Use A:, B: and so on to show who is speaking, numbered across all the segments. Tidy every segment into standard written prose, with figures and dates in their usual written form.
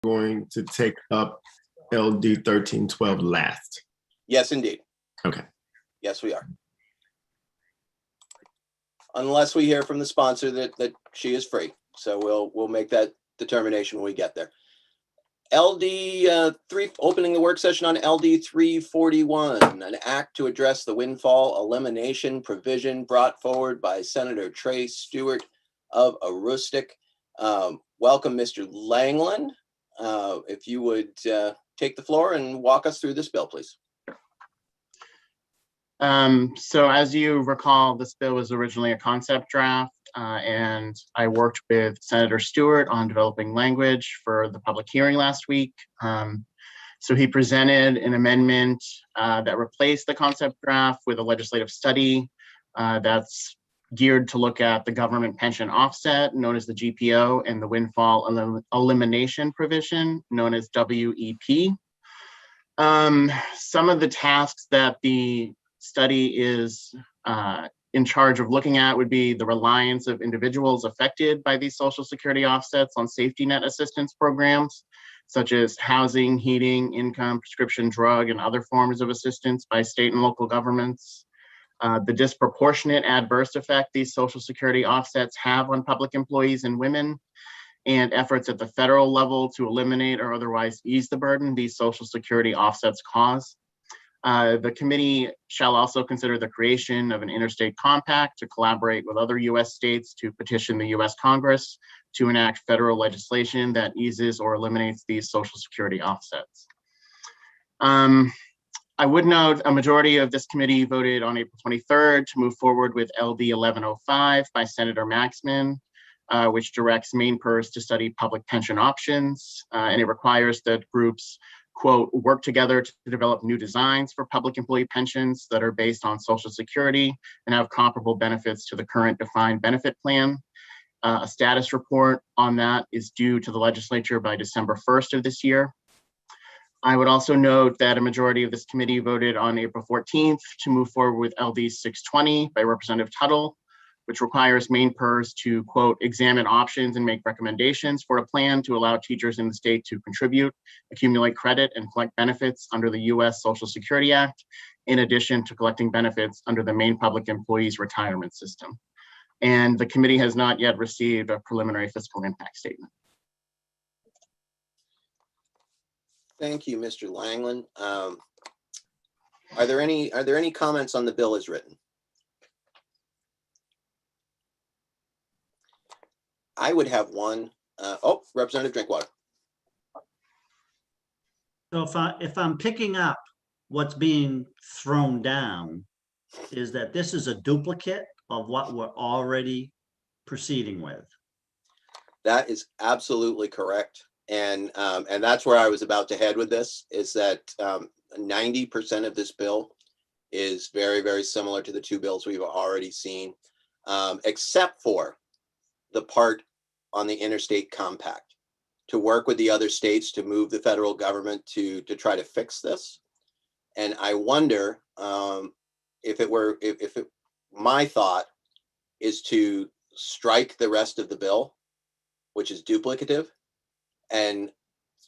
A: going to take up LD 1312 last.
B: Yes, indeed.
A: Okay.
B: Yes, we are. Unless we hear from the sponsor that she is free. So we'll make that determination when we get there. LD 3, opening the work session on LD 341, an act to address the windfall elimination provision brought forward by Senator Trey Stewart of Aroostook. Welcome, Mr. Langland. If you would take the floor and walk us through this bill, please.
C: So as you recall, this bill was originally a concept draft, and I worked with Senator Stewart on developing language for the public hearing last week. So he presented an amendment that replaced the concept draft with a legislative study that's geared to look at the government pension offset, known as the GPO, and the windfall elimination provision, known as WEP. Some of the tasks that the study is in charge of looking at would be the reliance of individuals affected by these Social Security offsets on safety net assistance programs, such as housing, heating, income, prescription drug, and other forms of assistance by state and local governments. The disproportionate adverse effect these Social Security offsets have on public employees and women, and efforts at the federal level to eliminate or otherwise ease the burden these Social Security offsets cause. The committee shall also consider the creation of an interstate compact to collaborate with other U.S. states to petition the U.S. Congress to enact federal legislation that eases or eliminates these Social Security offsets. I would note a majority of this committee voted on April 23rd to move forward with LD 1105 by Senator Maxman, which directs Maine PERS to study public pension options, and it requires that groups, quote, work together to develop new designs for public employee pensions that are based on Social Security and have comparable benefits to the current defined benefit plan. A status report on that is due to the legislature by December 1st of this year. I would also note that a majority of this committee voted on April 14th to move forward with LD 620 by Representative Tuttle, which requires Maine PERS to, quote, examine options and make recommendations for a plan to allow teachers in the state to contribute, accumulate credit, and collect benefits under the U.S. Social Security Act, in addition to collecting benefits under the Maine Public Employees Retirement System. And the committee has not yet received a preliminary fiscal impact statement.
B: Thank you, Mr. Langland. Are there any comments on the bill as written? I would have one. Representative Drinkwater.
D: So if I'm picking up what's being thrown down, is that this is a duplicate of what we're already proceeding with?
B: That is absolutely correct. And that's where I was about to head with this, is that 90% of this bill is very, very similar to the two bills we've already seen, except for the part on the interstate compact, to work with the other states to move the federal government to try to fix this. And I wonder my thought is to strike the rest of the bill, which is duplicative, and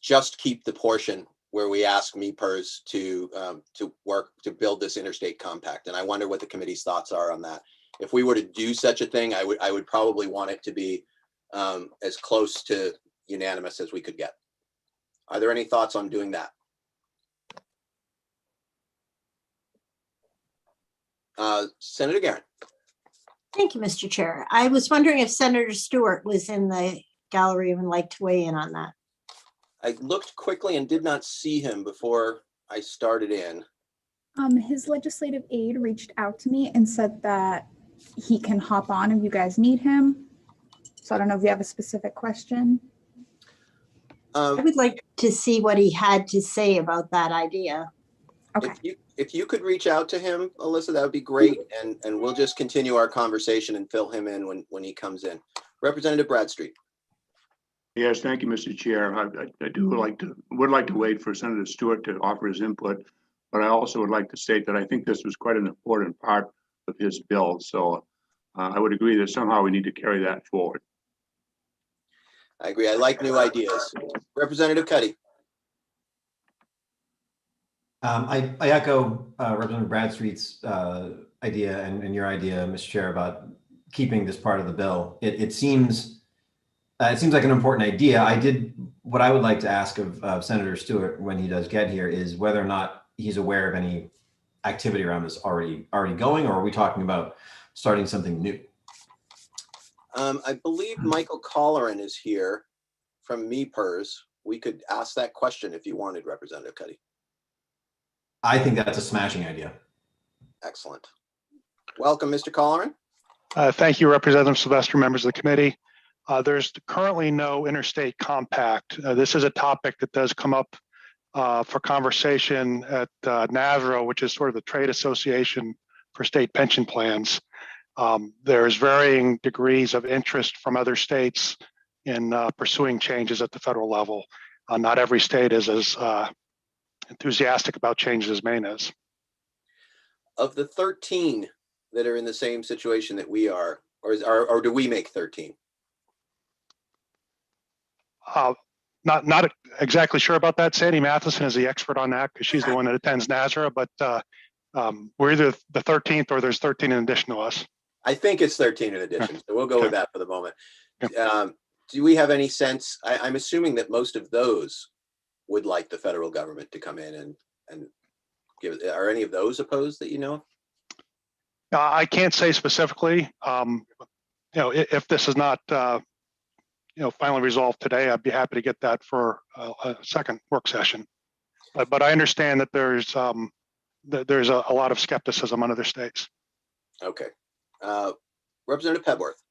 B: just keep the portion where we ask MEPERS to work to build this interstate compact. And I wonder what the committee's thoughts are on that. If we were to do such a thing, I would probably want it to be as close to unanimous as we could get. Are there any thoughts on doing that? Senator Guerin.
E: Thank you, Mr. Chair. I was wondering if Senator Stewart was in the gallery and would like to weigh in on that.
B: I looked quickly and did not see him before I started in.
F: His legislative aide reached out to me and said that he can hop on if you guys need him. So I don't know if you have a specific question.
E: I would like to see what he had to say about that idea.
F: Okay.
B: If you could reach out to him, Alyssa, that would be great. And we'll just continue our conversation and fill him in when he comes in. Representative Bradstreet.
G: Yes, thank you, Mr. Chair. I would like to wait for Senator Stewart to offer his input, but I also would like to state that I think this was quite an important part of his bill. So I would agree that somehow we need to carry that forward.
B: I agree. I like new ideas. Representative Cuddy.
H: I echo Representative Bradstreet's idea and your idea, Mr. Chair, about keeping this part of the bill. It seems like an important idea. What I would like to ask of Senator Stewart when he does get here is whether or not he's aware of any activity around this already going, or are we talking about starting something new?
B: I believe Michael Colleran is here from MEPERS. We could ask that question if you wanted, Representative Cuddy.
H: I think that's a smashing idea.
B: Excellent. Welcome, Mr. Colleran.
I: Thank you, Representative Sylvester, members of the committee. There's currently no interstate compact. This is a topic that does come up for conversation at NASRA, which is sort of the trade association for state pension plans. There's varying degrees of interest from other states in pursuing changes at the federal level. Not every state is as enthusiastic about changes as Maine is.
B: Of the 13 that are in the same situation that we are, or do we make 13?
I: Not exactly sure about that. Sandy Matheson is the expert on that because she's the one that attends NASRA, but we're either the 13th or there's 13 in addition to us.
B: I think it's 13 in addition, so we'll go with that for the moment. Do we have any sense? I'm assuming that most of those would like the federal government to come in and give. Are any of those opposed that you know?
I: I can't say specifically. If this is not finally resolved today, I'd be happy to get that for a second work session. But I understand that there's a lot of skepticism on other states.
B: Okay. Representative Pebworth,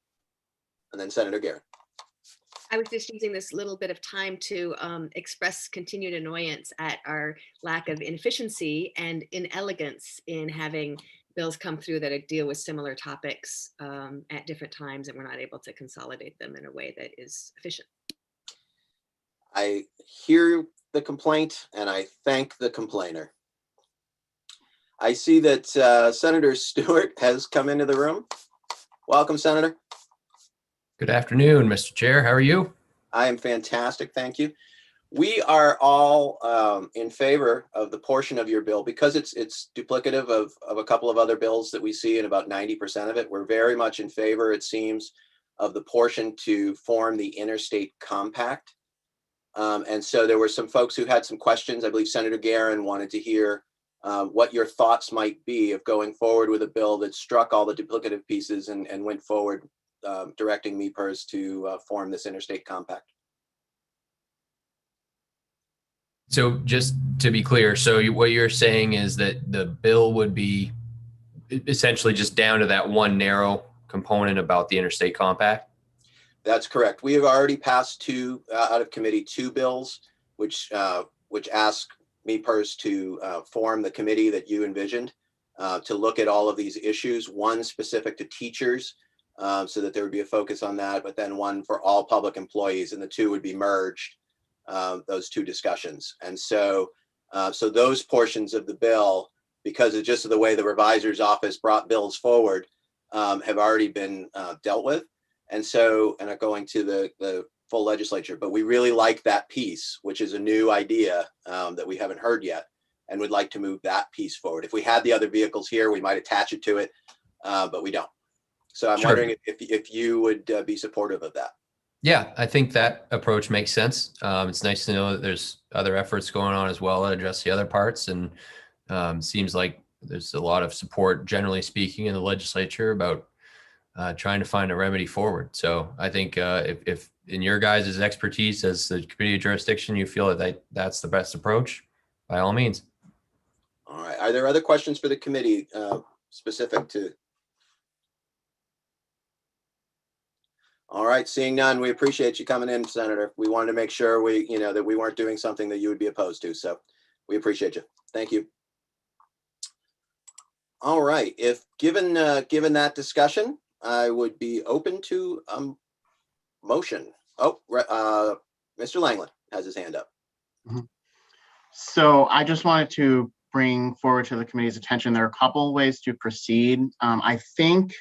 B: and then Senator Guerin.
J: I was just using this little bit of time to express continued annoyance at our lack of inefficiency and inelegance in having bills come through that deal with similar topics at different times, and we're not able to consolidate them in a way that is efficient.
B: I hear the complaint and I thank the complainer. I see that Senator Stewart has come into the room. Welcome, Senator.
K: Good afternoon, Mr. Chair. How are you?
B: I am fantastic. Thank you. We are all in favor of the portion of your bill because it's duplicative of a couple of other bills that we see, and about 90% of it. We're very much in favor, it seems, of the portion to form the interstate compact. And so there were some folks who had some questions. I believe Senator Guerin wanted to hear what your thoughts might be of going forward with a bill that struck all the duplicative pieces and went forward directing MEPERS to form this interstate compact.
K: So just to be clear, so what you're saying is that the bill would be essentially just down to that one narrow component about the interstate compact?
B: That's correct. We have already passed out of committee two bills, which ask MEPERS to form the committee that you envisioned to look at all of these issues, one specific to teachers, so that there would be a focus on that, but then one for all public employees, and the two would be merged, those two discussions. And so those portions of the bill, because of just the way the revisor's office brought bills forward, have already been dealt with. And are going to the full legislature. But we really like that piece, which is a new idea that we haven't heard yet, and would like to move that piece forward. If we had the other vehicles here, we might attach it to it, but we don't. So I'm wondering if you would be supportive of that.
K: Yeah, I think that approach makes sense. It's nice to know that there's other efforts going on as well that address the other parts, and seems like there's a lot of support, generally speaking, in the legislature about trying to find a remedy forward. So I think if in your guys' expertise as the committee of jurisdiction, you feel that that's the best approach, by all means.
B: All right. Are there other questions for the committee specific to? All right. Seeing none, we appreciate you coming in, Senator. We wanted to make sure that we weren't doing something that you would be opposed to. So we appreciate you. Thank you. All right. If given that discussion, I would be open to motion. Oh, Mr. Langland has his hand up.
C: Mm-hmm. So I just wanted to bring forward to the committee's attention, there are a couple ways to proceed. I think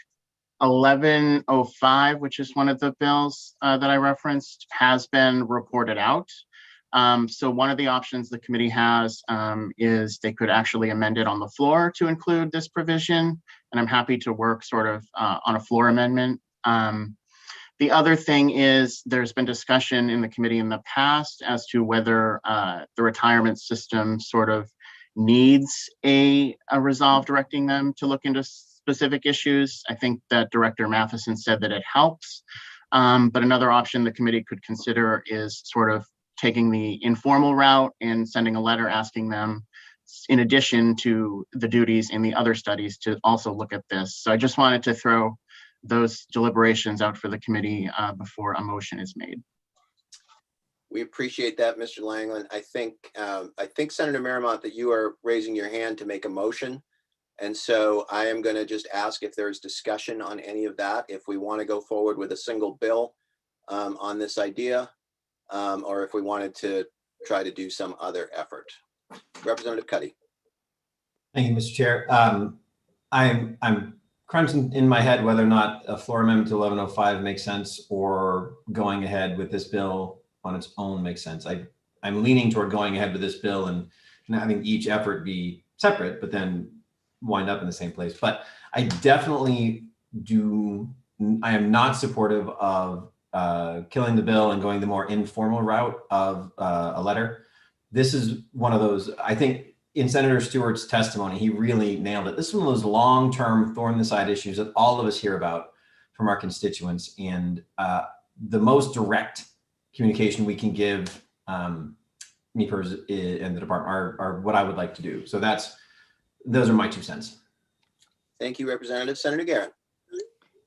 C: 1105, which is one of the bills that I referenced, has been reported out. So one of the options the committee has is they could actually amend it on the floor to include this provision, and I'm happy to work sort of on a floor amendment. The other thing is there's been discussion in the committee in the past as to whether the retirement system sort of needs a resolve directing them to look into specific issues. I think that Director Matheson said that it helps, but another option the committee could consider is sort of taking the informal route and sending a letter asking them, in addition to the duties in the other studies, to also look at this. So I just wanted to throw those deliberations out for the committee before a motion is made.
B: We appreciate that, Mr. Langland. I think Senator Marymount, that you are raising your hand to make a motion. And so I am going to just ask if there's discussion on any of that, if we want to go forward with a single bill on this idea, or if we wanted to try to do some other effort. Representative Cuddy.
H: Thank you, Mr. Chair. I'm crunching in my head whether or not a floor amendment to 1105 makes sense or going ahead with this bill on its own makes sense. I'm leaning toward going ahead with this bill and having each effort be separate, but then wind up in the same place. But I definitely I am not supportive of killing the bill and going the more informal route of a letter. This is one of those, I think in Senator Stewart's testimony, he really nailed it. This is one of those long-term thorn in the side issues that all of us hear about from our constituents. And the most direct communication we can give MEPers and the department are what I would like to do. So those are my 2 cents.
B: Thank you, Representative. Senator Guerin.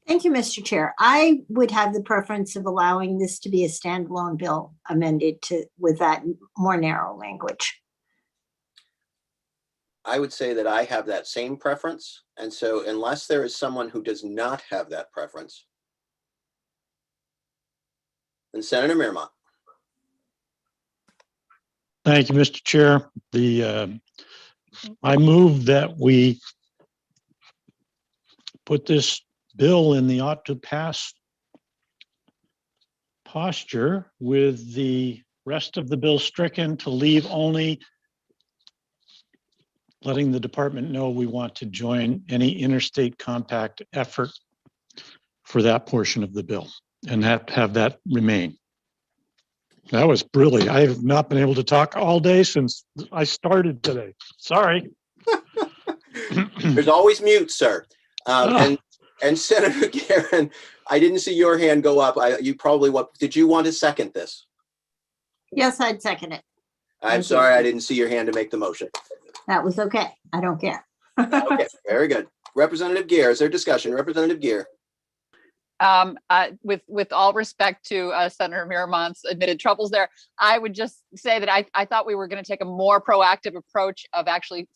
E: Thank you, Mr. Chair. I would have the preference of allowing this to be a standalone bill amended with that more narrow language.
B: I would say that I have that same preference. And so unless there is someone who does not have that preference, then Senator Marymount.
L: Thank you, Mr. Chair. I move that we put this bill in the ought to pass posture with the rest of the bill stricken, to leave only letting the department know we want to join any interstate compact effort for that portion of the bill and have that remain. That was brilliant. I have not been able to talk all day since I started today. Sorry.
B: There's always mute, sir. And Senator Guerin, I didn't see your hand go up. Did you want to second this?
E: Yes, I'd second it.
B: I'm sorry, I didn't see your hand to make the motion.
E: That was okay. I don't care.
B: Okay, very good. Representative Gear, is there discussion? Representative Gear.
M: With all respect to Senator Marymount's admitted troubles there, I would just say that I thought we were going to take a more proactive approach of actually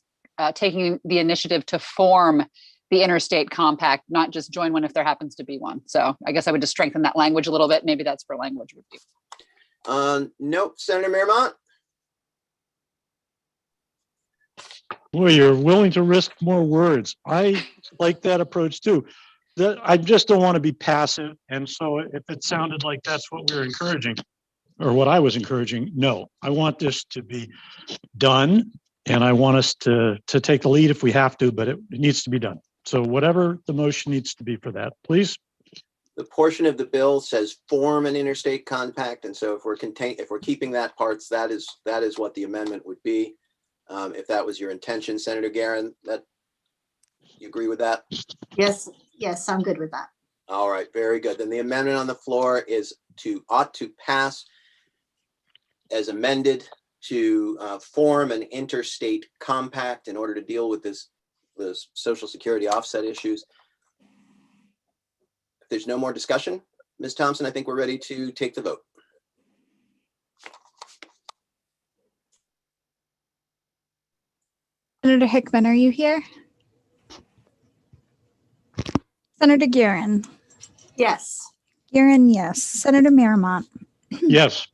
M: taking the initiative to form the interstate compact, not just join one if there happens to be one. So I guess I would just strengthen that language a little bit. Maybe that's for language review.
B: Nope. Senator Marymount.
L: Boy, you're willing to risk more words. I like that approach too. I just don't want to be passive. And so if it sounded like that's what we're encouraging, or what I was encouraging, no, I want this to be done. And I want us to take the lead if we have to, but it needs to be done. So whatever the motion needs to be for that, please.
B: The portion of the bill says form an interstate compact. And so if we're keeping that part, that is what the amendment would be. If that was your intention, Senator Guerin, you agree with that?
E: Yes, I'm good with that.
B: All right, very good. Then the amendment on the floor is ought to pass as amended to form an interstate compact in order to deal with the Social Security offset issues. If there's no more discussion, Ms. Thompson, I think we're ready to take the vote.
F: Senator Hickman, are you here? Senator Guerin.
E: Yes.
F: Guerin, yes. Senator Marymount.
L: Yes.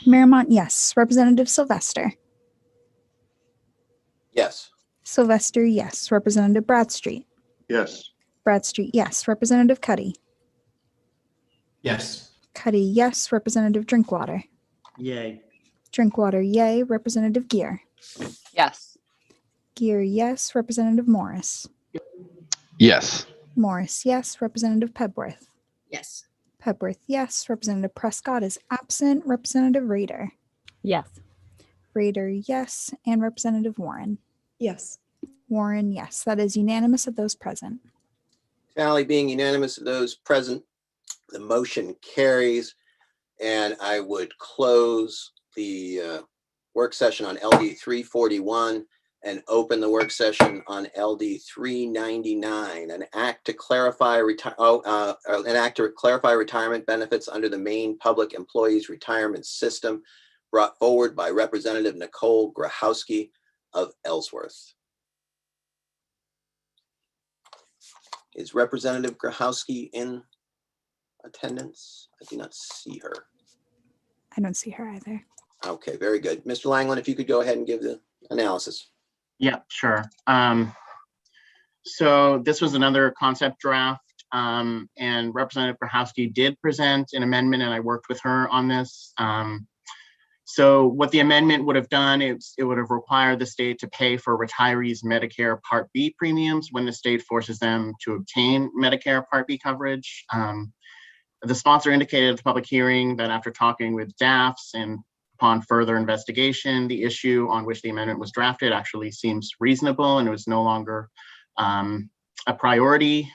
F: Marymount, yes. Representative Sylvester.
B: Yes.
F: Sylvester, yes. Representative Bradstreet.
G: Yes.
F: Bradstreet, yes. Representative Cuddy.
H: Yes.
F: Cuddy, yes. Representative Drinkwater.
D: Yay.
F: Drinkwater, yay. Representative Gear.
M: Yes.
F: Gear, yes. Representative Morris.
N: Yes.
F: Morris, yes. Representative Pebworth.
J: Yes.
F: Pebworth, yes. Representative Prescott is absent. Representative Rader.
O: Yes.
F: Rader, yes. And Representative Warren.
O: Yes.
F: Warren, yes. That is unanimous of those present.
B: Tally being unanimous of those present, the motion carries. And I would close the work session on LD 341 and open the work session on LD 399, an act to clarify retirement benefits under the Maine Public Employees Retirement System, brought forward by Representative Nicole Grahowski of Ellsworth. Is Representative Grahowski in attendance? I do not see her.
F: I don't see her either.
B: Okay, very good. Mr. Langland, if you could go ahead and give the analysis.
C: Yeah, sure. So this was another concept draft, and Representative Grahowski did present an amendment, and I worked with her on this. So what the amendment would have done is it would have required the state to pay for retirees' Medicare Part B premiums when the state forces them to obtain Medicare Part B coverage. The sponsor indicated at the public hearing that after talking with DAFs and upon further investigation, the issue on which the amendment was drafted actually seems reasonable and it was no longer a priority.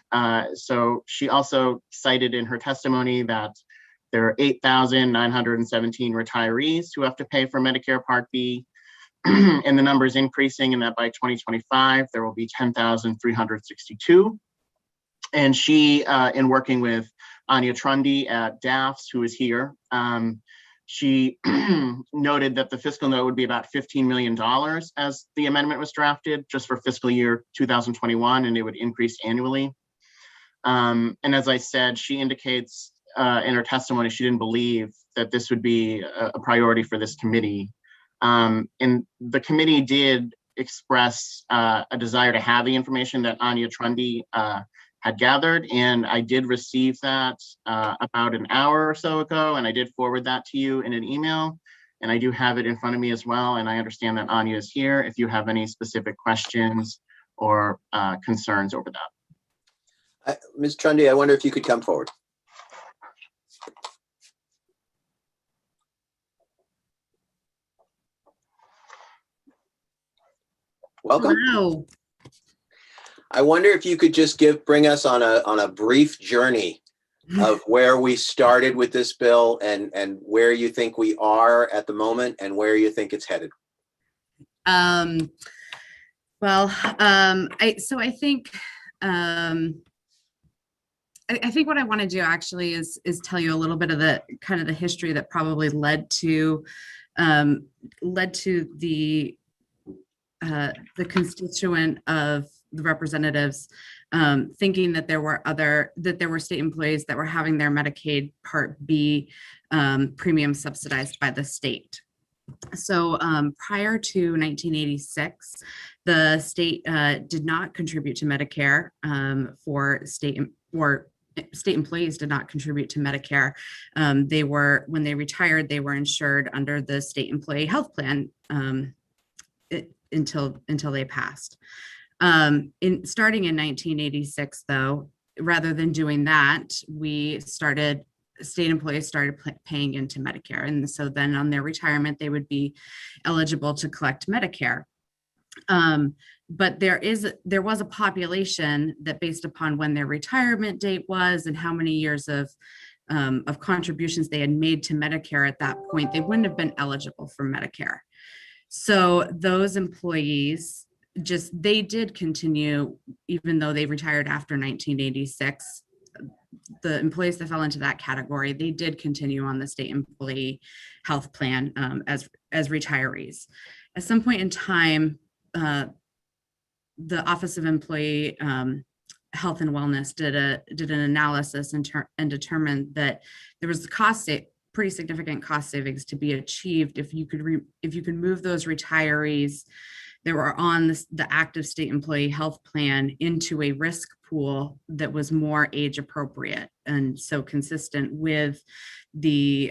C: So she also cited in her testimony that there are 8,917 retirees who have to pay for Medicare Part B, and the number is increasing, and that by 2025, there will be 10,362. And she, in working with Anya Trundy at DAFs, who is here, she noted that the fiscal note would be about $15 million as the amendment was drafted, just for fiscal year 2021, and it would increase annually. And as I said, she indicates in her testimony she didn't believe that this would be a priority for this committee. And the committee did express a desire to have the information that Anya Trundy had gathered, and I did receive that about an hour or so ago, and I did forward that to you in an email, and I do have it in front of me as well, and I understand that Anya is here if you have any specific questions or concerns over that.
B: Ms. Trundy, I wonder if you could come forward. Welcome.
O: Hello.
B: I wonder if you could just bring us on a brief journey of where we started with this bill and where you think we are at the moment and where you think it's headed.
O: I think what I want to do actually is tell you a little bit of the kind of the history that probably led to the constituent of the representatives thinking that there were state employees that were having their Medicaid Part B premium subsidized by the state. So prior to 1986, the state did not contribute to Medicare for state employees did not contribute to Medicare. When they retired, they were insured under the state employee health plan until they passed. Starting in 1986, though, rather than doing that, state employees started paying into Medicare. And so then on their retirement, they would be eligible to collect Medicare. But there was a population that, based upon when their retirement date was and how many years of contributions they had made to Medicare at that point, they wouldn't have been eligible for Medicare. So those employees they did continue, even though they retired after 1986. The employees that fell into that category, they did continue on the state employee health plan as retirees. At some point in time, the Office of Employee Health and Wellness did an analysis and determined that there was pretty significant cost savings to be achieved if you could move those retirees that were on the active state employee health plan into a risk pool that was more age appropriate and so consistent with the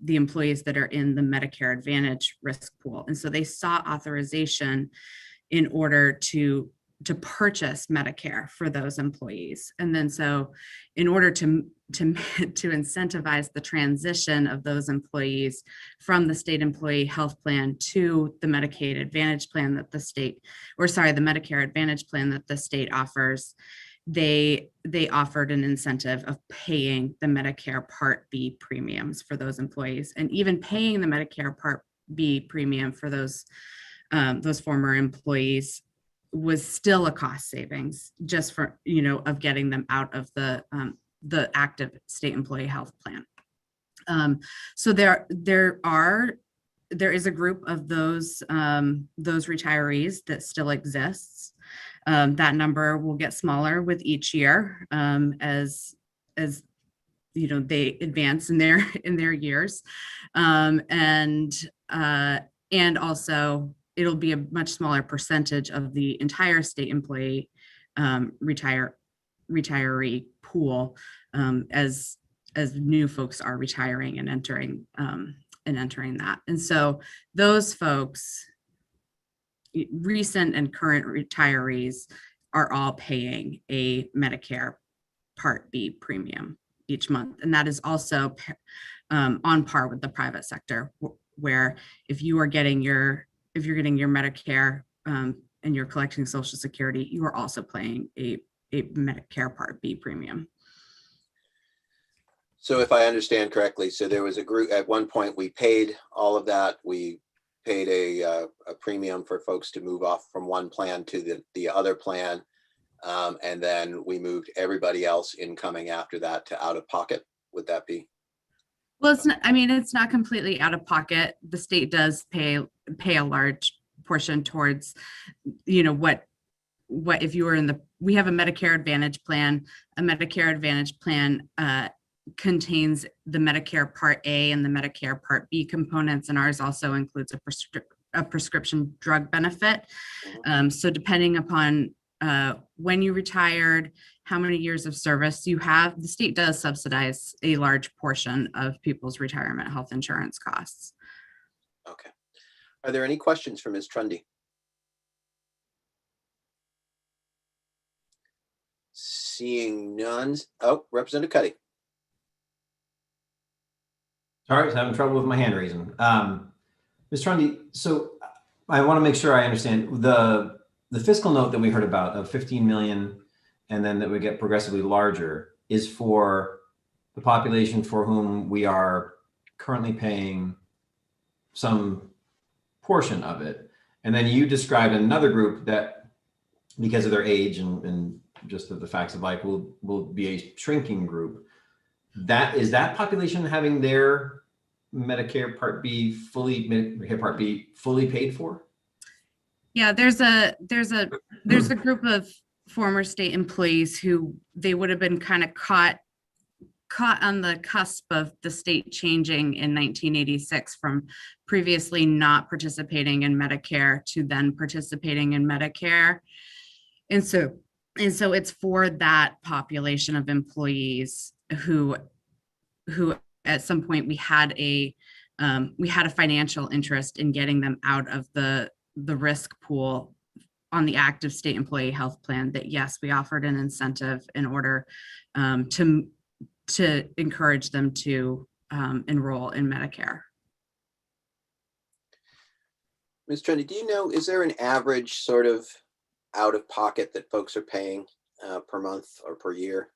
O: employees that are in the Medicare Advantage risk pool. And so they sought authorization in order to purchase Medicare for those employees. And then so in order to incentivize the transition of those employees from the state employee health plan to the Medicaid Advantage plan that the state, or sorry, the Medicare Advantage plan that the state offers, they offered an incentive of paying the Medicare Part B premiums for those employees, and even paying the Medicare Part B premium for those former employees was still a cost savings just for, of getting them out of the active state employee health plan. So there is a group of those retirees that still exists. That number will get smaller with each year as they advance in their years, and also it'll be a much smaller percentage of the entire state employee retiree pool as new folks are retiring and entering that. And so those folks, recent and current retirees, are all paying a Medicare Part B premium each month. And that is also on par with the private sector, where if you're getting your Medicare and you're collecting Social Security, you are also paying a Medicare Part B premium.
B: So if I understand correctly, so there was a group, at one point we paid all of that. We paid a premium for folks to move off from one plan to the other plan. And then we moved everybody else incoming after that to out of pocket. Would that be?
O: Well, it's not completely out of pocket. The state does pay a large portion towards, what if you were we have a Medicare Advantage plan. A Medicare Advantage plan contains the Medicare Part A and the Medicare Part B components, and ours also includes a prescription drug benefit. So depending upon when you retired, how many years of service you have, the state does subsidize a large portion of people's retirement health insurance costs.
B: Okay. Are there any questions for Ms. Trundy? Seeing none. Oh, Representative Cuddy.
H: Sorry, I was having trouble with my hand raising. Ms. Trundy, so I want to make sure I understand the fiscal note that we heard about of 15 million and then that would get progressively larger is for the population for whom we are currently paying some portion of it. And then you described another group that, because of their age and just of the facts of life, will be a shrinking group. Is that population having their Medicare Part B fully paid for?
O: Yeah, there's a group of former state employees who they would have been kind of caught on the cusp of the state changing in 1986 from previously not participating in Medicare to then participating in Medicare. And so it's for that population of employees who at some point we had a financial interest in getting them out of the risk pool on the active state employee health plan, that yes, we offered an incentive in order to encourage them to enroll in Medicare.
B: Ms. Trundy, do you know, is there an average sort of out of pocket that folks are paying per month or per year?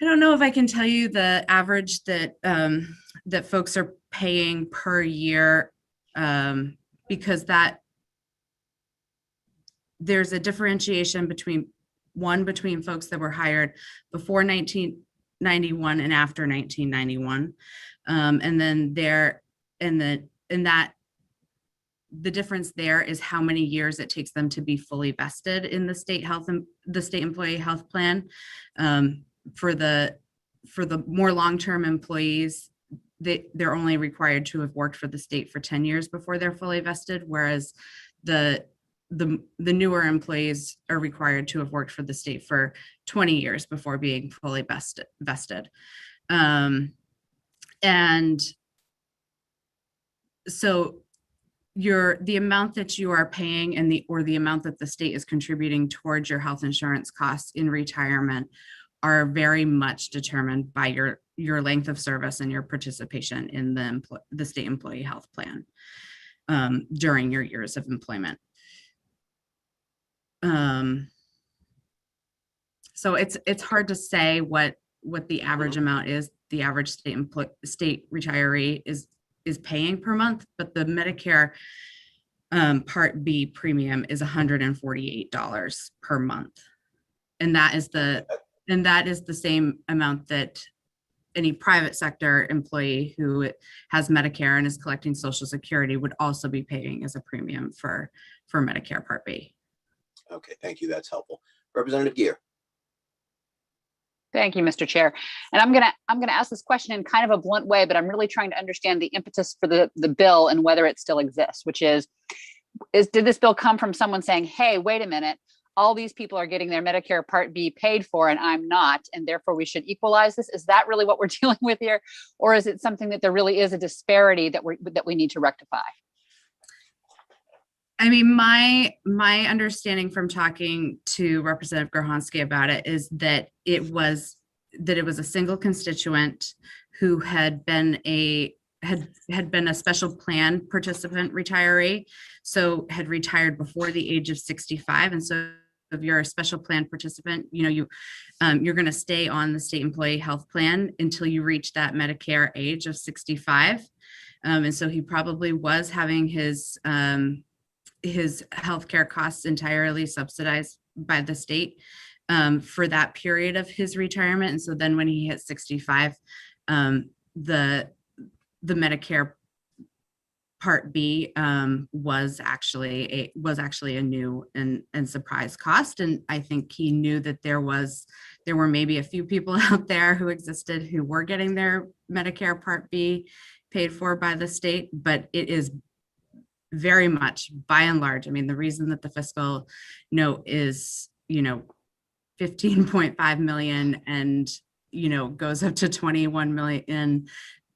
O: I don't know if I can tell you the average that that folks are paying per year, because there's a differentiation between folks that were hired before 1991 and after 1991, and then the difference there is how many years it takes them to be fully vested in the state employee health plan. For the more long-term employees, they're only required to have worked for the state for 10 years before they're fully vested, whereas the the newer employees are required to have worked for the state for 20 years before being fully vested. And so the amount that you are paying and the amount that the state is contributing towards your health insurance costs in retirement are very much determined by your length of service and your participation in the state employee health plan during your years of employment. So it's hard to say what the average amount is. The average state retiree is paying per month, but the Medicare Part B premium is $148 per month, and that is the same amount that any private sector employee who has Medicare and is collecting Social Security would also be paying as a premium for Medicare Part B.
B: Okay, thank you. That's helpful. Representative Gear.
M: Thank you, Mr. Chair. And I'm gonna ask this question in kind of a blunt way, but I'm really trying to understand the impetus for the bill and whether it still exists, which is did this bill come from someone saying, hey, wait a minute, all these people are getting their Medicare Part B paid for and I'm not, and therefore we should equalize this? Is that really what we're dealing with here? Or is it something that there really is a disparity that we need to rectify?
O: I mean, my understanding from talking to Representative Grohonski about it is that it was a single constituent who had been a special plan participant retiree, so had retired before the age of 65. And so if you're a special plan participant, you're going to stay on the state employee health plan until you reach that Medicare age of 65. And so he probably was having his healthcare costs entirely subsidized by the state for that period of his retirement. And so then when he hit 65, the Medicare Part B was actually a new and surprise cost. And I think he knew that there were maybe a few people out there who existed who were getting their Medicare Part B paid for by the state, but it is very much, by and large, I mean, the reason that the fiscal note is, 15.5 million and, goes up to 21 million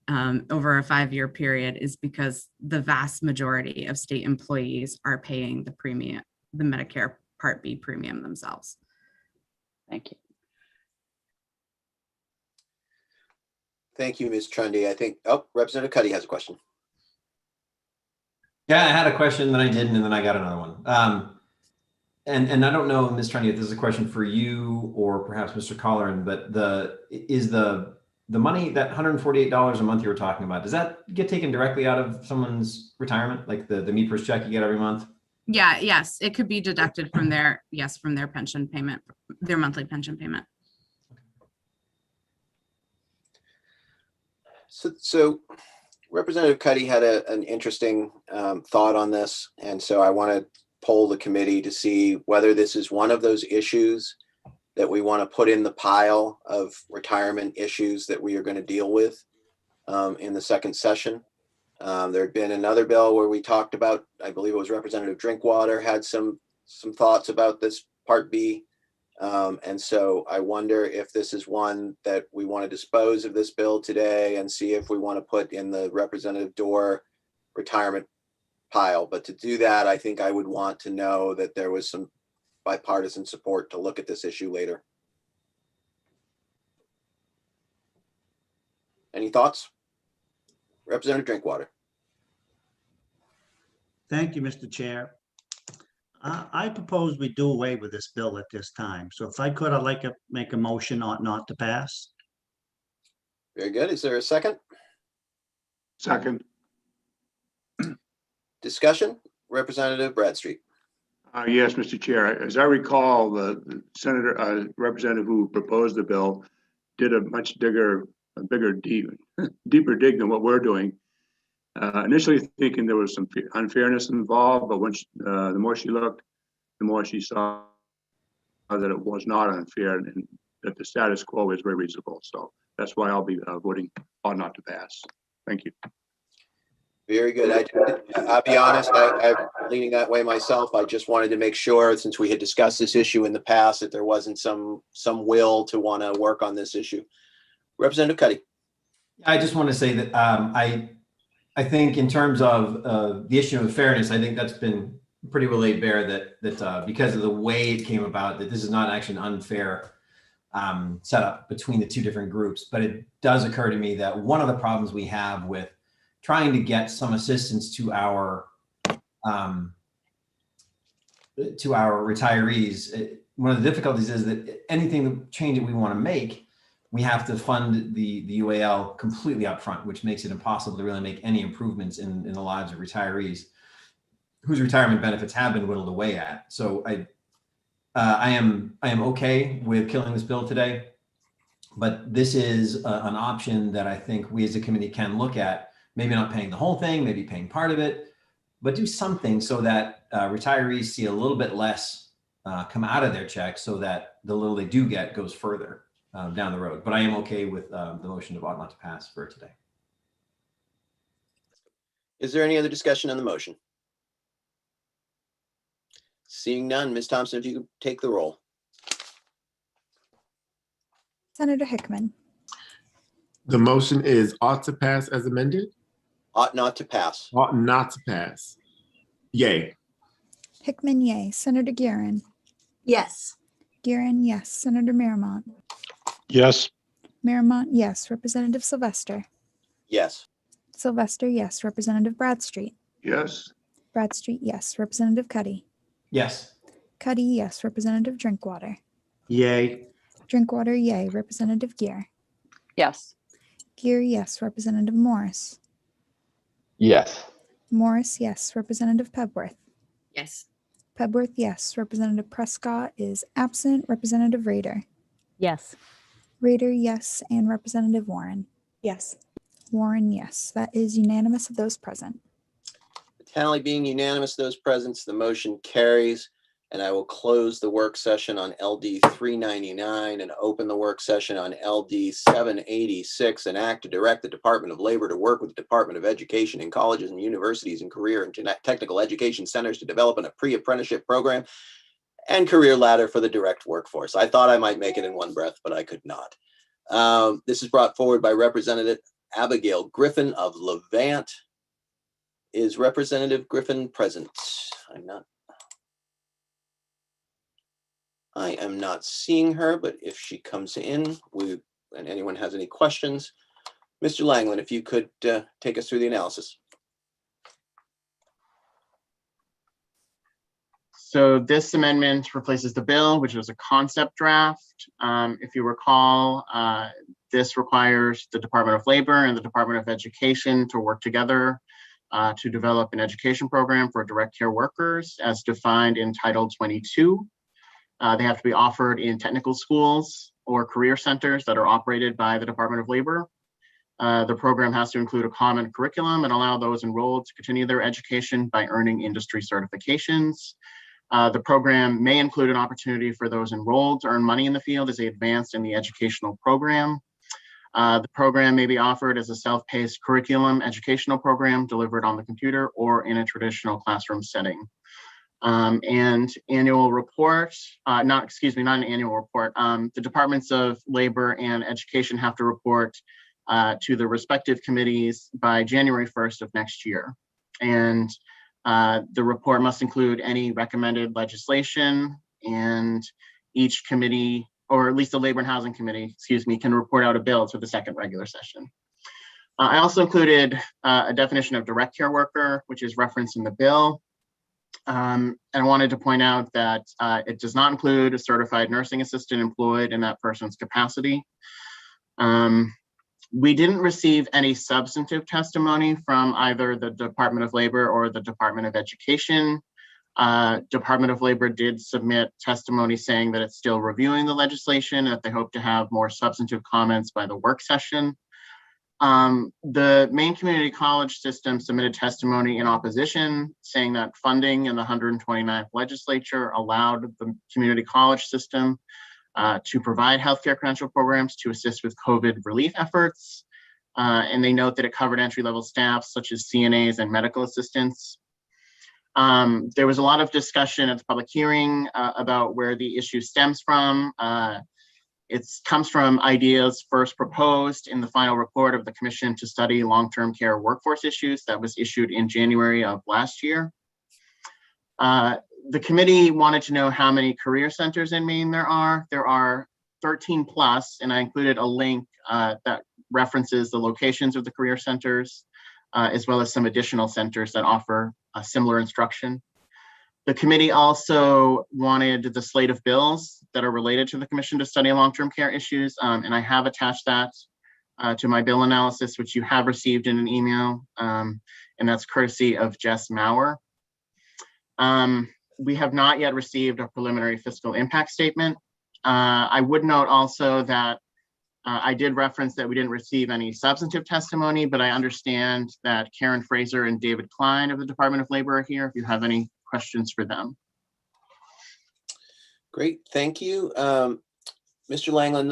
O: over a 5-year period is because the vast majority of state employees are paying the Medicare Part B premium themselves.
M: Thank you.
B: Thank you, Ms. Trundy. I think, Representative Cuddy has a question.
H: Yeah, I had a question, then I didn't, and then I got another one. And I don't know, Ms. Trundy, if this is a question for you or perhaps Mr. Colleran, but the money, that $148 a month you were talking about, does that get taken directly out of someone's retirement, like the MEPRS check you get every month?
O: Yeah, yes, it could be deducted from their pension payment, their monthly pension payment.
B: So Representative Cuddy had an interesting thought on this. And so I want to poll the committee to see whether this is one of those issues that we want to put in the pile of retirement issues that we are going to deal with in the second session. There had been another bill where we talked about, I believe it was Representative Drinkwater had some thoughts about this Part B. And so I wonder if this is one that we want to dispose of this bill today and see if we want to put in the Representative Dorr retirement pile. But to do that, I think I would want to know that there was some bipartisan support to look at this issue later. Any thoughts? Representative Drinkwater.
D: Thank you, Mr. Chair. I propose we do away with this bill at this time. So if I could, I'd like to make a motion ought not to pass.
B: Very good. Is there a second?
G: Second.
B: Discussion? Representative Bradstreet.
G: Yes, Mr. Chair. As I recall, the senator, representative who proposed the bill did a much deeper dig than what we're doing. Initially thinking there was some unfairness involved, but once the more she looked, the more she saw that it was not unfair and that the status quo is very reasonable. So that's why I'll be voting ought not to pass. Thank you.
B: Very good. I'll be honest, I'm leaning that way myself. I just wanted to make sure, since we had discussed this issue in the past, that there wasn't some will to want to work on this issue. Representative Cuddy.
H: I just want to say that I think in terms of the issue of fairness, I think that's been pretty well laid bare that because of the way it came about, that this is not actually an unfair setup between the two different groups. But it does occur to me that one of the problems we have with trying to get some assistance to our retirees, one of the difficulties is that anything change that we want to make, we have to fund the UAL completely up front, which makes it impossible to really make any improvements in the lives of retirees whose retirement benefits have been whittled away at. So I am okay with killing this bill today, but this is an option that I think we as a committee can look at. Maybe not paying the whole thing, maybe paying part of it, but do something so that retirees see a little bit less come out of their check, so that the little they do get goes further down the road. But I am okay with the motion of ought not to pass for today.
B: Is there any other discussion on the motion? Seeing none, Ms. Thompson, if you could take the roll.
F: Senator Hickman,
A: The motion is ought to pass as amended?
B: Ought not to pass.
A: Ought not to pass. Yay.
F: Hickman, yay. Senator Guerin,
E: Yes.
F: Guerin, yes. Senator Miramont,
L: Yes.
F: Miramont, yes. Representative Sylvester,
B: Yes.
F: Sylvester, yes. Representative Bradstreet,
G: Yes.
F: Bradstreet, yes. Representative Cuddy,
H: Yes.
F: Cuddy, yes. Representative Drinkwater,
D: Yay.
F: Drinkwater, yay. Representative Gear,
M: Yes.
F: Gear, yes. Representative Morris,
N: Yes.
F: Morris, yes. Representative Pebworth,
J: Yes.
F: Pebworth, yes. Representative Prescott is absent. Representative Rader,
P: Yes.
F: Rader, yes. And Representative Warren,
P: Yes.
F: Warren, yes. That is unanimous of those present.
B: The tally being unanimous, those present, the motion carries. And I will close the work session on LD 399 and open the work session on LD 786, and act to direct the Department of Labor to work with the Department of Education and colleges and universities and career and technical education centers to develop a pre-apprenticeship program and career ladder for the direct workforce. I thought I might make it in one breath, but I could not. This is brought forward by Representative Abigail Griffin of Levant. Is Representative Griffin present? I am not seeing her, but if she comes in, and anyone has any questions, Mr. Langland, if you could take us through the analysis.
C: So this amendment replaces the bill, which was a concept draft. If you recall, this requires the Department of Labor and the Department of Education to work together to develop an education program for direct care workers as defined in Title 22. They have to be offered in technical schools or career centers that are operated by the Department of Labor. The program has to include a common curriculum and allow those enrolled to continue their education by earning industry certifications. The program may include an opportunity for those enrolled to earn money in the field as they advance in the educational program. The program may be offered as a self-paced curriculum educational program delivered on the computer or in a traditional classroom setting. And annual report, not an annual report. The Departments of Labor and Education have to report to the respective committees by January 1st of next year. And the report must include any recommended legislation, and each committee, or at least the Labor and Housing Committee, can report out a bill to the second regular session. I also included a definition of direct care worker, which is referenced in the bill. And I wanted to point out that it does not include a certified nursing assistant employed in that person's capacity. We didn't receive any substantive testimony from either the Department of Labor or the Department of Education. Department of Labor did submit testimony saying that it's still reviewing the legislation, that they hope to have more substantive comments by the work session. The Maine Community College system submitted testimony in opposition, saying that funding in the 129th legislature allowed the community college system to provide healthcare credential programs to assist with COVID relief efforts. And they note that it covered entry-level staff such as CNAs and medical assistants. There was a lot of discussion at the public hearing about where the issue stems from. It comes from ideas first proposed in the final report of the Commission to Study Long-Term Care Workforce Issues that was issued in January of last year. The committee wanted to know how many career centers in Maine there are. There are 13 plus, and I included a link that references the locations of the career centers, as well as some additional centers that offer a similar instruction. The committee also wanted the slate of bills that are related to the Commission to Study Long-Term Care Issues, and I have attached that to my bill analysis, which you have received in an email, and that's courtesy of Jess Maurer. We have not yet received a preliminary fiscal impact statement. I would note also that I did reference that we didn't receive any substantive testimony, but I understand that Karen Fraser and David Klein of the Department of Labor are here if you have any questions for them.
B: Great, thank you. Mr. Langland,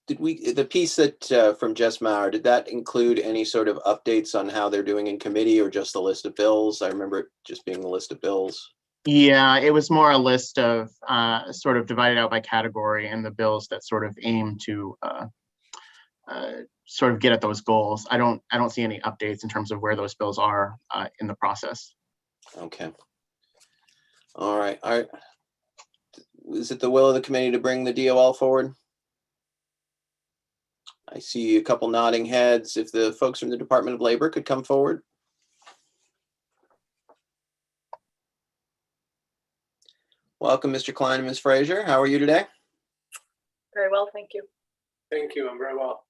B: the piece that from Jess Maurer, did that include any sort of updates on how they're doing in committee or just the list of bills? I remember it just being the list of bills.
C: Yeah, it was more a list of sort of divided out by category and the bills that sort of aim to sort of get at those goals. I don't see any updates in terms of where those bills are in the process.
B: Okay. All right. Is it the will of the committee to bring the DOL forward? I see a couple nodding heads. If the folks from the Department of Labor could come forward. Welcome, Mr. Klein and Ms. Fraser. How are you today?
P: Very well, thank you.
Q: Thank you. I'm very well.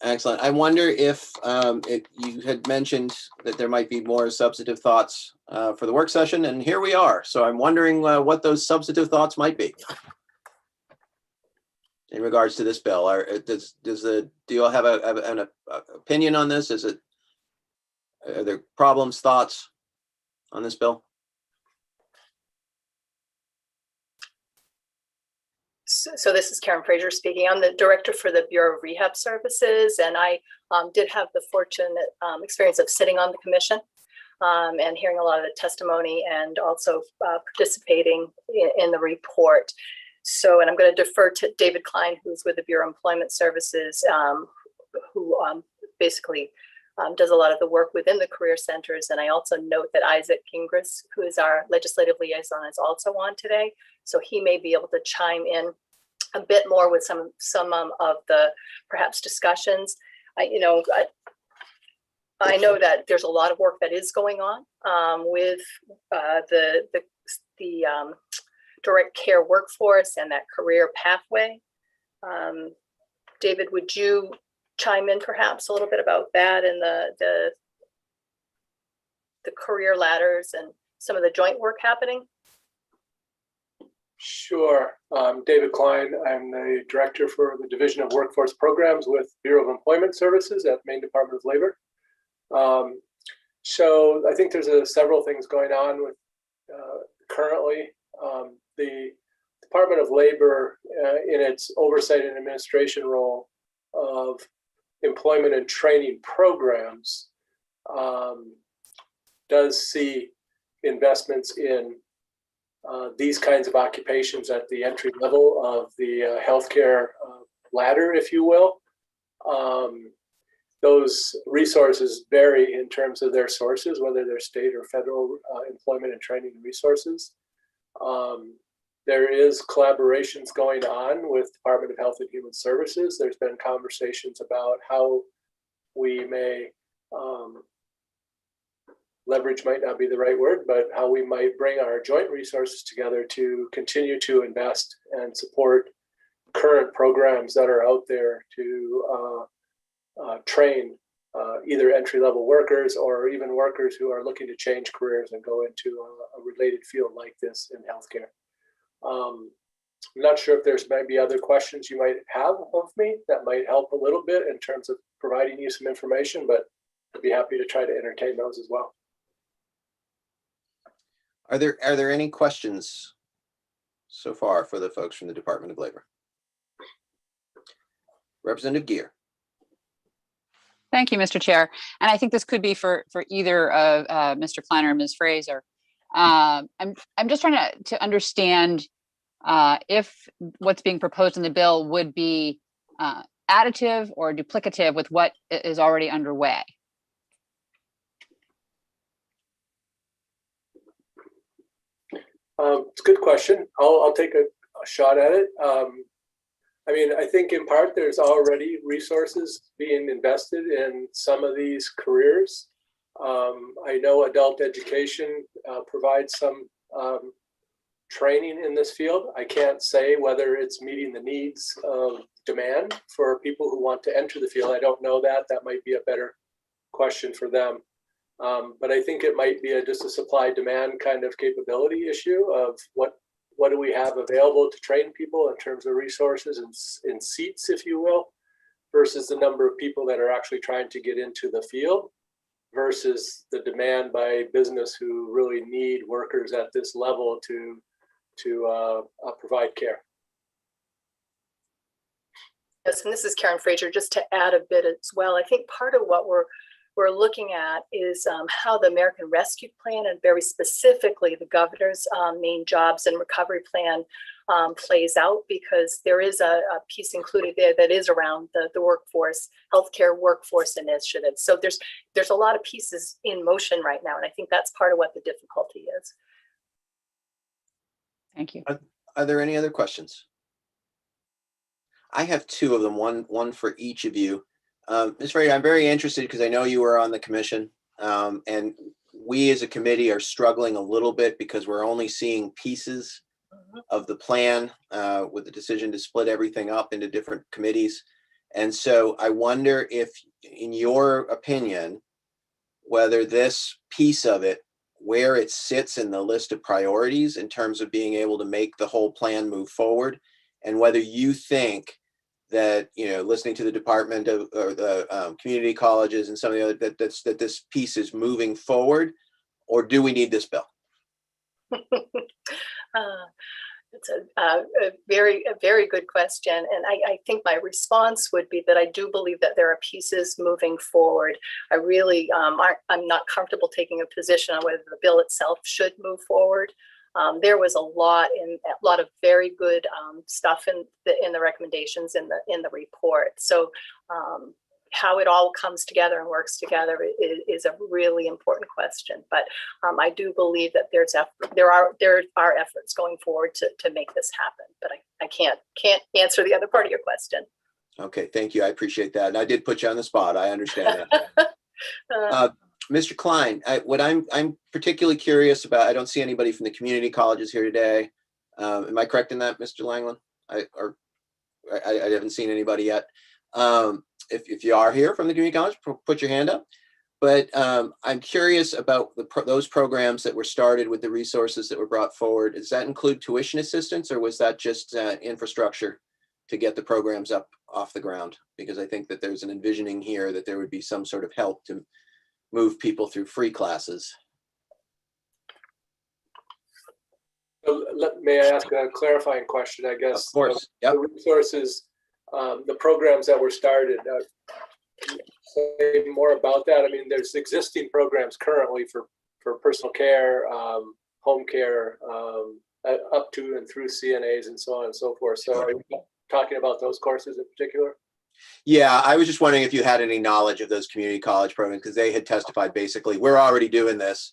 B: Excellent. I wonder if you had mentioned that there might be more substantive thoughts for the work session, and here we are. So I'm wondering what those substantive thoughts might be in regards to this bill. Do you all have an opinion on this? Are there problems, thoughts on this bill?
P: So this is Karen Fraser speaking. I'm the director for the Bureau of Rehab Services, and I did have the fortunate experience of sitting on the commission and hearing a lot of the testimony and also participating in the report. So, and I'm going to defer to David Klein, who's with the Bureau of Employment Services, who basically does a lot of the work within the career centers. And I also note that Isaac Gingras, who is our legislative liaison, is also on today. So he may be able to chime in a bit more with some of the perhaps discussions. I know that there's a lot of work that is going on with the direct care workforce and that career pathway. David, would you chime in perhaps a little bit about that and the career ladders and some of the joint work happening?
Q: Sure. David Klein. I'm the director for the Division of Workforce Programs with Bureau of Employment Services at Maine Department of Labor. So I think there's several things going on with currently. The Department of Labor, in its oversight and administration role of employment and training programs, does see investments in these kinds of occupations at the entry level of the healthcare ladder, if you will. Those resources vary in terms of their sources, whether they're state or federal employment and training resources. There is collaborations going on with Department of Health and Human Services. There's been conversations about how we may leverage might not be the right word, but how we might bring our joint resources together to continue to invest and support current programs that are out there to train either entry-level workers or even workers who are looking to change careers and go into a related field like this in healthcare. I'm not sure if there's maybe other questions you might have of me that might help a little bit in terms of providing you some information, but I'd be happy to try to entertain those as well.
B: Are there any questions so far for the folks from the Department of Labor? Representative Gear.
M: Thank you, Mr. Chair. And I think this could be for either Mr. Klein or Ms. Fraser. I'm just trying to understand if what's being proposed in the bill would be additive or duplicative with what is already underway.
Q: It's a good question. I'll take a shot at it. I mean, I think in part there's already resources being invested in some of these careers. I know adult education provides some training in this field. I can't say whether it's meeting the needs of demand for people who want to enter the field. I don't know that. That might be a better question for them. But I think it might be just a supply-demand kind of capability issue of what do we have available to train people in terms of resources and in seats, if you will, versus the number of people that are actually trying to get into the field versus the demand by business who really need workers at this level to provide care.
P: Yes, and this is Karen Fraser. Just to add a bit as well, I think part of what we're looking at is how the American Rescue Plan and very specifically the governor's main jobs and recovery plan plays out, because there is a piece included there that is around the workforce, healthcare workforce initiative. So there's a lot of pieces in motion right now, and I think that's part of what the difficulty is.
M: Thank you.
B: Are there any other questions? I have two of them, one for each of you. Ms. Fraser, I'm very interested because I know you were on the commission, and we as a committee are struggling a little bit because we're only seeing pieces of the plan with the decision to split everything up into different committees. And so I wonder if, in your opinion, whether this piece of it, where it sits in the list of priorities in terms of being able to make the whole plan move forward, and whether you think that, you know, listening to the department of or the community colleges and some of the other, that this piece is moving forward, or do we need this bill?
P: It's a very good question, and I think my response would be that I do believe that there are pieces moving forward. I really I'm not comfortable taking a position on whether the bill itself should move forward. There was a lot of very good stuff in the recommendations in the report. So how it all comes together and works together is a really important question. But I do believe that there are efforts going forward to make this happen. But I can't answer the other part of your question.
B: Okay, thank you. I appreciate that. And I did put you on the spot. I understand that. Mr. Klein, what I'm particularly curious about, I don't see anybody from the community colleges here today. Am I correct in that, Mr. Langland? I haven't seen anybody yet. If you are here from the community college, put your hand up. But I'm curious about those programs that were started with the resources that were brought forward. Does that include tuition assistance, or was that just infrastructure to get the programs up off the ground? Because I think that there's an envisioning here that there would be some sort of help to move people through free classes.
Q: May I ask a clarifying question, I guess?
B: Of course. Yep.
Q: The resources, the programs that were started, say more about that. I mean, there's existing programs currently for personal care, home care, up to and through CNAs and so on and so forth. So are you talking about those courses in particular?
B: Yeah, I was just wondering if you had any knowledge of those community college programs, because they had testified basically, we're already doing this,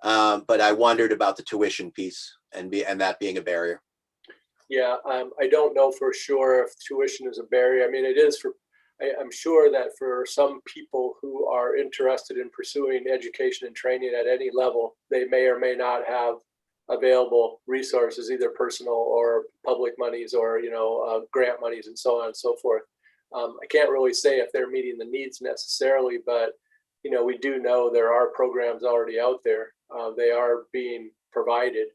B: but I wondered about the tuition piece and that being a barrier.
Q: Yeah, I don't know for sure if tuition is a barrier. I mean, it is for, I'm sure that for some people who are interested in pursuing education and training at any level, they may or may not have available resources, either personal or public monies or, grant monies and so on and so forth. I can't really say if they're meeting the needs necessarily, but we do know there are programs already out there. They are being provided,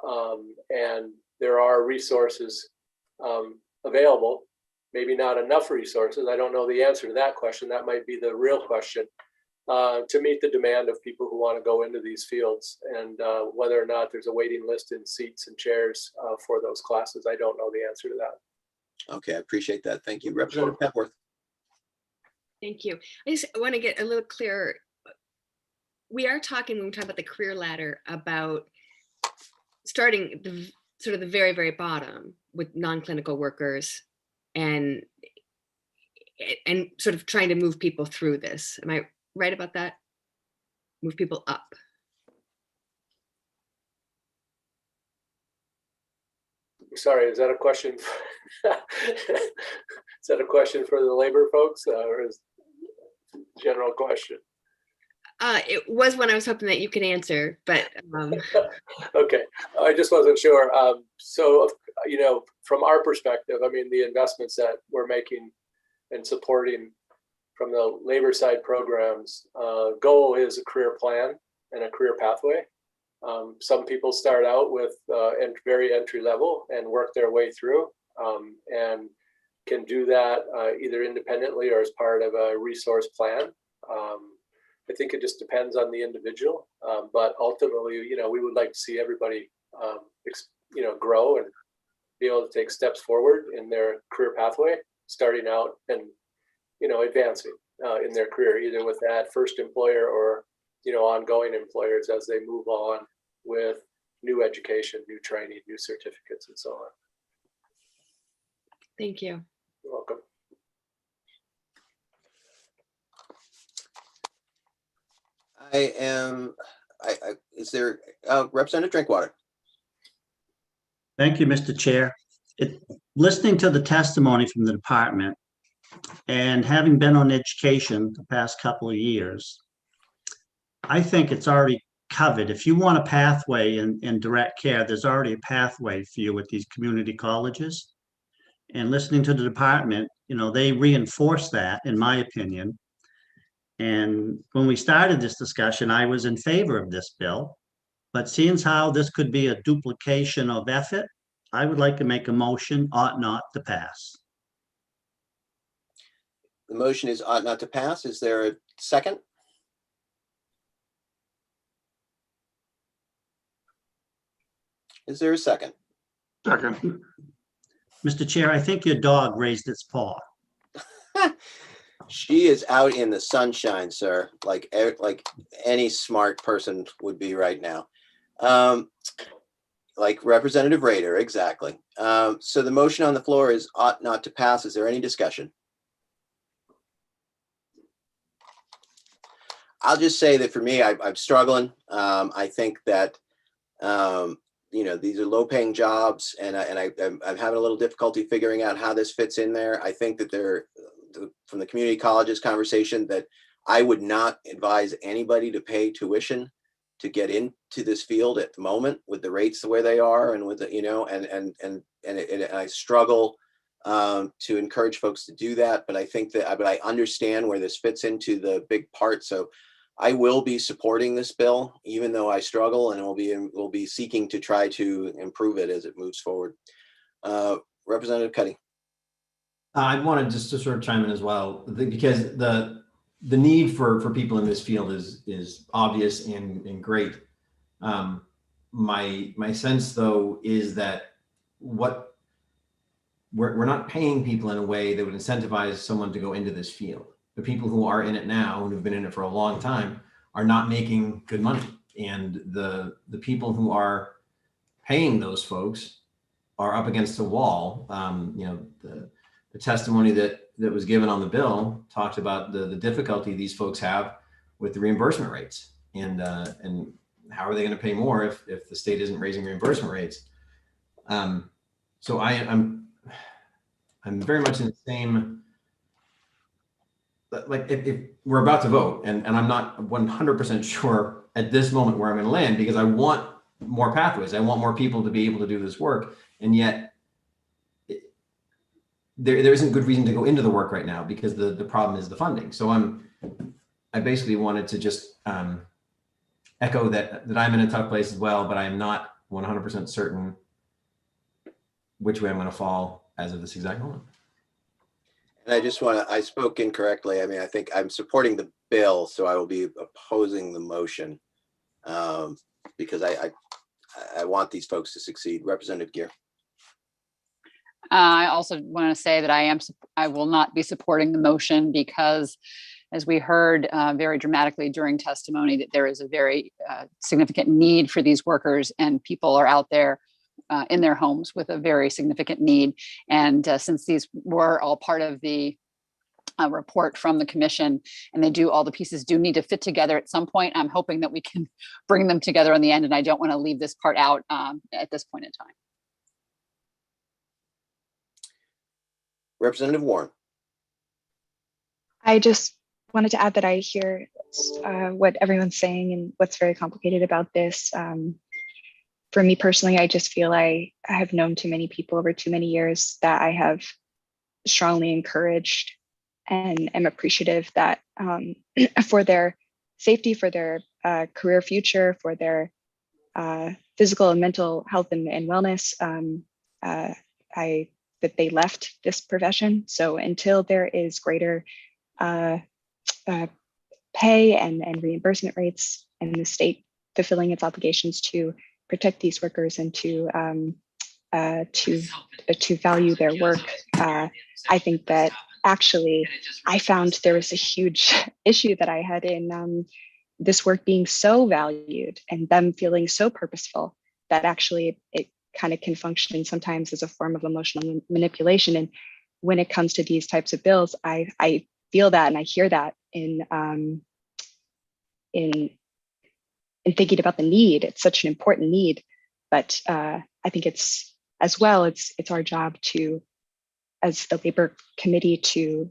Q: and there are resources available. Maybe not enough resources. I don't know the answer to that question. That might be the real question, to meet the demand of people who want to go into these fields, and whether or not there's a waiting list in seats and chairs for those classes. I don't know the answer to that.
B: Okay, I appreciate that. Thank you. Representative Pepworth.
J: Thank you. I just want to get a little clearer. We are talking, when we talk about the career ladder, about starting sort of the very, very bottom with non-clinical workers and sort of trying to move people through this. Am I right about that? Move people up.
Q: Sorry, is that a question? Is that a question for the labor folks, or is it a general question?
J: It was one I was hoping that you could answer, but
Q: okay, I just wasn't sure. So, you know, from our perspective, I mean, the investments that we're making and supporting from the labor side programs, goal is a career plan and a career pathway. Some people start out with very entry level and work their way through, and can do that either independently or as part of a resource plan. I think it just depends on the individual, but ultimately, you know, we would like to see everybody, you know, grow and be able to take steps forward in their career pathway, starting out and, you know, advancing in their career, either with that first employer or, you know, ongoing employers as they move on with new education, new training, new certificates, and so on.
J: thank you.
Q: You're welcome.
B: Is there Representative Drinkwater?
D: Thank you, Mr. Chair. Listening to the testimony from the department and having been on education the past couple of years, I think it's already covered. If you want a pathway in direct care, there's already a pathway for you with these community colleges. And listening to the department, you know, they reinforce that, in my opinion. And when we started this discussion, I was in favor of this bill. But seeing how this could be a duplication of effort, I would like to make a motion ought not to pass.
B: The motion is ought not to pass. Is there a second? Is there a second?
G: Second.
D: Mr. Chair, I think your dog raised its paw.
B: She is out in the sunshine, sir, like any smart person would be right now. Like Representative Rader, exactly. So the motion on the floor is ought not to pass. Is there any discussion? I'll just say that for me, I'm struggling. I think that, you know, these are low-paying jobs, and I'm having a little difficulty figuring out how this fits in there. I think that from the community colleges conversation, that I would not advise anybody to pay tuition to get into this field at the moment with the rates the way they are, and with the, you know, and I struggle to encourage folks to do that. But I think that, but I understand where this fits into the big part. So I will be supporting this bill, even though I struggle, and we'll be seeking to try to improve it as it moves forward. Representative Cuddy.
H: I wanted just to sort of chime in as well, because the need for people in this field is obvious and great. My sense, though, is that we're not paying people in a way that would incentivize someone to go into this field. The people who are in it now and who've been in it for a long time are not making good money, and the people who are paying those folks are up against a wall. You know, the testimony that was given on the bill talked about the difficulty these folks have with the reimbursement rates, and how are they going to pay more if the state isn't raising reimbursement rates? So I'm very much in the same. Like if we're about to vote, and I'm not 100% sure at this moment where I'm going to land, because I want more pathways. I want more people to be able to do this work, and yet there isn't good reason to go into the work right now, because the problem is the funding. So I basically wanted to just echo that I'm in a tough place as well, but I am not 100% certain which way I'm going to fall as of this exact moment.
B: And I spoke incorrectly. I mean, I think I'm supporting the bill, so I will be opposing the motion, because I want these folks to succeed. Representative Gear.
M: I also want to say that I will not be supporting the motion because, as we heard very dramatically during testimony, that there is a very significant need for these workers, and people are out there in their homes with a very significant need. And since these were all part of the report from the commission, and all the pieces do need to fit together at some point, I'm hoping that we can bring them together in the end. And I don't want to leave this part out at this point in time.
B: Representative Warren.
F: I just wanted to add that I hear what everyone's saying and what's very complicated about this. For me personally, I just feel I have known too many people over too many years that I have strongly encouraged and am appreciative that for their safety, for their career future, for their physical and mental health and wellness, that they left this profession. So until there is greater pay and reimbursement rates, and the state fulfilling its obligations to protect these workers and to value their work, I think that actually I found there was a huge issue that I had in this work being so valued and them feeling so purposeful that actually it kind of can function sometimes as a form of emotional manipulation. And when it comes to these types of bills, I feel that and I hear that in thinking about the need. It's such an important need, but I think it's as well, it's our job to, as the labor committee, to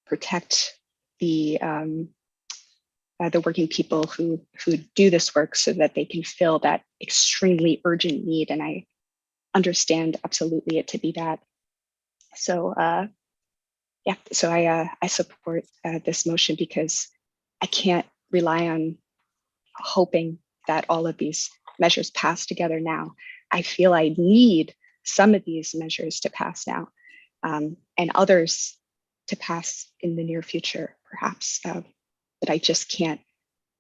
F: protect the working people who do this work so that they can fill that extremely urgent need. And I understand absolutely it to be that. So yeah, so I support this motion because I can't rely on hoping that all of these measures pass together now. I feel I need some of these measures to pass now, and others to pass in the near future, perhaps. But I just can't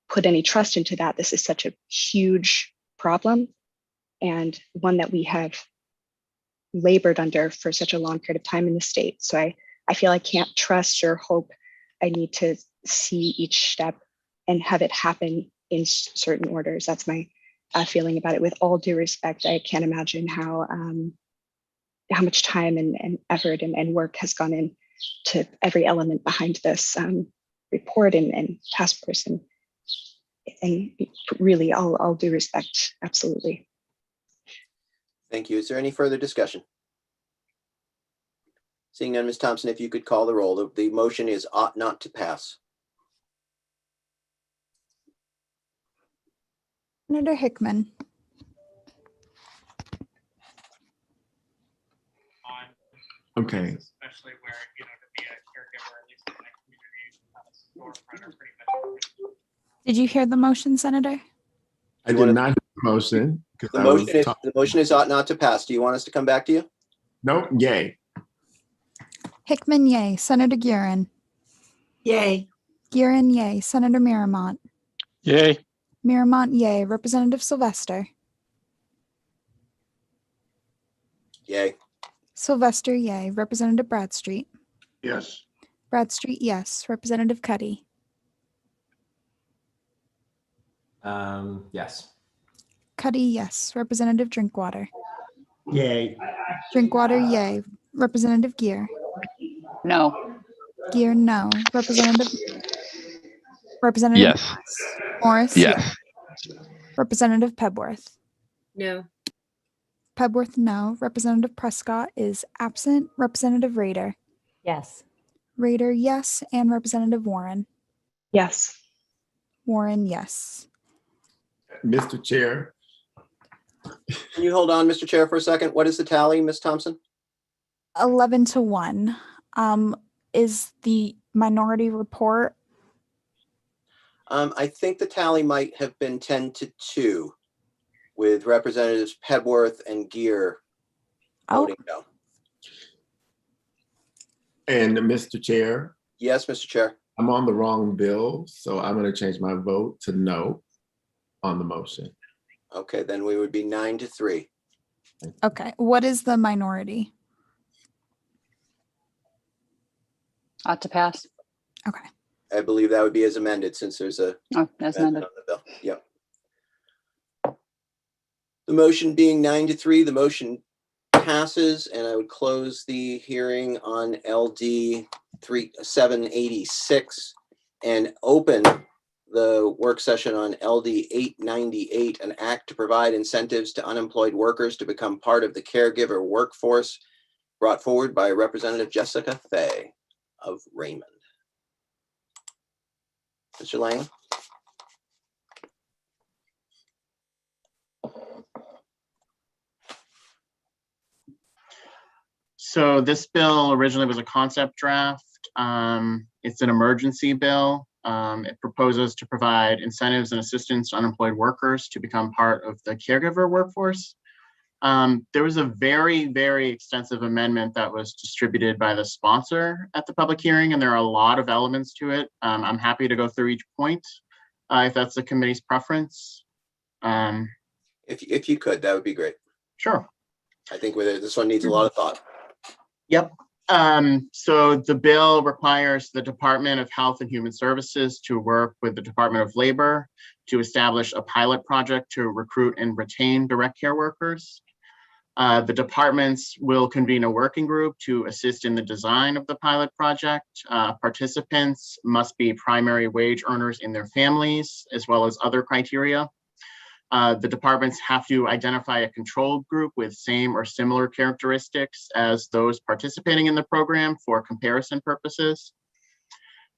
F: put any trust into that. This is such a huge problem, and one that we have labored under for such a long period of time in the state. So I feel I can't trust or hope. I need to see each step and have it happen in certain orders. That's my feeling about it. With all due respect, I can't imagine how much time and effort and work has gone into every element behind this report and task force. And really, all due respect, absolutely.
B: Thank you. Is there any further discussion? Seeing none, Ms. Thompson, if you could call the roll. The motion is ought not to pass.
F: Senator Hickman.
A: Okay.
R: Especially where, to be a caregiver, at least in my community,
F: Did you hear the motion, Senator?
A: I did not hear the motion.
B: The motion is ought not to pass. Do you want us to come back to you?
A: No, yay.
F: Hickman, yay. Senator Guerin.
E: Yay.
F: Guerin, yay. Senator Miramont.
L: Yay.
F: Miramont, yay. Representative Sylvester.
B: Yay.
F: Sylvester, yay. Representative Bradstreet.
G: Yes.
F: Bradstreet, yes. Representative Cuddy.
H: Yes.
F: Cuddy, yes. Representative Drinkwater.
D: Yay.
F: Drinkwater, yay. Representative Gear.
M: No.
F: Gear, no. Representative
N: Yes.
F: Morris,
N: Yes.
F: Representative Pebworth.
J: No.
F: Pebworth, no. Representative Prescott is absent. Representative Rader.
S: Yes.
F: Rader, yes. And Representative Warren.
P: Yes.
F: Warren, yes.
A: Mr. Chair.
B: Can you hold on, Mr. Chair, for a second? What is the tally, Ms. Thompson?
F: 11-1. Is the minority report?
B: I think the tally might have been 10-2 with Representatives Pebworth and Gear voting no.
A: And Mr. Chair.
B: Yes, Mr. Chair.
A: I'm on the wrong bill, so I'm going to change my vote to no on the motion.
B: Okay, then we would be 9-3.
F: Okay. What is the minority?
M: Ought to pass.
O: Okay.
B: I believe that would be as amended since there's a
M: Oh, as
B: amendment
M: amended.
B: on the bill. Yep. The motion being 9-3, the motion passes, and I would close the hearing on LD 786 and open the work session on LD 898, an act to provide incentives to unemployed workers to become part of the caregiver workforce, brought forward by Representative Jessica Fay of Raymond. Mr. Lang.
C: So this bill originally was a concept draft. It's an emergency bill. It proposes to provide incentives and assistance to unemployed workers to become part of the caregiver workforce. There was a very, very extensive amendment that was distributed by the sponsor at the public hearing, and there are a lot of elements to it. I'm happy to go through each point if that's the committee's preference.
B: If you could, that would be great.
C: Sure.
B: I think this one needs a lot of thought.
C: Yep. So the bill requires the Department of Health and Human Services to work with the Department of Labor to establish a pilot project to recruit and retain direct care workers. The departments will convene a working group to assist in the design of the pilot project. Participants must be primary wage earners in their families, as well as other criteria. The departments have to identify a control group with same or similar characteristics as those participating in the program for comparison purposes.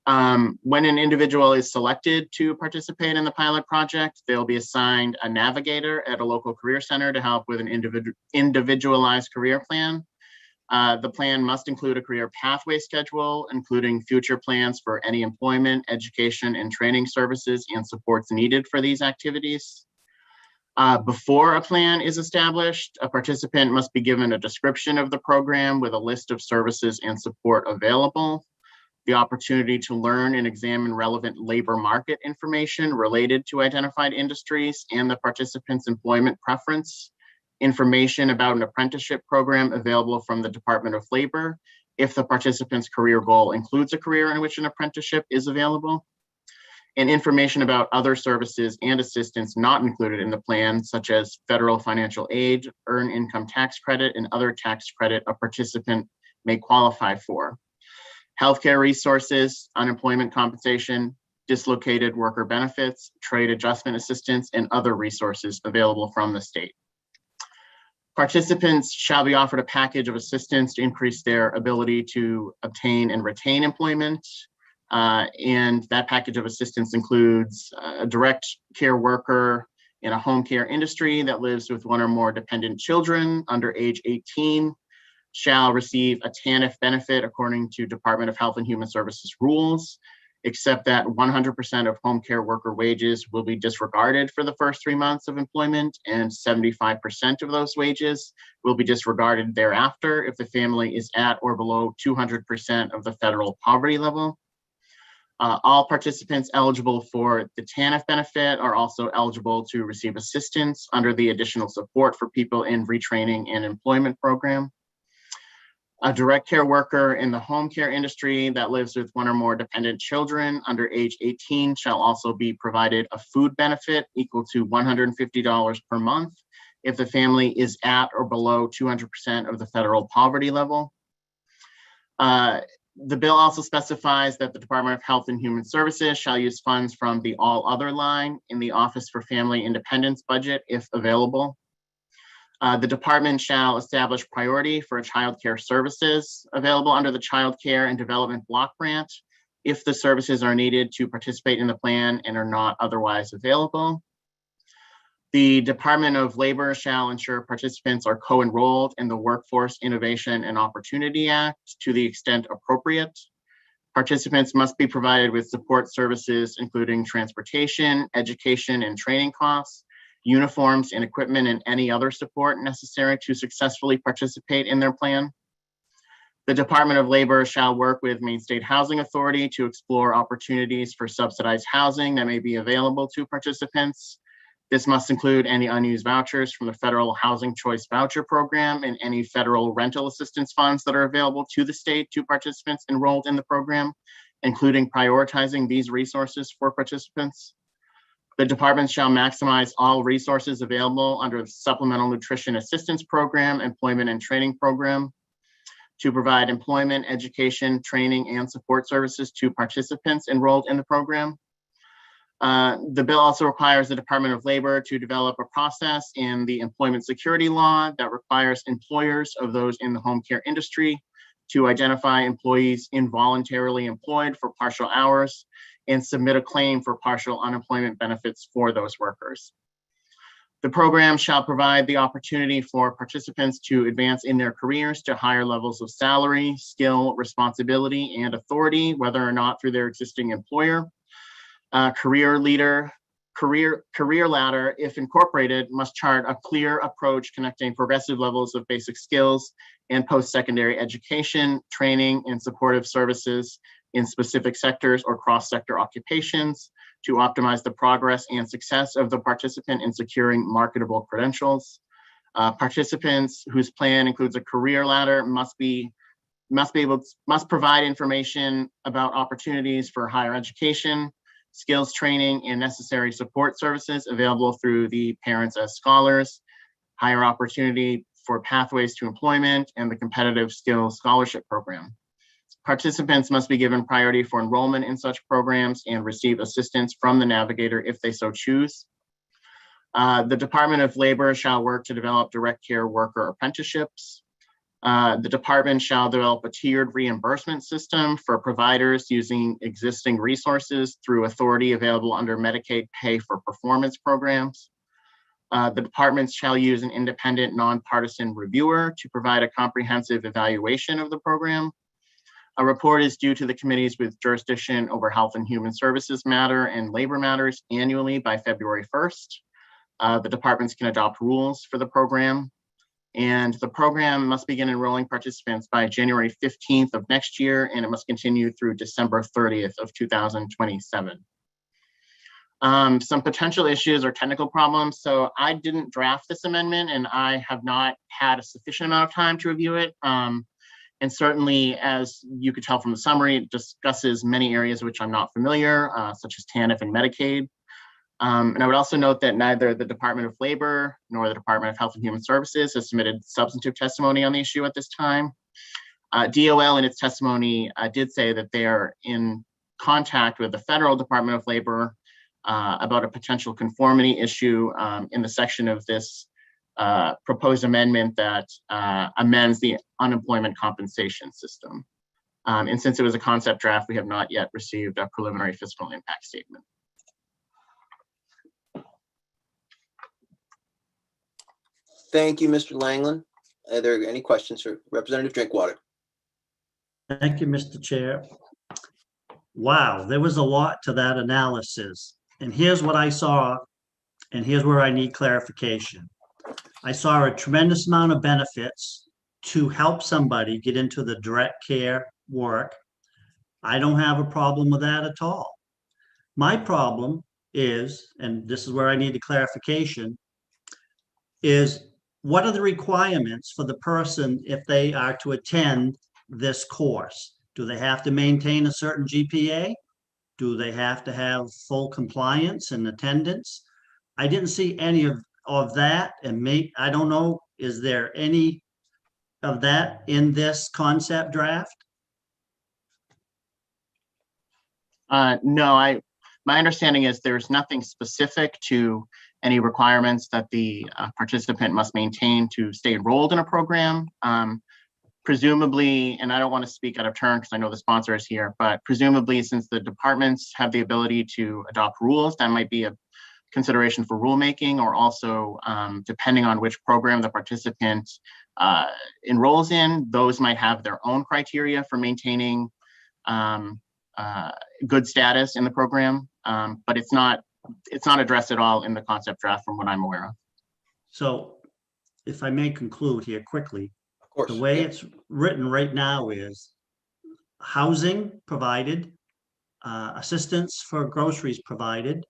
C: When an individual is selected to participate in the pilot project, they'll be assigned a navigator at a local career center to help with an individualized career plan. The plan must include a career pathway schedule, including future plans for any employment, education, and training services and supports needed for these activities. Before a plan is established, a participant must be given a description of the program with a list of services and support available, the opportunity to learn and examine relevant labor market information related to identified industries and the participant's employment preference, information about an apprenticeship program available from the Department of Labor if the participant's career goal includes a career in which an apprenticeship is available, and information about other services and assistance not included in the plan, such as federal financial aid, earned income tax credit, and other tax credit a participant may qualify for. Healthcare resources, unemployment compensation, dislocated worker benefits, trade adjustment assistance, and other resources available from the state. Participants shall be offered a package of assistance to increase their ability to obtain and retain employment. And that package of assistance includes a direct care worker in a home care industry that lives with one or more dependent children under age 18 shall receive a TANF benefit according to Department of Health and Human Services rules, except that 100% of home care worker wages will be disregarded for the first 3 months of employment, and 75% of those wages will be disregarded thereafter if the family is at or below 200% of the federal poverty level. All participants eligible for the TANF benefit are also eligible to receive assistance under the Additional Support for People in Retraining and Employment program. A direct care worker in the home care industry that lives with one or more dependent children under age 18 shall also be provided a food benefit equal to $150 per month if the family is at or below 200% of the federal poverty level. The bill also specifies that the Department of Health and Human Services shall use funds from the All Other line in the Office for Family Independence budget if available. The department shall establish priority for child care services available under the Child Care and Development Block Grant if the services are needed to participate in the plan and are not otherwise available. The Department of Labor shall ensure participants are co-enrolled in the Workforce Innovation and Opportunity Act to the extent appropriate. Participants must be provided with support services, including transportation, education, and training costs, uniforms and equipment, and any other support necessary to successfully participate in their plan. The Department of Labor shall work with Maine State Housing Authority to explore opportunities for subsidized housing that may be available to participants. This must include any unused vouchers from the Federal Housing Choice Voucher Program and any federal rental assistance funds that are available to the state to participants enrolled in the program, including prioritizing these resources for participants. The department shall maximize all resources available under the Supplemental Nutrition Assistance Program, Employment and Training Program, to provide employment, education, training, and support services to participants enrolled in the program. The bill also requires the Department of Labor to develop a process in the employment security law that requires employers of those in the home care industry to identify employees involuntarily employed for partial hours and submit a claim for partial unemployment benefits for those workers. The program shall provide the opportunity for participants to advance in their careers to higher levels of salary, skill, responsibility, and authority, whether or not through their existing employer. Career ladder, if incorporated, must chart a clear approach connecting progressive levels of basic skills and post-secondary education, training, and supportive services in specific sectors or cross-sector occupations to optimize the progress and success of the participant in securing marketable credentials. Participants whose plan includes a career ladder must provide information about opportunities for higher education, skills training, and necessary support services available through the Parents as Scholars, higher opportunity for pathways to employment, and the Competitive Skills Scholarship Program. Participants must be given priority for enrollment in such programs and receive assistance from the navigator if they so choose. The Department of Labor shall work to develop direct care worker apprenticeships. The department shall develop a tiered reimbursement system for providers using existing resources through authority available under Medicaid pay for performance programs. The department shall use an independent, nonpartisan reviewer to provide a comprehensive evaluation of the program. A report is due to the committees with jurisdiction over Health and Human Services matter and labor matters annually by February 1st. The departments can adopt rules for the program, and the program must begin enrolling participants by January 15th of next year, and it must continue through December 30th of 2027. Some potential issues or technical problems. So I didn't draft this amendment, and I have not had a sufficient amount of time to review it. And certainly, as you could tell from the summary, it discusses many areas which I'm not familiar, such as TANF and Medicaid. And I would also note that neither the Department of Labor nor the Department of Health and Human Services has submitted substantive testimony on the issue at this time. DOL in its testimony did say that they are in contact with the Federal Department of Labor about a potential conformity issue in the section of this proposed amendment that amends the unemployment compensation system. And since it was a concept draft, we have not yet received a preliminary fiscal impact statement.
B: Thank you, Mr. Langland. Are there any questions for Representative Drinkwater?
D: Thank you, Mr. Chair. Wow, there was a lot to that analysis. And here's what I saw, and here's where I need clarification. I saw a tremendous amount of benefits to help somebody get into the direct care work. I don't have a problem with that at all. My problem is, and this is where I need the clarification, is what are the requirements for the person if they are to attend this course? Do they have to maintain a certain GPA? Do they have to have full compliance and attendance? I didn't see any of that, and I don't know, is there any of that in this concept draft?
C: No, my understanding is there's nothing specific to any requirements that the participant must maintain to stay enrolled in a program. Presumably, and I don't want to speak out of turn because I know the sponsor is here, but presumably since the departments have the ability to adopt rules, that might be a consideration for rulemaking, or also depending on which program the participant enrolls in, those might have their own criteria for maintaining good status in the program, but it's not addressed at all in the concept draft from what I'm aware of.
D: So if I may conclude here quickly,
B: of course,
D: the way it's written right now is housing provided, assistance for groceries provided,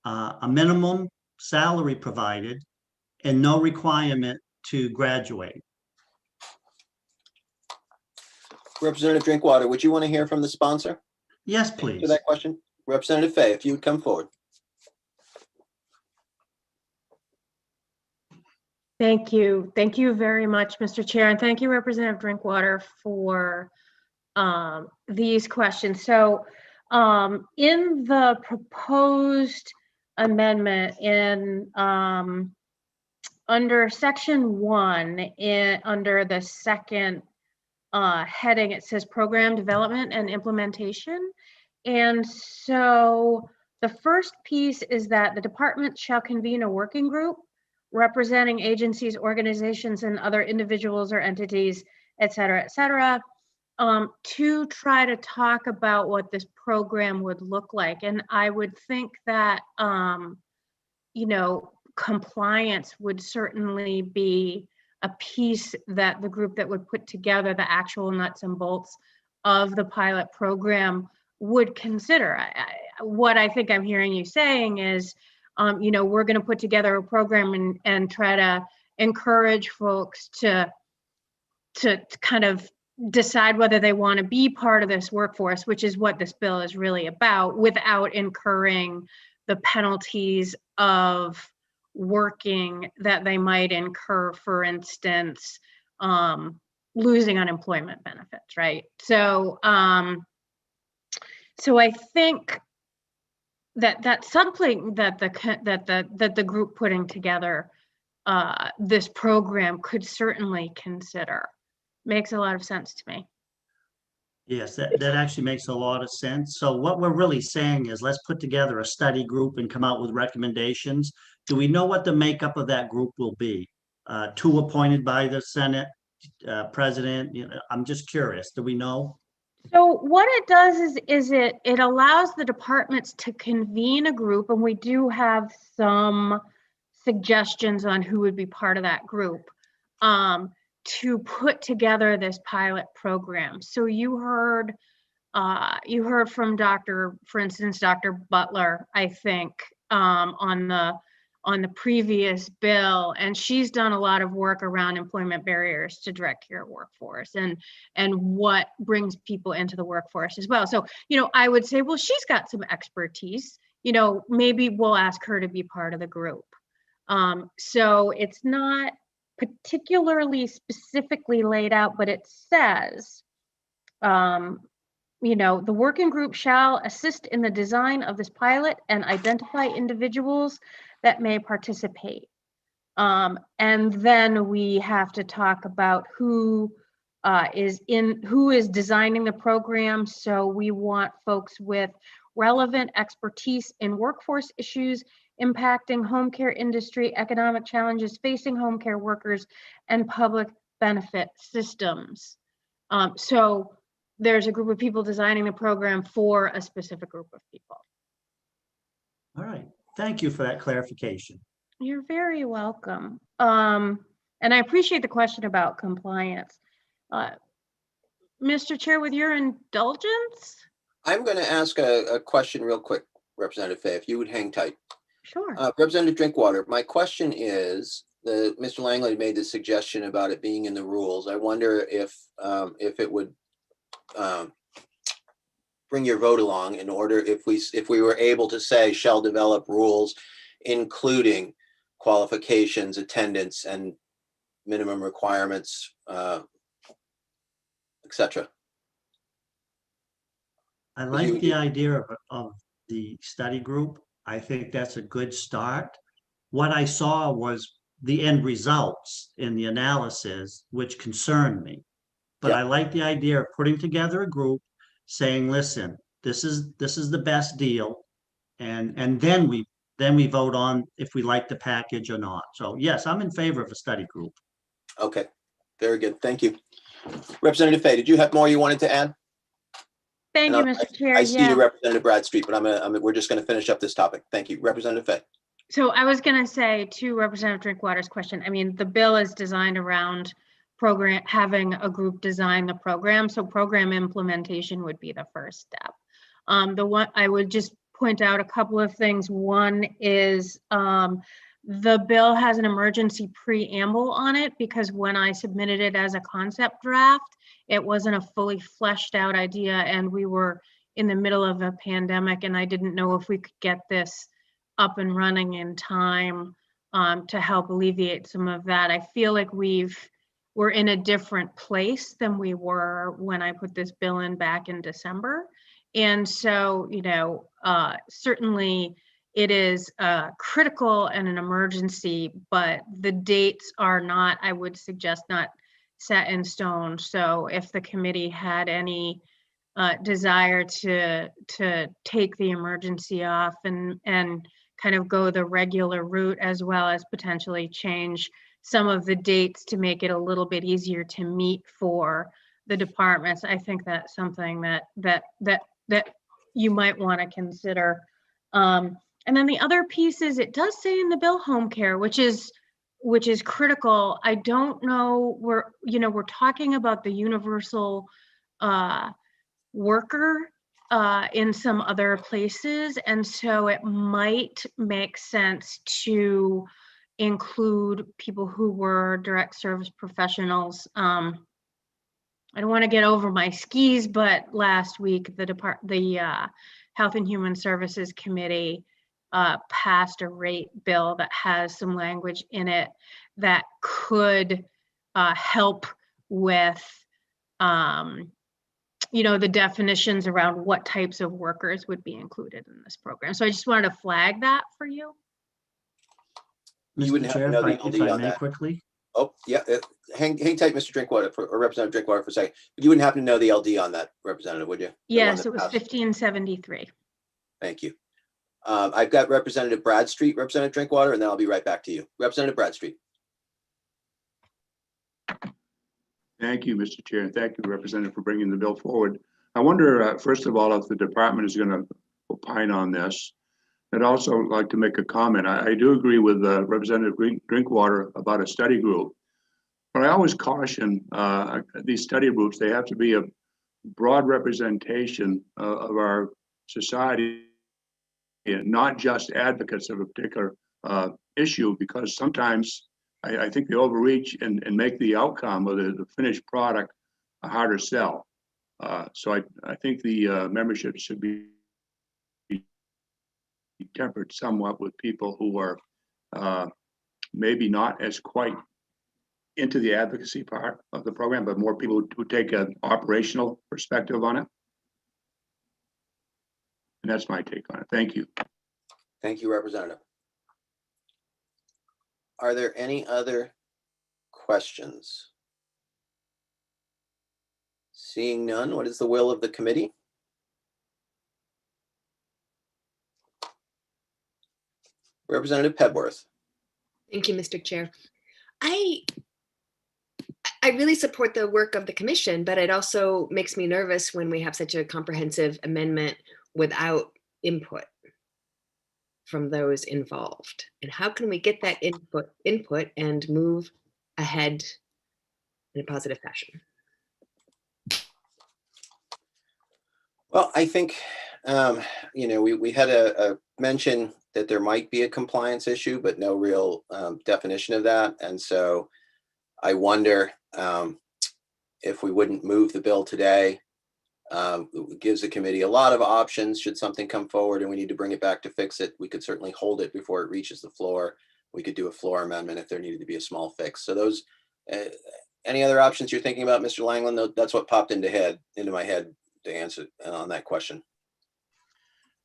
D: a minimum salary provided, and no requirement to graduate.
B: Representative Drinkwater, would you want to hear from the sponsor?
D: Yes,
B: To
D: please.
B: that question? Representative Fay, if you would come forward.
S: Thank you. Thank you very much, Mr. Chair, and thank you, Representative Drinkwater, for these questions. So in the proposed amendment in under section 1, under the second heading, it says program development and implementation. And so the first piece is that the department shall convene a working group representing agencies, organizations, and other individuals or entities, et cetera, to try to talk about what this program would look like. And I would think that, you know, compliance would certainly be a piece that the group that would put together the actual nuts and bolts of the pilot program would consider. What I think I'm hearing you saying is, you know, we're going to put together a program and try to encourage folks to kind of decide whether they want to be part of this workforce, which is what this bill is really about, without incurring the penalties of working that they might incur, for instance, losing unemployment benefits, right? So, so I think that that's something that the group putting together this program could certainly consider. Makes a lot of sense to me.
D: Yes, that actually makes a lot of sense. So what we're really saying is let's put together a study group and come out with recommendations. Do we know what the makeup of that group will be? 2 appointed by the Senate, president? You know, I'm just curious. Do we know?
S: So what it does is it allows the departments to convene a group, and we do have some suggestions on who would be part of that group, to put together this pilot program. So you heard from for instance, Dr. Butler, I think, on the previous bill, and she's done a lot of work around employment barriers to direct care workforce and what brings people into the workforce as well. So, you know, I would say, well, she's got some expertise, you know, maybe we'll ask her to be part of the group. So it's not particularly specifically laid out, but it says, you know, the working group shall assist in the design of this pilot and identify individuals that may participate. And then we have to talk about who is designing the program. So we want folks with relevant expertise in workforce issues impacting home care industry, economic challenges facing home care workers, and public benefit systems. So there's a group of people designing the program for a specific group of people.
D: All right. Thank you for that clarification.
S: You're very welcome. And I appreciate the question about compliance. Mr. Chair, with your indulgence?
B: I'm going to ask a question real quick, Representative Fay, if you would hang tight.
S: Sure.
B: Representative Drinkwater, my question is, Mr. Langley made the suggestion about it being in the rules. I wonder if it would bring your vote along in order, if we were able to say shall develop rules, including qualifications, attendance, and minimum requirements, etc.
D: I like the idea of the study group. I think that's a good start. What I saw was the end results in the analysis, which concerned me. But I like the idea of putting together a group saying, listen, this is the best deal. And then we vote on if we like the package or not. So yes, I'm in favor of a study group.
B: Okay, very good. Thank you. Representative Fay, did you have more you wanted to add?
S: Thank you, Mr. Chair.
B: I see you, Representative Bradstreet, but we're just going to finish up this topic. Thank you, Representative Fay.
S: So I was going to say to Representative Drinkwater's question, I mean, the bill is designed around having a group design the program. So program implementation would be the first step. The one I would just point out a couple of things. One is the bill has an emergency preamble on it because when I submitted it as a concept draft, it wasn't a fully fleshed out idea, and we were in the middle of a pandemic, and I didn't know if we could get this up and running in time to help alleviate some of that. I feel like we're in a different place than we were when I put this bill in back in December. And so, you know, certainly it is critical and an emergency, but the dates are not, I would suggest, not set in stone. So if the committee had any desire to take the emergency off and kind of go the regular route, as well as potentially change some of the dates to make it a little bit easier to meet for the departments, I think that's something that you might want to consider. And then the other piece is, it does say in the bill home care, which is critical. I don't know, we're talking about the universal worker in some other places, and so it might make sense to include people who were direct service professionals. I don't want to get over my skis, but last week the Health and Human Services Committee passed a rate bill that has some language in it that could help with you know, the definitions around what types of workers would be included in this program. So I just wanted to flag that for you.
B: You wouldn't have to know the LD
D: if I
B: on
D: may
B: that.
D: quickly.
B: Oh, yeah. Hang tight, Mr. Drinkwater, or Representative Drinkwater, for a second. But you wouldn't happen to know the LD on that, Representative, would you?
S: Yes, it was 1573.
B: Thank you. I've got Representative Bradstreet, Representative Drinkwater, and then I'll be right back to you. Representative Bradstreet.
G: Thank you, Mr. Chair, and thank you, Representative, for bringing the bill forward. I wonder, first of all, if the department is going to opine on this. I'd also like to make a comment. I do agree with Representative Drinkwater about a study group, but I always caution these study groups, they have to be a broad representation of our society, and not just advocates of a particular issue, because sometimes I think they overreach and make the outcome of the finished product a harder sell. So I think the membership should be tempered somewhat with people who are maybe not as quite into the advocacy part of the program, but more people who take an operational perspective on it. And that's my take on it. Thank you.
B: Thank you, Representative. Are there any other questions? Seeing none, what is the will of the committee? Representative Pebworth.
J: Thank you, Mr. Chair. I really support the work of the commission, but it also makes me nervous when we have such a comprehensive amendment without input from those involved. And how can we get that input and move ahead in a positive fashion?
B: Well, I think, you know, we had a mention that there might be a compliance issue, but no real definition of that. And so I wonder if we wouldn't move the bill today. It gives the committee a lot of options. Should something come forward and we need to bring it back to fix it, we could certainly hold it before it reaches the floor. We could do a floor amendment if there needed to be a small fix. So those, any other options you're thinking about, Mr. Langland? That's what popped into my head to answer on that question.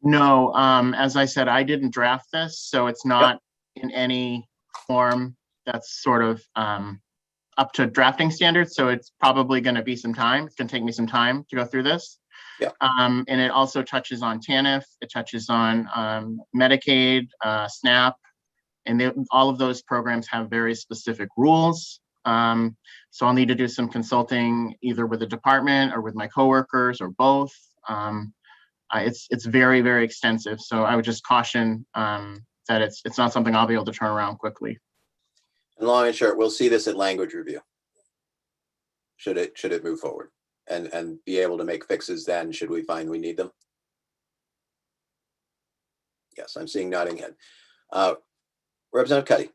C: No, as I said, I didn't draft this, so it's not in any form that's sort of up to drafting standards. So it's probably going to be some time. It's going to take me some time to go through this.
B: Yeah.
C: And it also touches on TANF. It touches on Medicaid, SNAP, and all of those programs have very specific rules. So I'll need to do some consulting either with the department or with my coworkers or both. It's very, very extensive. So I would just caution that it's not something I'll be able to turn around quickly.
B: And long and short, we'll see this at language review. Should it move forward and be able to make fixes then, should we find we need them? Yes, I'm seeing nodding head. Representative Cuddy.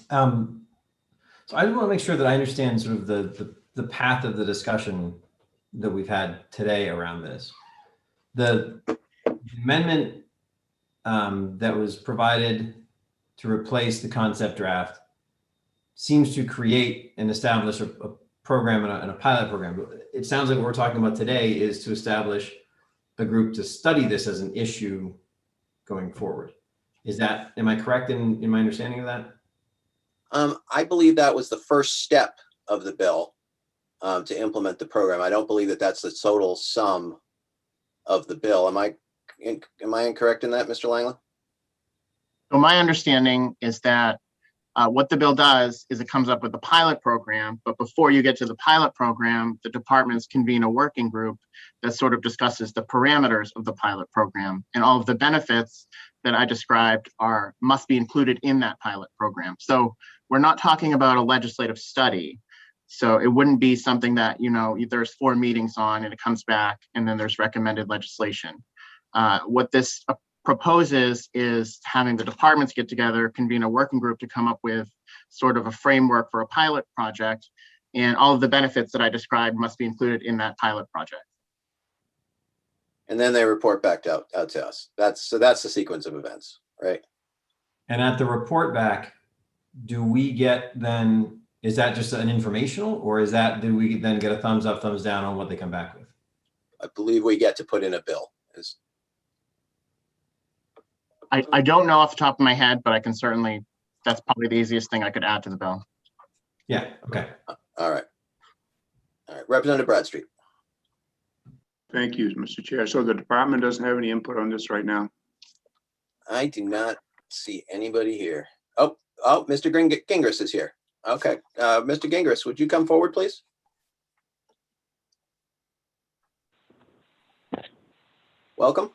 H: So I just want to make sure that I understand sort of the path of the discussion that we've had today around this. The amendment that was provided to replace the concept draft seems to create and establish a program and a pilot program. But it sounds like what we're talking about today is to establish a group to study this as an issue going forward. Am I correct in my understanding of that?
B: I believe that was the first step of the bill to implement the program. I don't believe that that's the total sum of the bill. Am I incorrect in that, Mr. Langland?
C: So my understanding is that what the bill does is it comes up with a pilot program, but before you get to the pilot program, the departments convene a working group that sort of discusses the parameters of the pilot program, and all of the benefits that I described must be included in that pilot program. So we're not talking about a legislative study. So it wouldn't be something that, there's 4 meetings on and it comes back and then there's recommended legislation. What this proposes is having the departments get together, convene a working group to come up with sort of a framework for a pilot project, and all of the benefits that I described must be included in that pilot project.
B: And then they report back out to us. That's the sequence of events, right?
H: And at the report back, do we get then, is that just an informational, or do we then get a thumbs up, thumbs down on what they come back with?
B: I believe we get to put in a bill.
C: I don't know off the top of my head, but I can certainly, that's probably the easiest thing I could add to the bill.
H: Yeah, okay.
B: All right. Representative Bradstreet.
G: Thank you, Mr. Chair. So the department doesn't have any input on this right now?
B: I do not see anybody here. Oh, Mr. Gingras is here. Okay. Mr. Gingras, would you come forward, please? Welcome.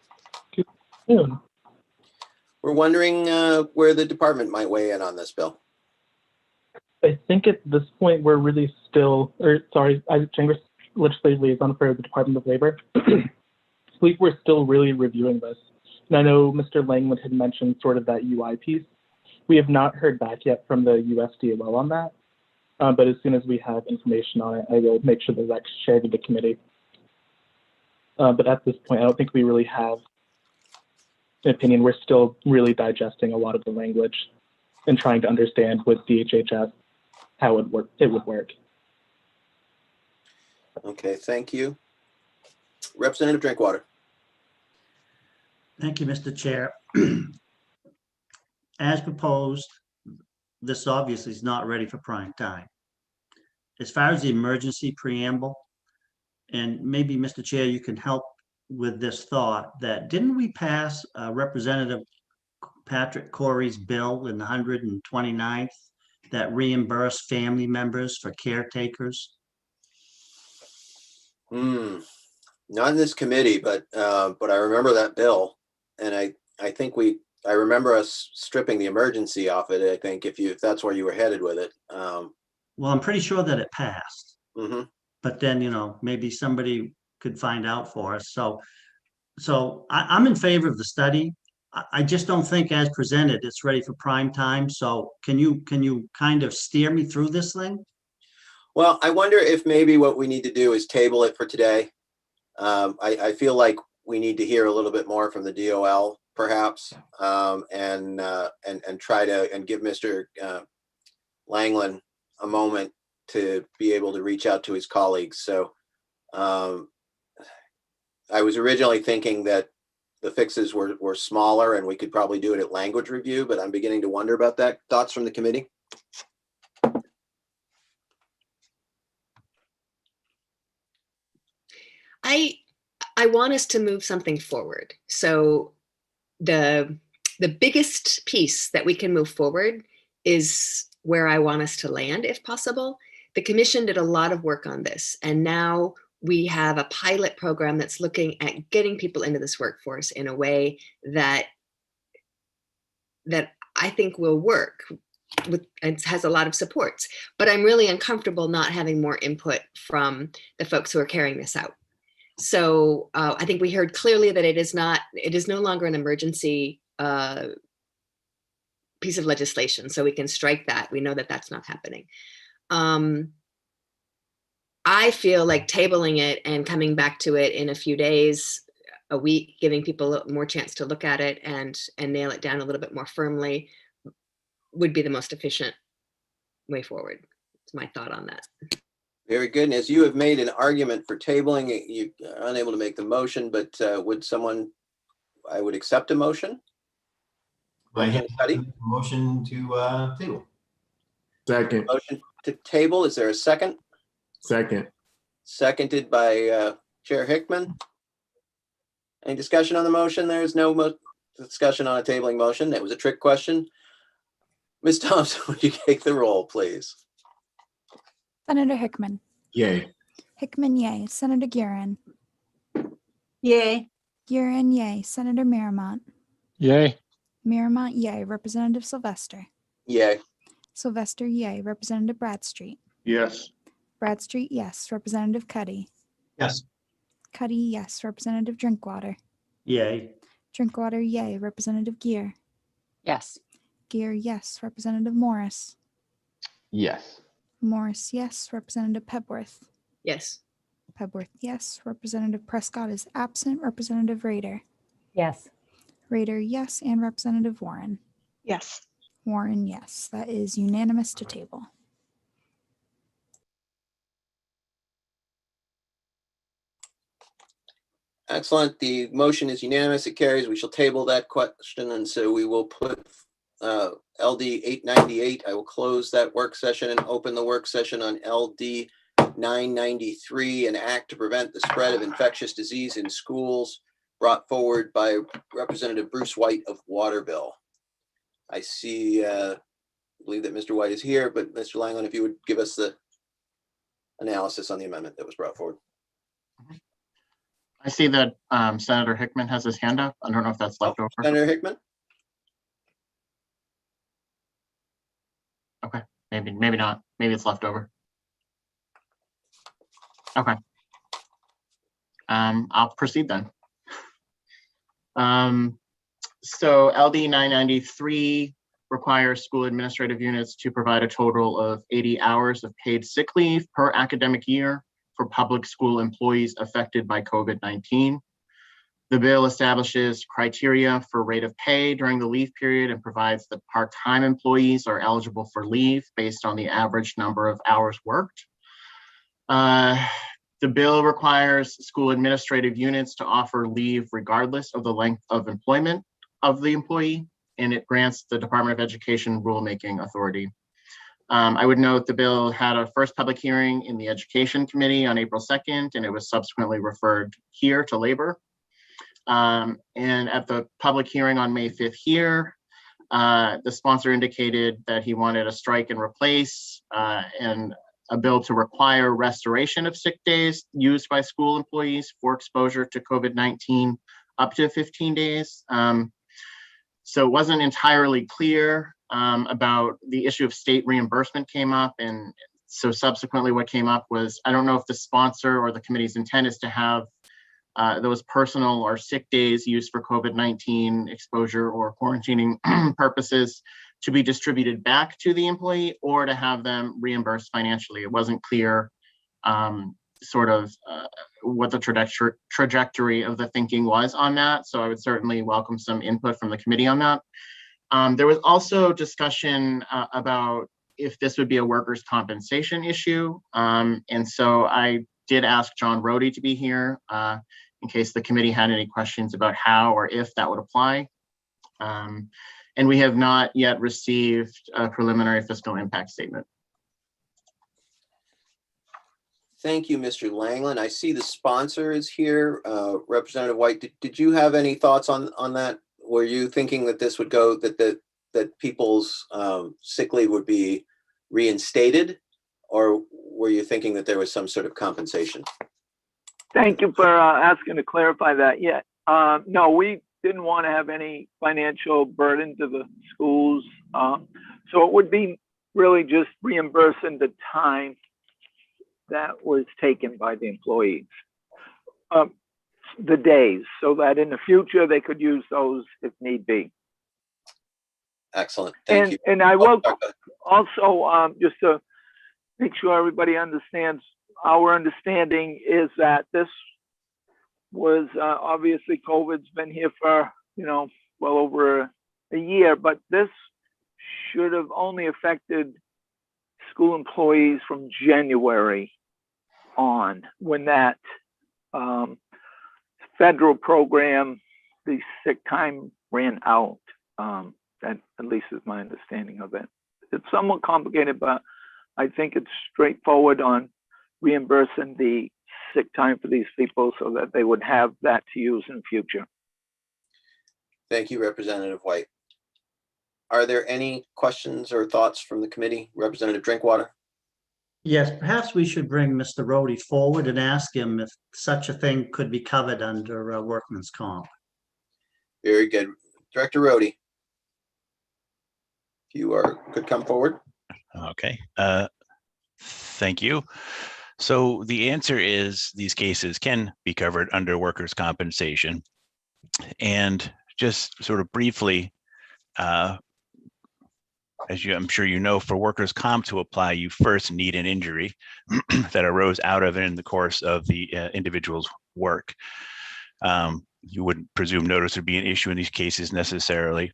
T: Yeah.
B: We're wondering where the department might weigh in on this bill.
T: I think at this point we're really still, I'm Gingras, legislative liaison for the Department of Labor. I believe we're still really reviewing this. And I know Mr. Langland had mentioned sort of that UI piece. We have not heard back yet from the USDOL on that. But as soon as we have information on it, I will make sure that that's shared with the committee. But at this point, I don't think we really have an opinion. We're still really digesting a lot of the language and trying to understand with DHHS how it would work.
B: Okay, thank you. Representative Drinkwater.
D: Thank you, Mr. Chair. As proposed, this obviously is not ready for prime time. As far as the emergency preamble, and maybe, Mr. Chair, you can help with this thought, that didn't we pass Representative Patrick Corey's bill in the 129th that reimbursed family members for caretakers?
B: Not in this committee, but I remember that bill, and I think I remember us stripping the emergency off it. I think if that's where you were headed with it.
D: Well, I'm pretty sure that it passed. But then, maybe somebody could find out for us. So I'm in favor of the study. I just don't think as presented, it's ready for prime time. So can you kind of steer me through this thing?
B: Well, I wonder if maybe what we need to do is table it for today. I feel like we need to hear a little bit more from the DOL, perhaps, and try to give Mr. Langland a moment to be able to reach out to his colleagues. So I was originally thinking that the fixes were smaller and we could probably do it at language review, but I'm beginning to wonder about that. Thoughts from the committee?
J: I want us to move something forward. So the biggest piece that we can move forward is where I want us to land, if possible. The commission did a lot of work on this, and now we have a pilot program that's looking at getting people into this workforce in a way that I think will work. It has a lot of supports, but I'm really uncomfortable not having more input from the folks who are carrying this out. So I think we heard clearly that it is no longer an emergency piece of legislation. So we can strike that. We know that that's not happening. I feel like tabling it and coming back to it in a few days, a week, giving people more chance to look at it and nail it down a little bit more firmly would be the most efficient way forward. It's my thought on that.
B: Very good. And as you have made an argument for tabling, you are unable to make the motion, but would someone, I would accept a motion.
H: Motion to table.
A: Second.
B: Motion to table. Is there a second?
A: Second.
B: Seconded by Chair Hickman. Any discussion on the motion? There's no discussion on a tabling motion. That was a trick question. Ms. Thompson, would you take the roll, please?
U: Senator Hickman.
A: Yay.
U: Hickman, yay. Senator Guerin.
E: Yay.
U: Guerin, yay. Senator Miramont.
L: Yay.
U: Miramont, yay. Representative Sylvester.
B: Yay.
U: Sylvester, yay. Representative Bradstreet.
G: Yes.
U: Bradstreet, yes. Representative Cuddy.
H: Yes.
U: Cuddy, yes. Representative Drinkwater.
D: Yay.
U: Drinkwater, yay. Representative Gear.
M: Yes.
U: Gear, yes. Representative Morris.
N: Yes.
U: Morris, yes. Representative Pebworth.
J: Yes.
U: Pebworth, yes. Representative Prescott is absent. Representative Rader.
V: Yes.
U: Rader, yes. And Representative Warren.
F: Yes.
U: Warren, yes. That is unanimous to table.
B: Excellent. The motion is unanimous. It carries. We shall table that question. And so we will put LD 898. I will close that work session and open the work session on LD 993, an act to prevent the spread of infectious disease in schools, brought forward by Representative Bruce White of Waterville. I see, I believe that Mr. White is here, but Mr. Langland, if you would give us the analysis on the amendment that was brought forward.
C: I see that Senator Hickman has his hand up. I don't know if that's left over.
B: Senator Hickman?
C: Okay, maybe not. Maybe it's left over. Okay. I'll proceed then. So LD 993 requires school administrative units to provide a total of 80 hours of paid sick leave per academic year for public school employees affected by COVID-19. The bill establishes criteria for rate of pay during the leave period and provides that part-time employees are eligible for leave based on the average number of hours worked. The bill requires school administrative units to offer leave regardless of the length of employment of the employee, and it grants the Department of Education rulemaking authority. I would note the bill had a first public hearing in the Education Committee on April 2nd, and it was subsequently referred here to Labor. And at the public hearing on May 5th here, the sponsor indicated that he wanted a strike and replace and a bill to require restoration of sick days used by school employees for exposure to COVID-19 up to 15 days. So it wasn't entirely clear about the issue of state reimbursement came up. And so subsequently what came up was, I don't know if the sponsor or the committee's intent is to have those personal or sick days used for COVID-19 exposure or quarantining purposes to be distributed back to the employee or to have them reimbursed financially. It wasn't clear what the trajectory of the thinking was on that. So I would certainly welcome some input from the committee on that. There was also discussion about if this would be a workers' compensation issue. And so I did ask John Rohde to be here in case the committee had any questions about how or if that would apply. And we have not yet received a preliminary fiscal impact statement.
B: Thank you, Mr. Langland. I see the sponsor is here. Representative White, did you have any thoughts on that? Were you thinking that this would go, that people's sick leave would be reinstated? Or were you thinking that there was some sort of compensation?
W: Thank you for asking to clarify that. Yeah, no, we didn't want to have any financial burden to the schools. So it would be really just reimbursing the time that was taken by the employees. the days so that in the future they could use those if need be.
B: Excellent. Thank you.
W: And I will also, just to make sure everybody understands, our understanding is that this was obviously COVID's been here for, well over a year, but this should have only affected school employees from January on, when that federal program, the sick time, ran out. That at least is my understanding of it. It's somewhat complicated, but I think it's straightforward on reimbursing the sick time for these people so that they would have that to use in the future.
B: Thank you, Representative White. Are there any questions or thoughts from the committee? Representative Drinkwater?
D: Yes, perhaps we should bring Mr. Rhodey forward and ask him if such a thing could be covered under workman's comp.
B: Very good. Director Rhodey, if you could come forward.
I: Okay. Thank you. So the answer is these cases can be covered under workers' compensation. And just sort of briefly, I'm sure you know, for workers' comp to apply, you first need an injury that arose out of and in the course of the individual's work. You wouldn't presume notice would be an issue in these cases necessarily.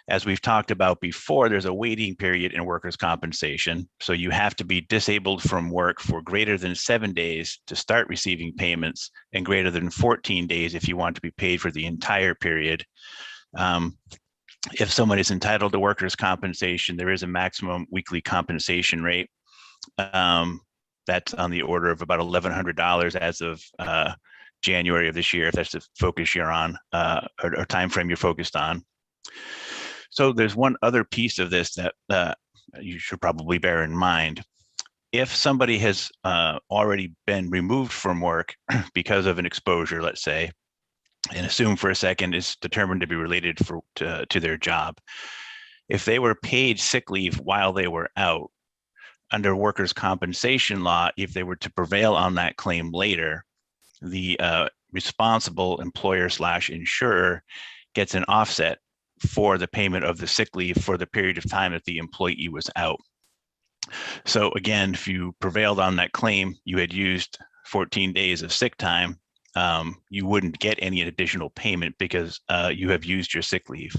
I: As we've talked about before, there's a waiting period in workers' compensation. So you have to be disabled from work for greater than 7 days to start receiving payments, and greater than 14 days if you want to be paid for the entire period. If someone is entitled to workers' compensation, there is a maximum weekly compensation rate. That's on the order of about $1,100 as of January of this year, if that's the focus you're on, or time frame you're focused on. So there's one other piece of this that you should probably bear in mind. If somebody has already been removed from work because of an exposure, let's say, and assume for a second is determined to be related to their job, if they were paid sick leave while they were out, under workers' compensation law, if they were to prevail on that claim later, the responsible employer/insurer gets an offset for the payment of the sick leave for the period of time that the employee was out. So again, if you prevailed on that claim, you had used 14 days of sick time, you wouldn't get any additional payment because you have used your sick leave.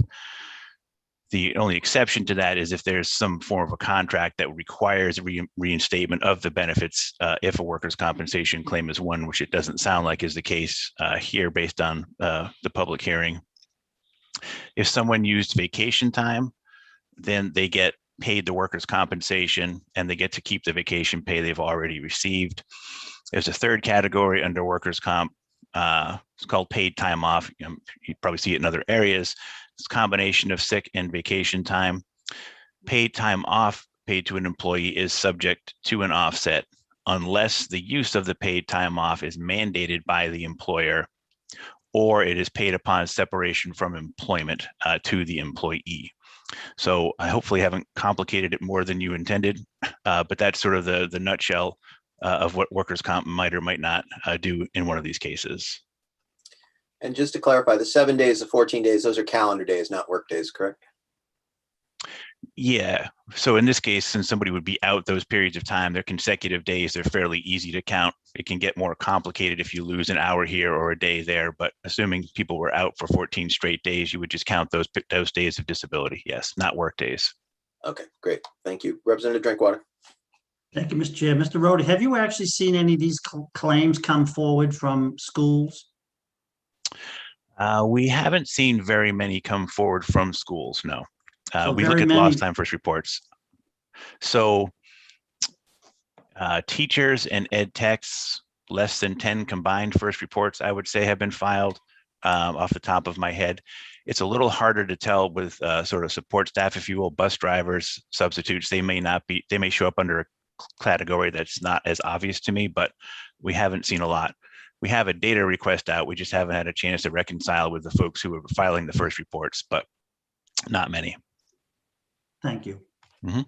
I: The only exception to that is if there's some form of a contract that requires reinstatement of the benefits if a workers' compensation claim is one, which it doesn't sound like is the case here based on the public hearing. If someone used vacation time, then they get paid the workers' compensation and they get to keep the vacation pay they've already received. There's a third category under workers' comp. It's called paid time off. You probably see it in other areas. It's a combination of sick and vacation time. Paid time off paid to an employee is subject to an offset unless the use of the paid time off is mandated by the employer or it is paid upon separation from employment to the employee. So I hopefully haven't complicated it more than you intended, but that's sort of the nutshell of what workers' comp might or might not do in one of these cases.
B: And just to clarify, the 7 days, the 14 days, those are calendar days, not work days, correct?
I: Yeah. So in this case, since somebody would be out those periods of time, they're consecutive days, they're fairly easy to count. It can get more complicated if you lose an hour here or a day there, but assuming people were out for 14 straight days, you would just count those days of disability. Yes, not work days.
B: Okay, great. Thank you. Representative Drinkwater.
D: Thank you, Mr. Chair. Mr. Rhodey, have you actually seen any of these claims come forward from schools?
I: We haven't seen very many come forward from schools, no.
D: So
I: we look at lost time first reports. So teachers and ed techs, less than 10 combined first reports, I would say, have been filed off the top of my head. It's a little harder to tell with sort of support staff, if you will, bus drivers, substitutes. They may show up under a category that's not as obvious to me, but we haven't seen a lot. We have a data request out. We just haven't had a chance to reconcile with the folks who are filing the first reports, but not many.
D: Thank you.
I: Mm-hmm.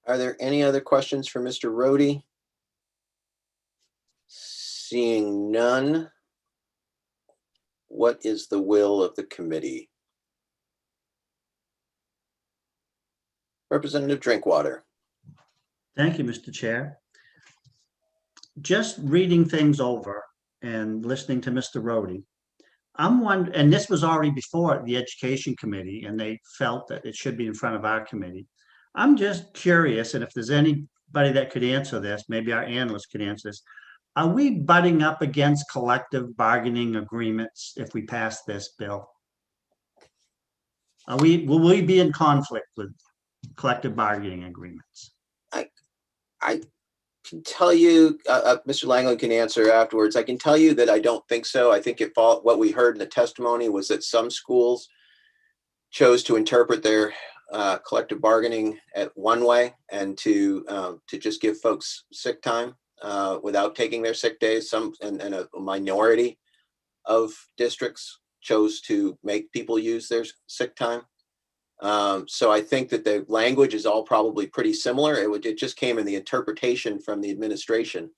B: Are there any other questions for Mr. Rhodey? Seeing none, what is the will of the committee? Representative Drinkwater.
D: Thank you, Mr. Chair. Just reading things over and listening to Mr. Rhodey, and this was already before the Education Committee, and they felt that it should be in front of our committee. I'm just curious, and if there's anybody that could answer this, maybe our analyst could answer this. Are we butting up against collective bargaining agreements if we pass this bill? Will we be in conflict with collective bargaining agreements?
B: I can tell you, Mr. Langland can answer afterwards. I can tell you that I don't think so. I think what we heard in the testimony was that some schools chose to interpret their collective bargaining at one way and to just give folks sick time without taking their sick days. And a minority of districts chose to make people use their sick time. So I think that the language is all probably pretty similar. It just came in the interpretation from the administration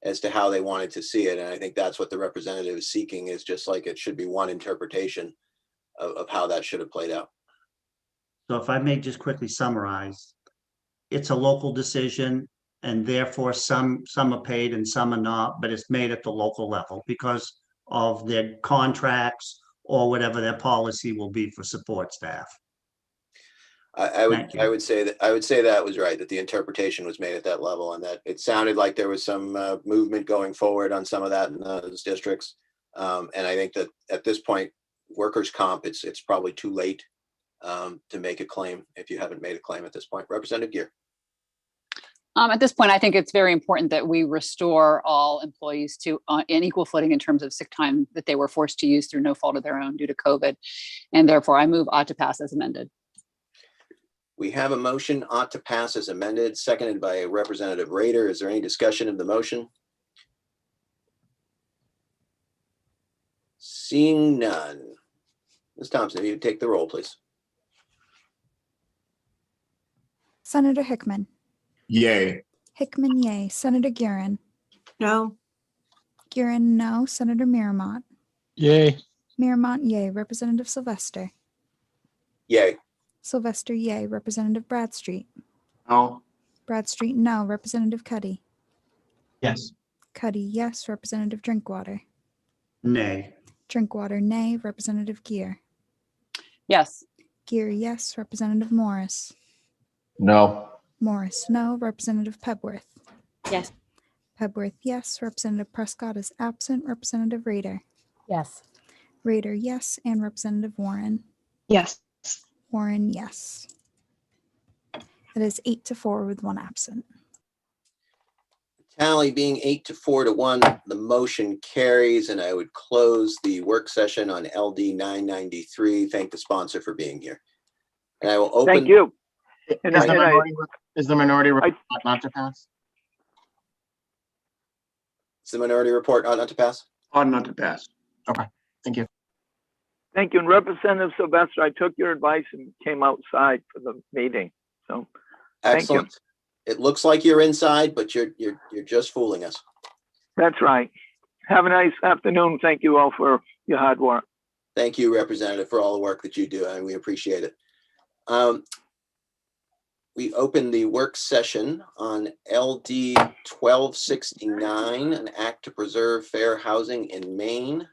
B: as to how they wanted to see it. And I think that's what the representative is seeking, is just like it should be one interpretation of how that should have played out.
D: So if I may just quickly summarize, it's a local decision and therefore some are paid and some are not, but it's made at the local level because of their contracts or whatever their policy will be for support staff.
B: I would say that was right, that the interpretation was made at that level, and that it sounded like there was some movement going forward on some of that in those districts. And I think that at this point, workers' comp, it's probably too late to make a claim if you haven't made a claim at this point. Representative Gear.
M: At this point, I think it's very important that we restore all employees to an equal footing in terms of sick time that they were forced to use through no fault of their own due to COVID. And therefore, I move ought to pass as amended.
B: We have a motion ought to pass as amended, seconded by Representative Rader. Is there any discussion of the motion? Seeing none. Ms. Thompson, if you take the roll, please.
U: Senator Hickman.
A: Yay.
U: Hickman, yay. Senator Guerin.
E: No.
U: Guerin, no. Senator Miramont.
L: Yay.
U: Miramont, yay. Representative Sylvester.
B: Yay.
U: Sylvester, yay. Representative Bradstreet.
C: No.
U: Bradstreet, no. Representative Cuddy.
H: Yes.
U: Cuddy, yes. Representative Drinkwater.
D: Nay.
U: Drinkwater, nay. Representative Gear.
M: Yes.
U: Gear, yes. Representative Morris.
N: No.
U: Morris, no. Representative Pebworth.
J: Yes.
U: Pebworth, yes. Representative Prescott is absent. Representative Rader.
K: Yes.
U: Rader, yes. And Representative Warren.
F: Yes.
U: Warren, yes. It is 8-4 with one absent.
B: Tally being 8-4 to 1, the motion carries, and I would close the work session on LD 993. Thank the sponsor for being here. And I will open.
W: Thank you.
C: Is the minority report not to pass?
B: Is the minority report ought not to pass?
G: Ought not to pass.
C: Okay, thank you.
W: Thank you. And Representative Sylvester, I took your advice and came outside for the meeting. So thank you.
B: Excellent. It looks like you're inside, but you're just fooling us.
W: That's right. Have a nice afternoon. Thank you all for your hard work.
B: Thank you, Representative, for all the work that you do, and we appreciate it. We open the work session on LD 1269, an act to preserve fair housing in Maine.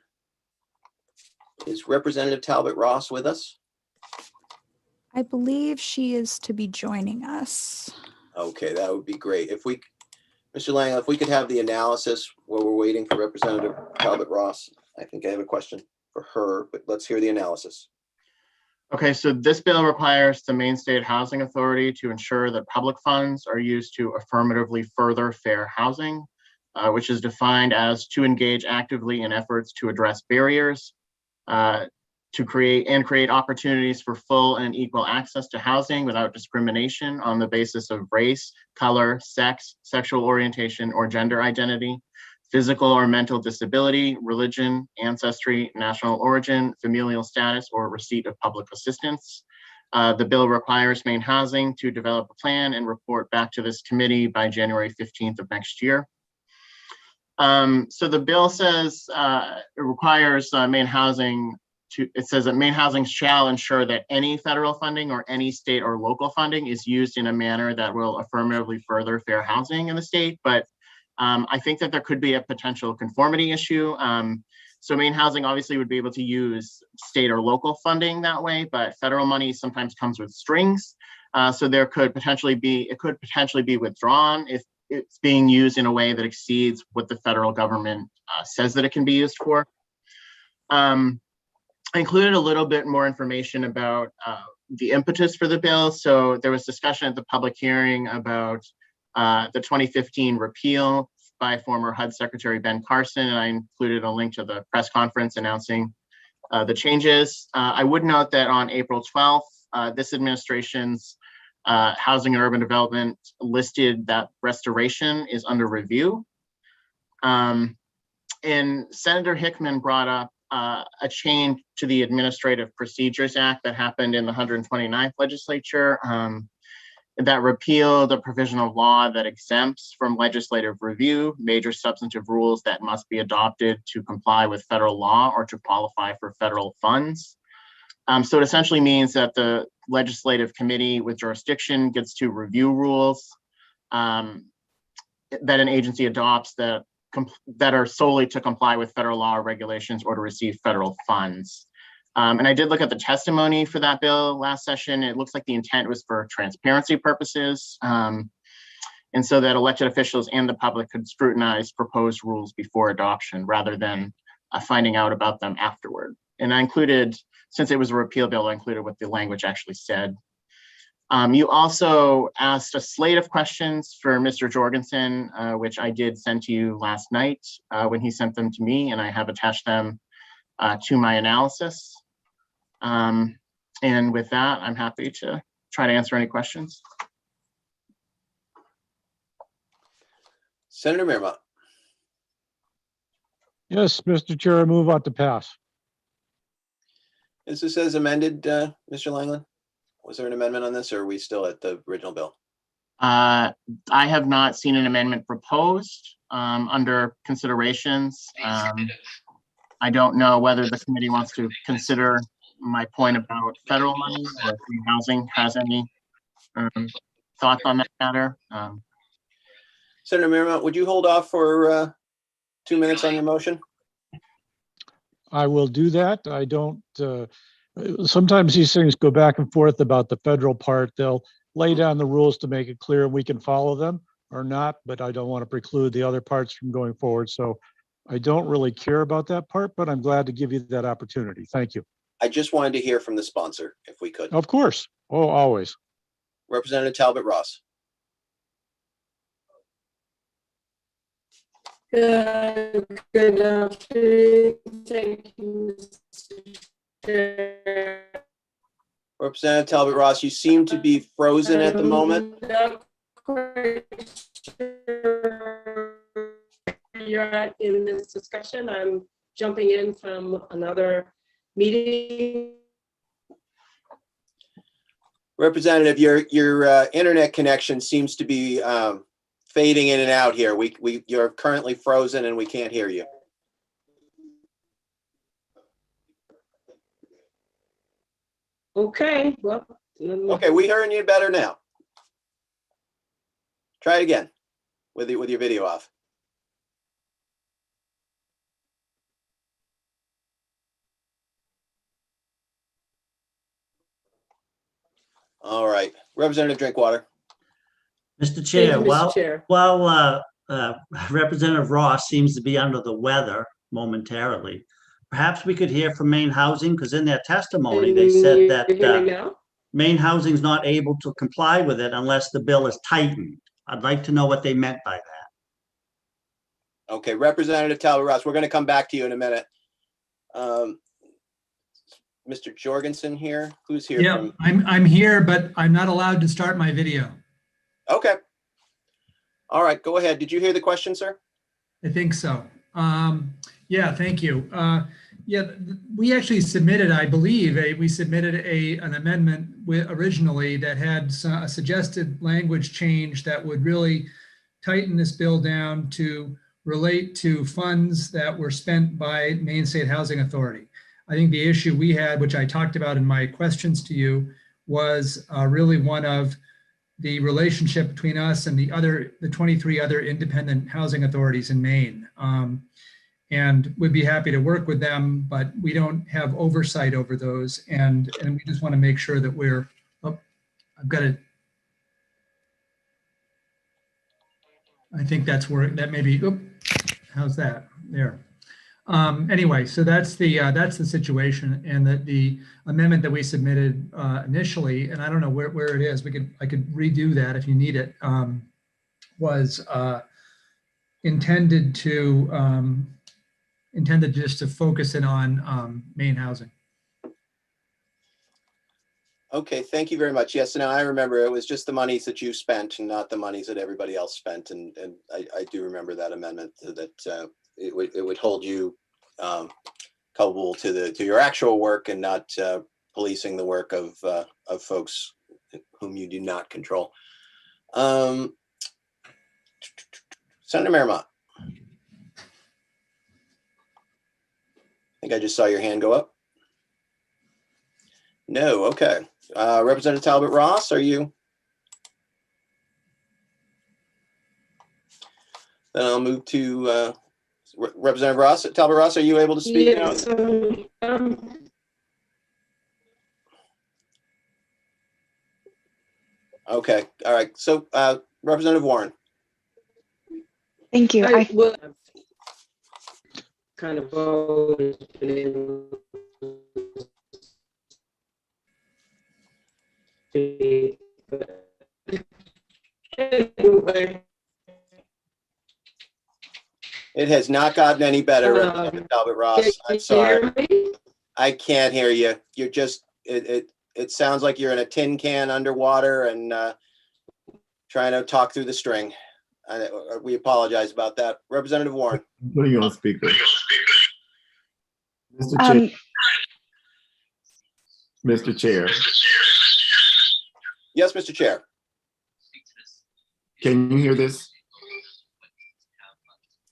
B: Is Representative Talbot Ross with us?
U: I believe she is to be joining us.
B: Okay, that would be great. If we, Mr. Lang, if we could have the analysis while we're waiting for Representative Talbot Ross. I think I have a question for her, but let's hear the analysis.
C: Okay, so this bill requires the Maine State Housing Authority to ensure that public funds are used to affirmatively further fair housing, which is defined as to engage actively in efforts to address barriers, to create opportunities for full and equal access to housing without discrimination on the basis of race, color, sex, sexual orientation, or gender identity, physical or mental disability, religion, ancestry, national origin, familial status, or receipt of public assistance. The bill requires Maine Housing to develop a plan and report back to this committee by January 15th of next year. So the bill says it requires main housing it says that main housing shall ensure that any federal funding or any state or local funding is used in a manner that will affirmatively further fair housing in the state. But I think that there could be a potential conformity issue. So main housing obviously would be able to use state or local funding that way, but federal money sometimes comes with strings. So it could potentially be withdrawn if it's being used in a way that exceeds what the federal government says that it can be used for. I included a little bit more information about the impetus for the bill. So there was discussion at the public hearing about the 2015 repeal by former HUD Secretary Ben Carson, and I included a link to the press conference announcing the changes. I would note that on April 12th, this administration's Housing and Urban Development listed that restoration is under review. And Senator Hickman brought up a change to the Administrative Procedures Act that happened in the 129th legislature that repealed a provision of law that exempts from legislative review major substantive rules that must be adopted to comply with federal law or to qualify for federal funds. So it essentially means that the legislative committee with jurisdiction gets to review rules that an agency adopts that are solely to comply with federal law or regulations or to receive federal funds. And I did look at the testimony for that bill last session. It looks like the intent was for transparency purposes. And so that elected officials and the public could scrutinize proposed rules before adoption rather than finding out about them afterward. And I included, since it was a repeal bill, I included what the language actually said. You also asked a slate of questions for Mr. Jorgensen, which I did send to you last night when he sent them to me, and I have attached them to my analysis. And with that, I'm happy to try to answer any questions.
B: Senator Mirmont.
L: Yes, Mr. Chair, I move on to pass.
B: Is this as amended, Mr. Langland? Was there an amendment on this, or are we still at the original bill?
C: I have not seen an amendment proposed under considerations. I don't know whether the committee wants to consider my point about federal money or if Green Housing has any thoughts on that matter.
B: Senator Mirmont, would you hold off for 2 minutes on your motion?
L: I will do that. I don't, sometimes these things go back and forth about the federal part. They'll lay down the rules to make it clear we can follow them or not, but I don't want to preclude the other parts from going forward. So I don't really care about that part, but I'm glad to give you that opportunity. Thank you.
B: I just wanted to hear from the sponsor, if we could.
L: Of course. Oh, always.
B: Representative Talbot Ross.
K: Good afternoon. Thank you, Mr. Chair.
B: Representative Talbot Ross, you seem to be frozen at the moment.
K: Not quite sure where you're at in this discussion. I'm jumping in from another meeting.
B: Representative, your internet connection seems to be fading in and out here. You're currently frozen and we can't hear you.
K: Okay, well.
B: Okay, we hearing you better now. Try it again with your video off. All right, Representative Drinkwater.
D: Mr. Chair,
K: Thank you, Mr. Chair.
D: while Representative Ross seems to be under the weather momentarily, perhaps we could hear from Maine Housing, because in their testimony, they said that Maine Housing is not able to comply with it unless the bill is tightened. I'd like to know what they meant by that.
B: Okay, Representative Talbot Ross, we're going to come back to you in a minute. Mr. Jorgensen here, who's here?
Q: Yeah, I'm here, but I'm not allowed to start my video.
B: Okay. All right, go ahead. Did you hear the question, sir?
Q: I think so. Yeah, thank you. Yeah, we actually submitted, I believe, we submitted an amendment originally that had a suggested language change that would really tighten this bill down to relate to funds that were spent by Maine State Housing Authority. I think the issue we had, which I talked about in my questions to you, was really one of the relationship between us and the 23 other independent housing authorities in Maine. And we'd be happy to work with them, but we don't have oversight over those. And we just want to make sure that we're, oh, I've got to, I think that's where that may be, oop, how's that? There. Anyway, so that's the situation, and that the amendment that we submitted initially, and I don't know where it is. I could redo that if you need it. Was intended just to focus in on Maine housing.
B: Okay, thank you very much. Yes, now I remember it was just the monies that you spent and not the monies that everybody else spent. And I do remember that amendment, that it would hold you culpable to your actual work and not policing the work of folks whom you do not control. Senator Marymount. I think I just saw your hand go up. No, okay. Representative Talbot Ross, are you? Then I'll move to Representative Ross. Talbot Ross, are you able to speak now?
K: Yes,
B: Okay, all right. So Representative Warren.
F: Thank you.
K: I will kind of always been able to, but anyway.
B: It has not gotten any better, Representative Talbot Ross. I'm sorry. I can't hear you. You're just, it sounds like you're in a tin can underwater and trying to talk through the string. We apologize about that. Representative Warren.
A: What are you on speaker? Mr. Chair. Mr. Chair.
B: Yes, Mr. Chair.
A: Can you hear this?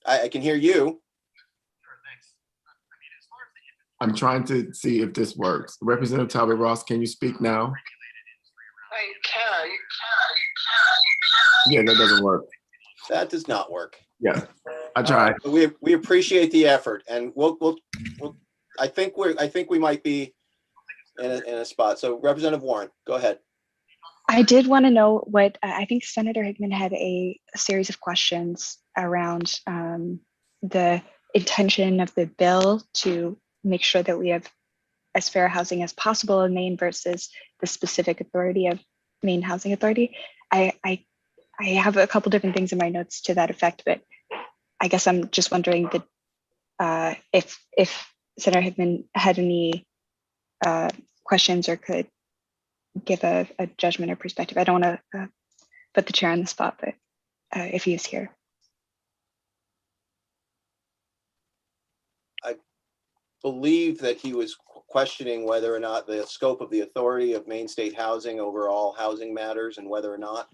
B: I can hear you.
A: I'm trying to see if this works. Representative Talbot Ross, can you speak now?
P: I can.
A: Yeah, that doesn't work.
B: That does not work.
A: Yeah, I tried.
B: We appreciate the effort, and we'll I think we might be in a spot. So Representative Warren, go ahead.
F: I did want to know what I think Senator Hickman had a series of questions around the intention of the bill to make sure that we have as fair housing as possible in Maine versus the specific authority of Maine Housing Authority. I have a couple different things in my notes to that effect, but I guess I'm just wondering that if Senator Hickman had any questions or could give a judgment or perspective. I don't want to put the chair on the spot, but if he is here.
B: I believe that he was questioning whether or not the scope of the authority of Maine State Housing over all housing matters, and whether or not,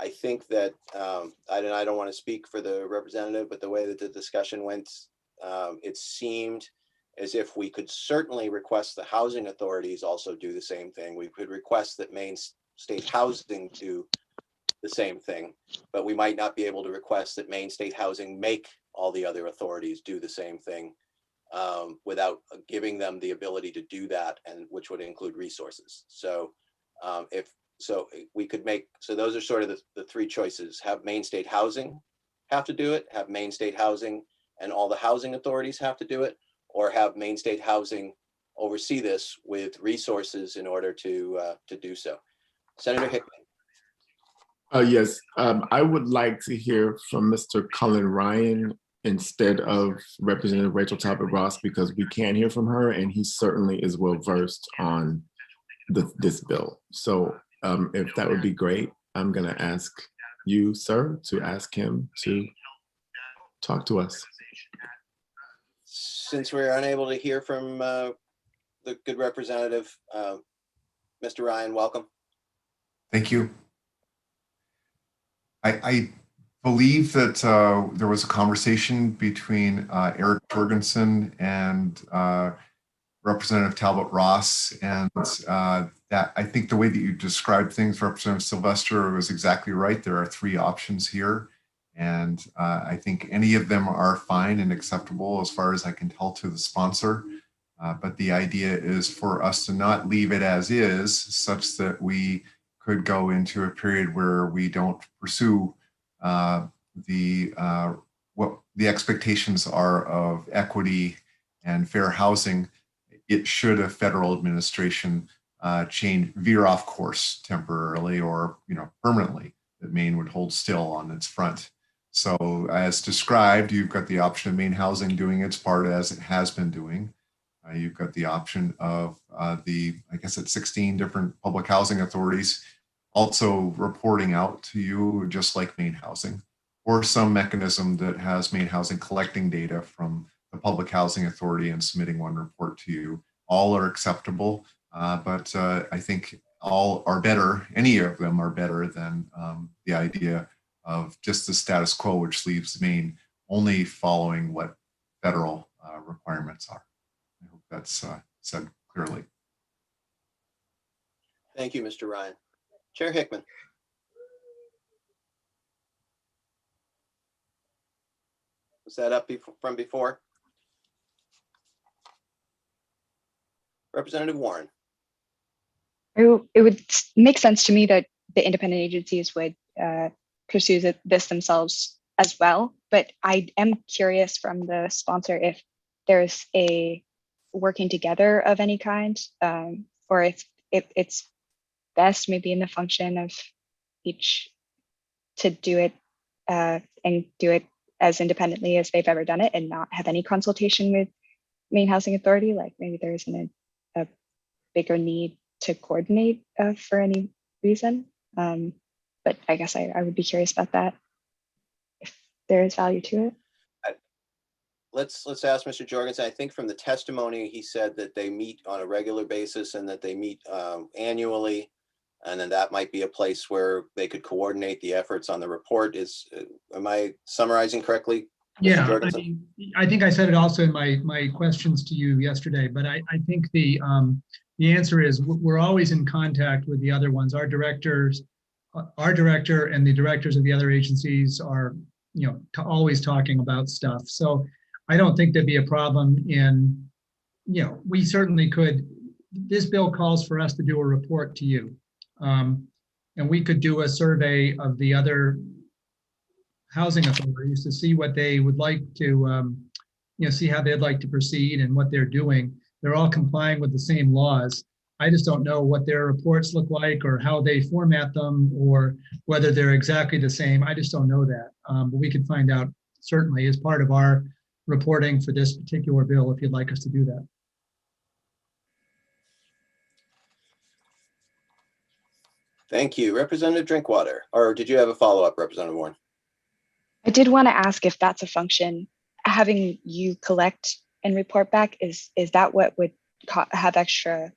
B: I think that, I don't want to speak for the representative, but the way that the discussion went, it seemed as if we could certainly request the housing authorities also do the same thing. We could request that Maine State Housing do the same thing, but we might not be able to request that Maine State Housing make all the other authorities do the same thing without giving them the ability to do that, and which would include resources. So we could make, so those are sort of the three choices: have Maine State Housing have to do it, have Maine State Housing and all the housing authorities have to do it, or have Maine State Housing oversee this with resources in order to do so. Senator Hickman.
A: Yes, I would like to hear from Mr. Cullen Ryan instead of Representative Rachel Talbot Ross, because we can't hear from her, and he certainly is well versed on this bill. So if that would be great, I'm gonna ask you, sir, to ask him to talk to us.
B: Since we're unable to hear from the good representative, Mr. Ryan, welcome.
R: Thank you. I
O: believe that there was a conversation between Eric Jorgensen and Representative Talbot Ross, and that I think the way that you described things, Representative Sylvester, was exactly right. There are 3 options here, and I think any of them are fine and acceptable as far as I can tell to the sponsor. But the idea is for us to not leave it as is, such that we could go into a period where we don't pursue what the expectations are of equity and fair housing. It should a federal administration veer off course temporarily or permanently, that Maine would hold still on its front. So as described, you've got the option of Maine Housing doing its part as it has been doing. You've got the option of I guess it's 16 different public housing authorities also reporting out to you, just like Maine Housing, or some mechanism that has Maine Housing collecting data from the Public Housing Authority and submitting one report to you. All are acceptable, but I think all are better. Any of them are better than the idea of just the status quo, which leaves Maine only following what federal requirements are. I hope that's said clearly.
B: Thank you, Mr. Ryan. Chair Hickman. Was that up from before? Representative Warren.
F: It would make sense to me that the independent agencies would pursue this themselves as well. But I am curious from the sponsor if there's a working together of any kind, or if it's best maybe in the function of each to do it and do it as independently as they've ever done it and not have any consultation with Maine Housing Authority. Like maybe there isn't a bigger need to coordinate for any reason. But I guess I would be curious about that, if there is value to it.
B: Let's ask Mr. Jorgensen. I think from the testimony, he said that they meet on a regular basis and that they meet annually, and then that might be a place where they could coordinate the efforts on the report. Am I summarizing correctly, Mr. Jorgensen?
Q: I think I said it also in my questions to you yesterday, but I think the answer is we're always in contact with the other ones. Our director and the directors of the other agencies are, always talking about stuff. So I don't think there'd be a problem in, we certainly could. This bill calls for us to do a report to you. And we could do a survey of the other housing authorities to see what they would like to, see how they'd like to proceed and what they're doing. They're all complying with the same laws. I just don't know what their reports look like or how they format them or whether they're exactly the same. I just don't know that. But we could find out certainly as part of our reporting for this particular bill if you'd like us to do that.
B: Thank you. Representative Drinkwater, or did you have a follow-up, Representative Warren?
F: I did want to ask if that's a function, having you collect and report back, is that what would have extra,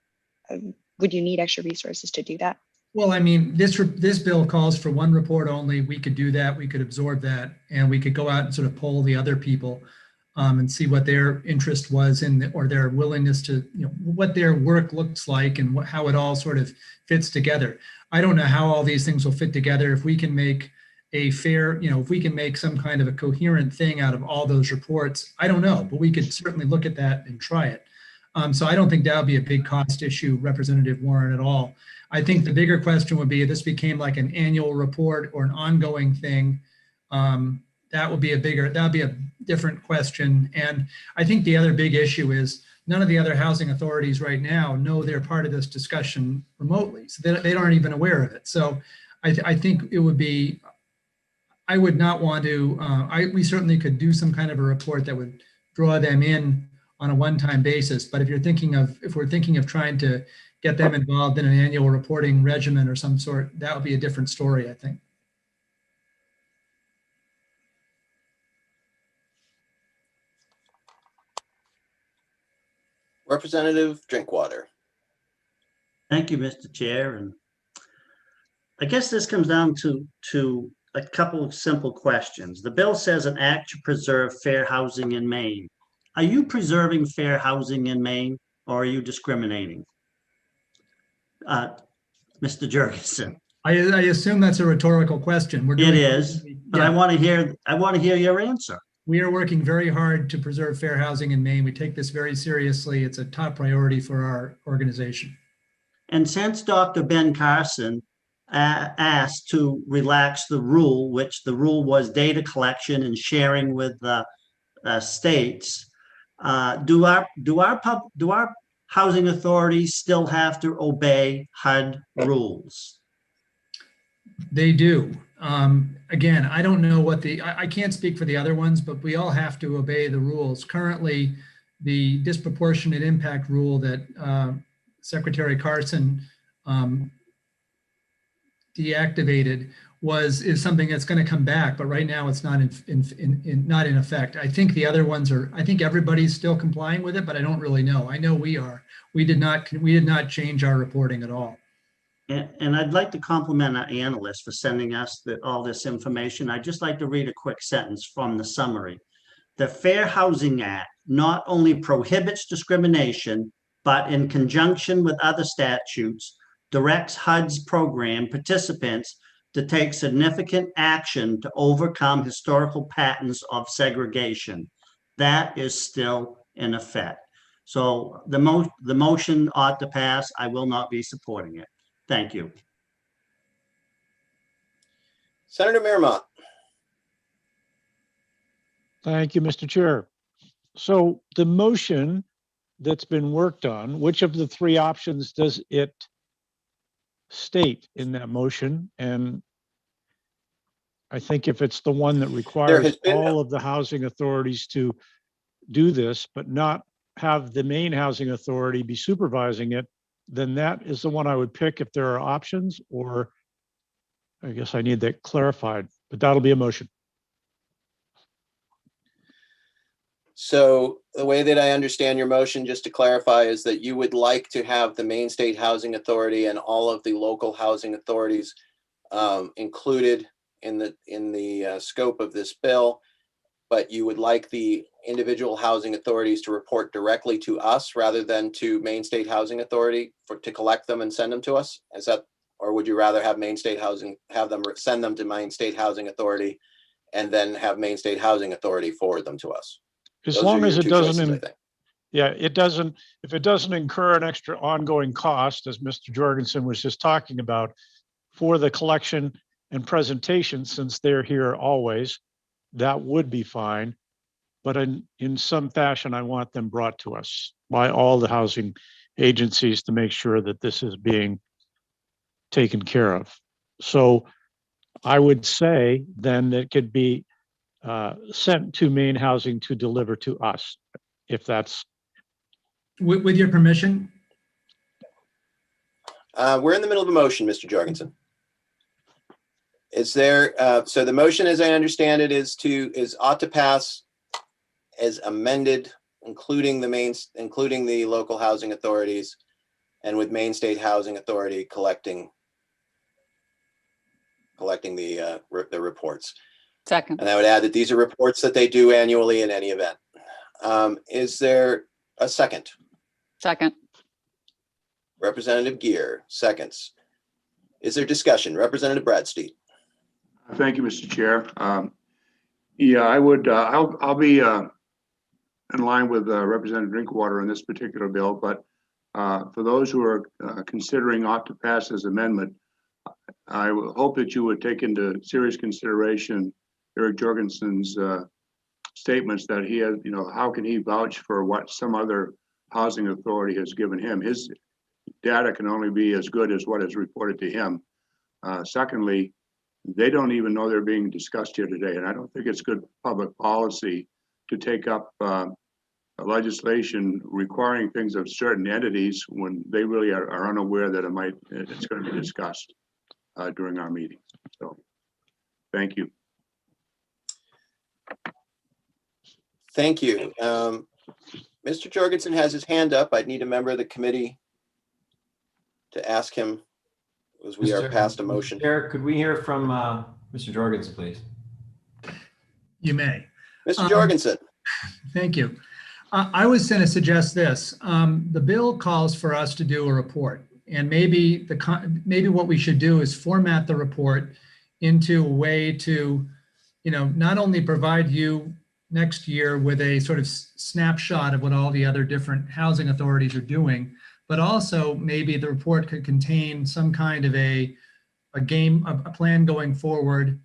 F: would you need extra resources to do that?
Q: Well, I mean, this bill calls for one report only. We could do that. We could absorb that, and we could go out and sort of poll the other people and see what their interest was in, or their willingness to, what their work looks like and how it all sort of fits together. I don't know how all these things will fit together. If we can make a fair, if we can make some kind of a coherent thing out of all those reports, I don't know, but we could certainly look at that and try it. So I don't think that would be a big cost issue, Representative Warren, at all. I think the bigger question would be if this became like an annual report or an ongoing thing. That would be a different question. And I think the other big issue is none of the other housing authorities right now know they're part of this discussion remotely. So they aren't even aware of it. So I think it would be, I would not want to, we certainly could do some kind of a report that would draw them in on a one-time basis. But if we're thinking of trying to get them involved in an annual reporting regimen or some sort, that would be a different story, I think.
B: Representative Drinkwater.
D: Thank you, Mr. Chair. And I guess this comes down to a couple of simple questions. The bill says an act to preserve fair housing in Maine. Are you preserving fair housing in Maine, or are you discriminating? Mr. Jurgensen.
Q: I assume that's a rhetorical question.
D: It is, but I
Q: Yeah.
D: want to hear your answer.
Q: We are working very hard to preserve fair housing in Maine. We take this very seriously. It's a top priority for our organization.
D: And since Dr. Ben Carson asked to relax the rule, which the rule was data collection and sharing with the states, do our housing authorities still have to obey HUD rules?
Q: They do. Again, I don't know what I can't speak for the other ones, but we all have to obey the rules. Currently, the disproportionate impact rule that Secretary Carson deactivated is something that's going to come back, but right now it's not not in effect. I think the other ones I think everybody's still complying with it, but I don't really know. I know we are. We did not change our reporting at all.
D: And I'd like to compliment our analyst for sending us all this information. I'd just like to read a quick sentence from the summary. The Fair Housing Act not only prohibits discrimination, but in conjunction with other statutes, directs HUD's program participants to take significant action to overcome historical patterns of segregation. That is still in effect. So the motion ought to pass. I will not be supporting it. Thank you.
B: Senator Miramont.
L: Thank you, Mr. Chair. So the motion that's been worked on, which of the three options does it state in that motion? And I think if it's the one that requires all of the housing authorities to do this, but not have the Maine Housing Authority be supervising it, then that is the one I would pick if there are options, or I guess I need that clarified, but that'll be a motion.
B: So the way that I understand your motion, just to clarify, is that you would like to have the Maine State Housing Authority and all of the local housing authorities included in the scope of this bill, but you would like the individual housing authorities to report directly to us rather than to Maine State Housing Authority to collect them and send them to us? Is that, or would you rather have Maine State Housing, send them to Maine State Housing Authority and then have Maine State Housing Authority forward them to us?
L: As long as it doesn't, yeah, it doesn't, if it doesn't incur an extra ongoing cost, as Mr. Jorgensen was just talking about, for the collection and presentation, since they're here always, that would be fine. But in some fashion, I want them brought to us by all the housing agencies to make sure that this is being taken care of. So I would say then that it could be sent to Maine Housing to deliver to us, if that's.
Q: With your permission?
B: We're in the middle of a motion, Mr. Jorgensen. Is there, so the motion, as I understand it, ought to pass as amended, including the local housing authorities, and with Maine State Housing Authority collecting the reports.
M: Second.
B: And I would add that these are reports that they do annually in any event. Is there a second?
M: Second.
B: Representative Gear, seconds. Is there discussion? Representative Bradsteed.
G: Thank you, Mr. Chair. Yeah, I would, I'll be in line with Representative Drinkwater on this particular bill, but for those who are considering ought to pass this amendment, I hope that you would take into serious consideration Eric Jorgensen's statements that he has, how can he vouch for what some other housing authority has given him? His data can only be as good as what is reported to him. Secondly, they don't even know they're being discussed here today. And I don't think it's good public policy to take up legislation requiring things of certain entities when they really are unaware that it's going to be discussed during our meeting. So, thank you.
B: Thank you. Mr. Jorgensen has his hand up. I'd need a member of the committee to ask him, as we are past a motion.
H: Chair, could we hear from Mr. Jorgensen, please.
Q: You may.
B: Mr. Jorgensen.
Q: Thank you. I was going to suggest this. The bill calls for us to do a report, and maybe maybe what we should do is format the report into a way to, not only provide you next year with a sort of snapshot of what all the other different housing authorities are doing, but also maybe the report could contain some kind of a plan going forward,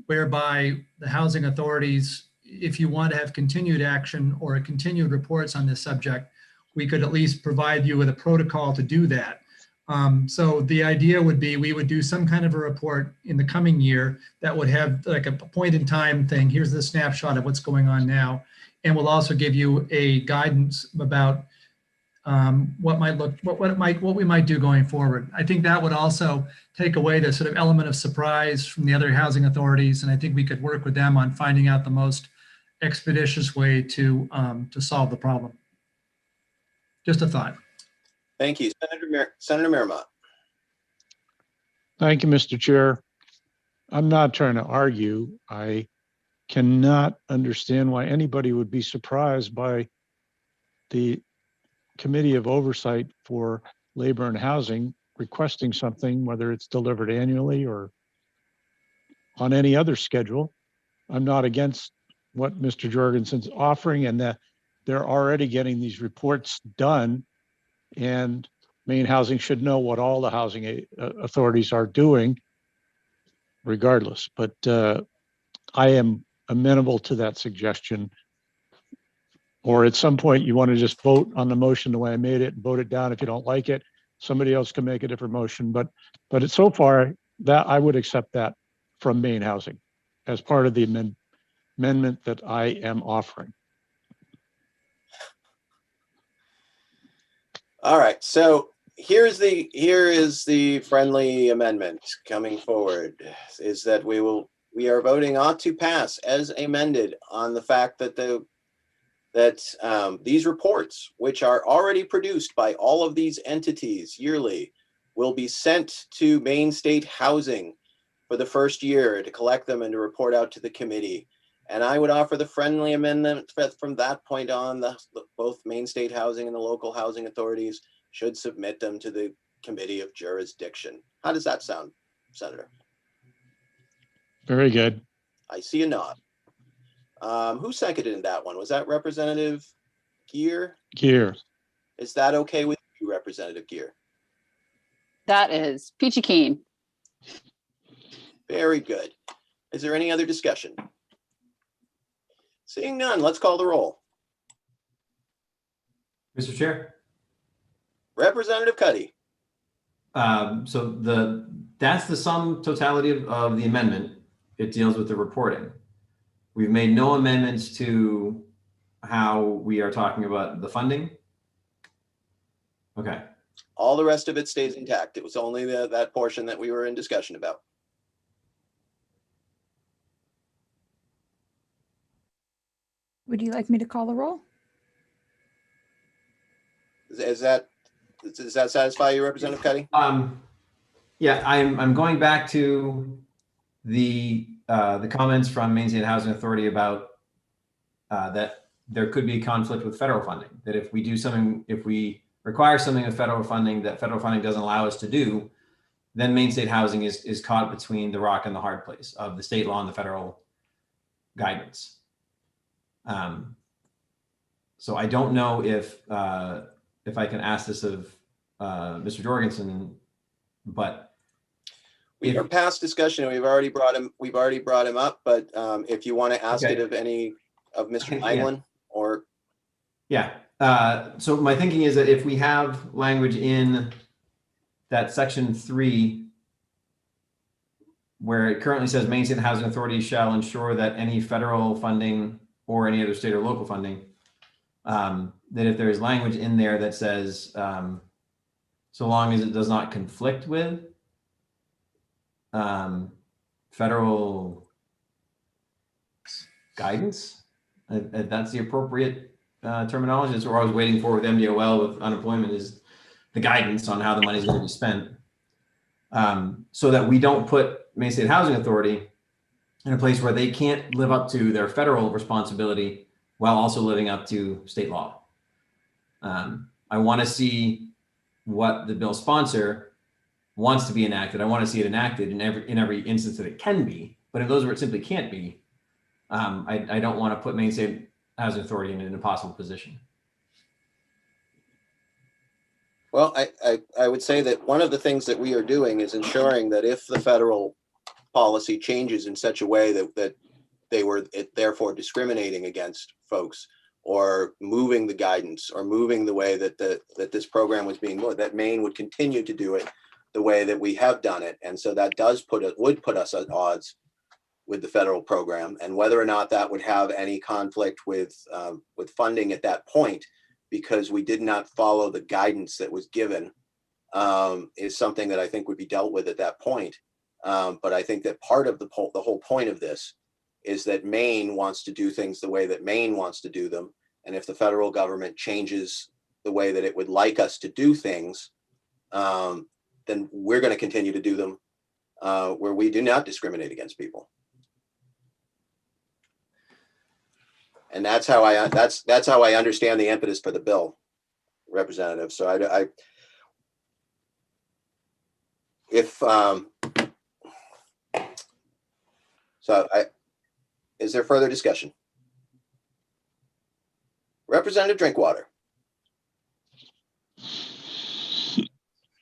Q: whereby the housing authorities, if you want to have continued action or continued reports on this subject, we could at least provide you with a protocol to do that. So the idea would be we would do some kind of a report in the coming year that would have like a point in time thing. Here's the snapshot of what's going on now. And we'll also give you a guidance about what we might do going forward. I think that would also take away the sort of element of surprise from the other housing authorities. And I think we could work with them on finding out the most expeditious way to solve the problem. Just a thought.
B: Thank you. Senator Miramont.
L: Thank you, Mr. Chair. I'm not trying to argue. I cannot understand why anybody would be surprised by the Committee of Oversight for Labor and Housing requesting something, whether it's delivered annually or on any other schedule. I'm not against what Mr. Jorgensen's offering, and that they're already getting these reports done, and Maine Housing should know what all the housing authorities are doing regardless. But I am amenable to that suggestion. Or at some point you want to just vote on the motion the way I made it and vote it down. If you don't like it, somebody else can make a different motion. But it's so far that I would accept that from Maine Housing as part of the amendment that I am offering.
B: All right, so here is the friendly amendment coming forward, is that we are voting ought to pass as amended on the fact that these reports, which are already produced by all of these entities yearly, will be sent to Maine State Housing for the first year to collect them and to report out to the committee. And I would offer the friendly amendment from that point on, both Maine State Housing and the local housing authorities should submit them to the Committee of Jurisdiction. How does that sound, Senator?
L: Very good.
B: I see a nod. Who seconded that one? Was that Representative Gear?
L: Gear.
B: Is that okay with you, Representative Gear?
M: That is peachy keen.
B: Very good. Is there any other discussion? Seeing none, let's call the roll.
H: Mr. Chair.
B: Representative Cuddy.
H: So that's the sum totality of the amendment. It deals with the reporting. We've made no amendments to how we are talking about the funding. Okay.
B: All the rest of it stays intact. It was only that portion that we were in discussion about.
U: Would you like me to call the roll?
B: Does that satisfy you, Representative Cuddy?
H: Yeah, I'm going back to the comments from Maine State Housing Authority about that there could be conflict with federal funding. That if we do something, if we require something of federal funding that federal funding doesn't allow us to do, then Maine State Housing is caught between the rock and the hard place of the state law and the federal guidance. So I don't know if I can ask this of Mr. Jorgensen, but
B: we are past discussion. We've already brought him up, but if you want to ask it of any of Mr. Eiglin or.
H: Yeah. So my thinking is that if we have language in that section 3, where it currently says Maine State Housing Authority shall ensure that any federal funding or any other state or local funding, that if there is language in there that says, so long as it does not conflict with federal guidance, that's the appropriate terminology. That's what I was waiting for with MDOL with unemployment, is the guidance on how the money is going to be spent, so that we don't put Maine State Housing Authority in a place where they can't live up to their federal responsibility while also living up to state law. I want to see what the bill sponsor wants to be enacted. I want to see it enacted in every instance that it can be. But in those where it simply can't be, I don't want to put Maine State Housing Authority in an impossible position.
B: Well, I would say that one of the things that we are doing is ensuring that if the federal policy changes in such a way that they were therefore discriminating against folks, or moving the guidance, or moving the way that that this program was being moved, that Maine would continue to do it the way that we have done it. And so that would put us at odds with the federal program, and whether or not that would have any conflict with funding at that point, because we did not follow the guidance that was given, is something that I think would be dealt with at that point. But I think that part of the whole point of this is that Maine wants to do things the way that Maine wants to do them. And if the federal government changes the way that it would like us to do things, then we're going to continue to do them where we do not discriminate against people. And that's how I understand the impetus for the bill, Representative. So is there further discussion? Representative Drinkwater.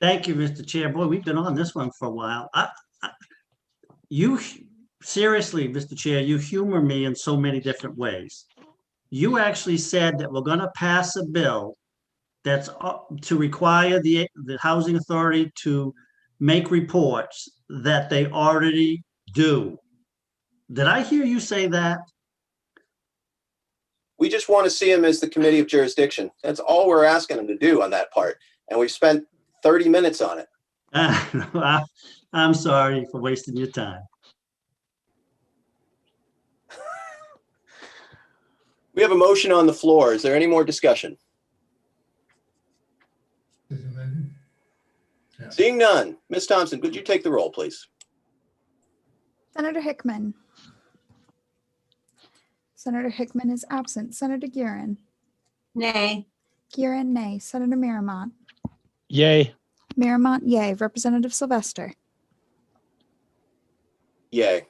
D: Thank you, Mr. Chair. Boy, we've been on this one for a while. You seriously, Mr. Chair, you humor me in so many different ways. You actually said that we're going to pass a bill that's to require the housing authority to make reports that they already do. Did I hear you say that?
B: We just want to see him as the committee of jurisdiction. That's all we're asking him to do on that part. And we've spent 30 minutes on it.
D: I'm sorry for wasting your time.
B: We have a motion on the floor. Is there any more discussion? Seeing none. Ms. Thompson, could you take the roll, please?
U: Senator Hickman. Senator Hickman is absent. Senator Guerin.
E: Nay.
U: Guerin, nay. Senator Miramont.
L: Yay.
U: Miramont, yay. Representative Sylvester.
B: Yay.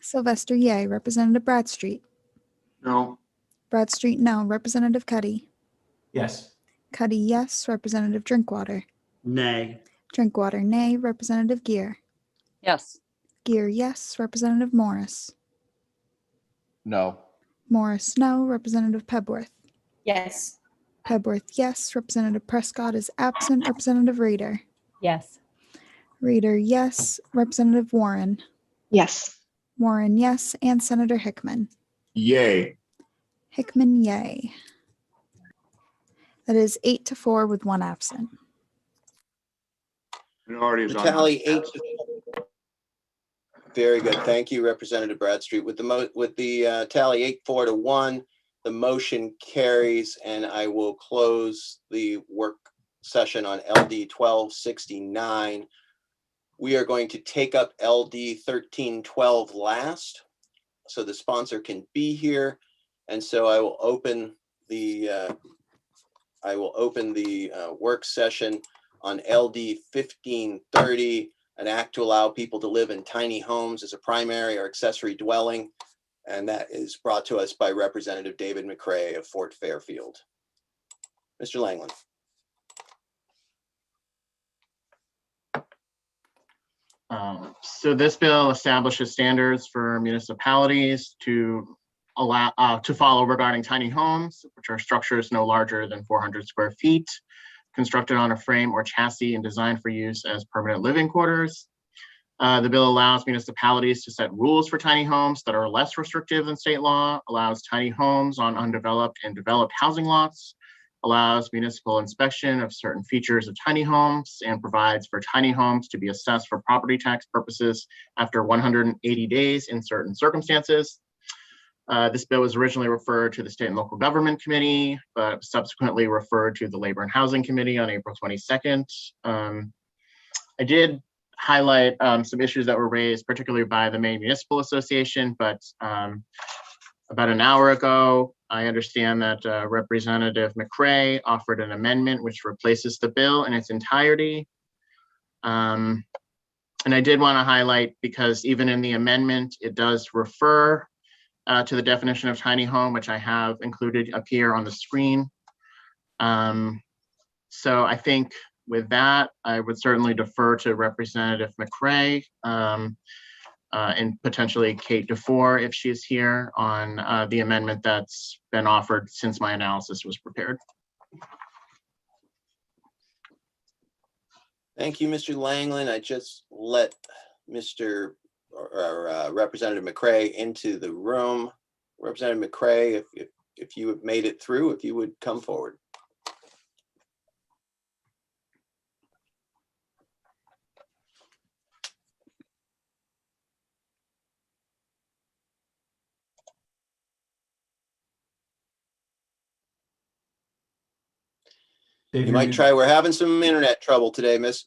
U: Sylvester, yay. Representative Bradstreet.
G: No.
U: Bradstreet, no. Representative Cuddy.
H: Yes.
U: Cuddy, yes. Representative Drinkwater.
D: Nay.
U: Drinkwater, nay. Representative Gear.
M: Yes.
U: Gear, yes. Representative Morris.
N: No.
U: Morris, no. Representative Pebworth.
R: Yes.
U: Pebworth, yes. Representative Prescott is absent. Representative Reeder.
R: Yes.
U: Reeder, yes. Representative Warren.
F: Yes.
U: Warren, yes. And Senator Hickman.
A: Yay.
U: Hickman, yay. That is 8-4 with 1 absent.
G: Minority is
B: The
G: on.
B: tally 8. Very good. Thank you, Representative Bradstreet. With the tally 8-4 to 1, the motion carries, and I will close the work session on LD 1269. We are going to take up LD 1312 last, so the sponsor can be here. And so I will open the work session on LD 1530, an act to allow people to live in tiny homes as a primary or accessory dwelling. And that is brought to us by Representative David McCray of Fort Fairfield. Mr. Langland.
C: So this bill establishes standards for municipalities to allow to follow regarding tiny homes, which are structures no larger than 400 square feet, constructed on a frame or chassis and designed for use as permanent living quarters. The bill allows municipalities to set rules for tiny homes that are less restrictive than state law, allows tiny homes on undeveloped and developed housing lots, allows municipal inspection of certain features of tiny homes, and provides for tiny homes to be assessed for property tax purposes after 180 days in certain circumstances. This bill was originally referred to the State and Local Government Committee, but subsequently referred to the Labor and Housing Committee on April 22nd. I did highlight some issues that were raised, particularly by the Maine Municipal Association. But about an hour ago, I understand that Representative McCray offered an amendment which replaces the bill in its entirety. And I did want to highlight, because even in the amendment, it does refer to the definition of tiny home, which I have included up here on the screen. So I think with that, I would certainly defer to Representative McCray and potentially Kate DeFore if she's here on the amendment that's been offered since my analysis was prepared.
B: Thank you, Mr. Langland. I just let Mr. Representative McCray into the room. Representative McCray, if you have made it through, if you would come forward.
H: Dave,
B: You might try, we're having some internet trouble today, Miss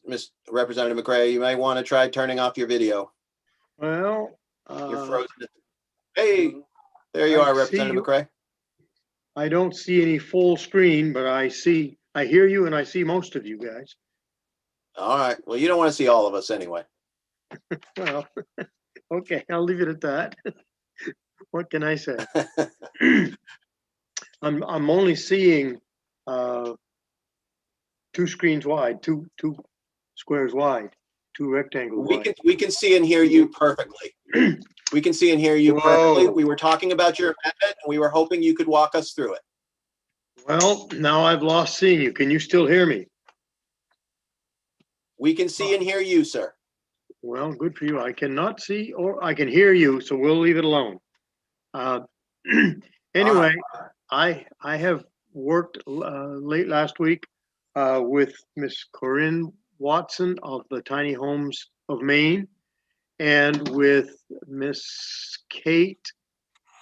B: Representative McCray. You might want to try turning off your video.
R: Well,
B: You're frozen. Hey, there you
R: I
B: are,
R: see
B: Representative
R: you.
B: McCray.
R: I don't see any full screen, but I hear you and I see most of you guys.
B: All right. Well, you don't want to see all of us anyway.
R: Well, okay, I'll leave it at that. What can I say? I'm only seeing two screens wide, two squares wide, two rectangles wide.
B: We can see and hear you perfectly. We can see and hear you perfectly.
R: Whoa.
B: We were talking about your amendment, and we were hoping you could walk us through it.
R: Well, now I've lost seeing you. Can you still hear me?
B: We can see and hear you, sir.
R: Well, good for you. I cannot see or I can hear you, so we'll leave it alone. Anyway, I have worked late last week with Miss Corinne Watson of the Tiny Homes of Maine and with Miss Kate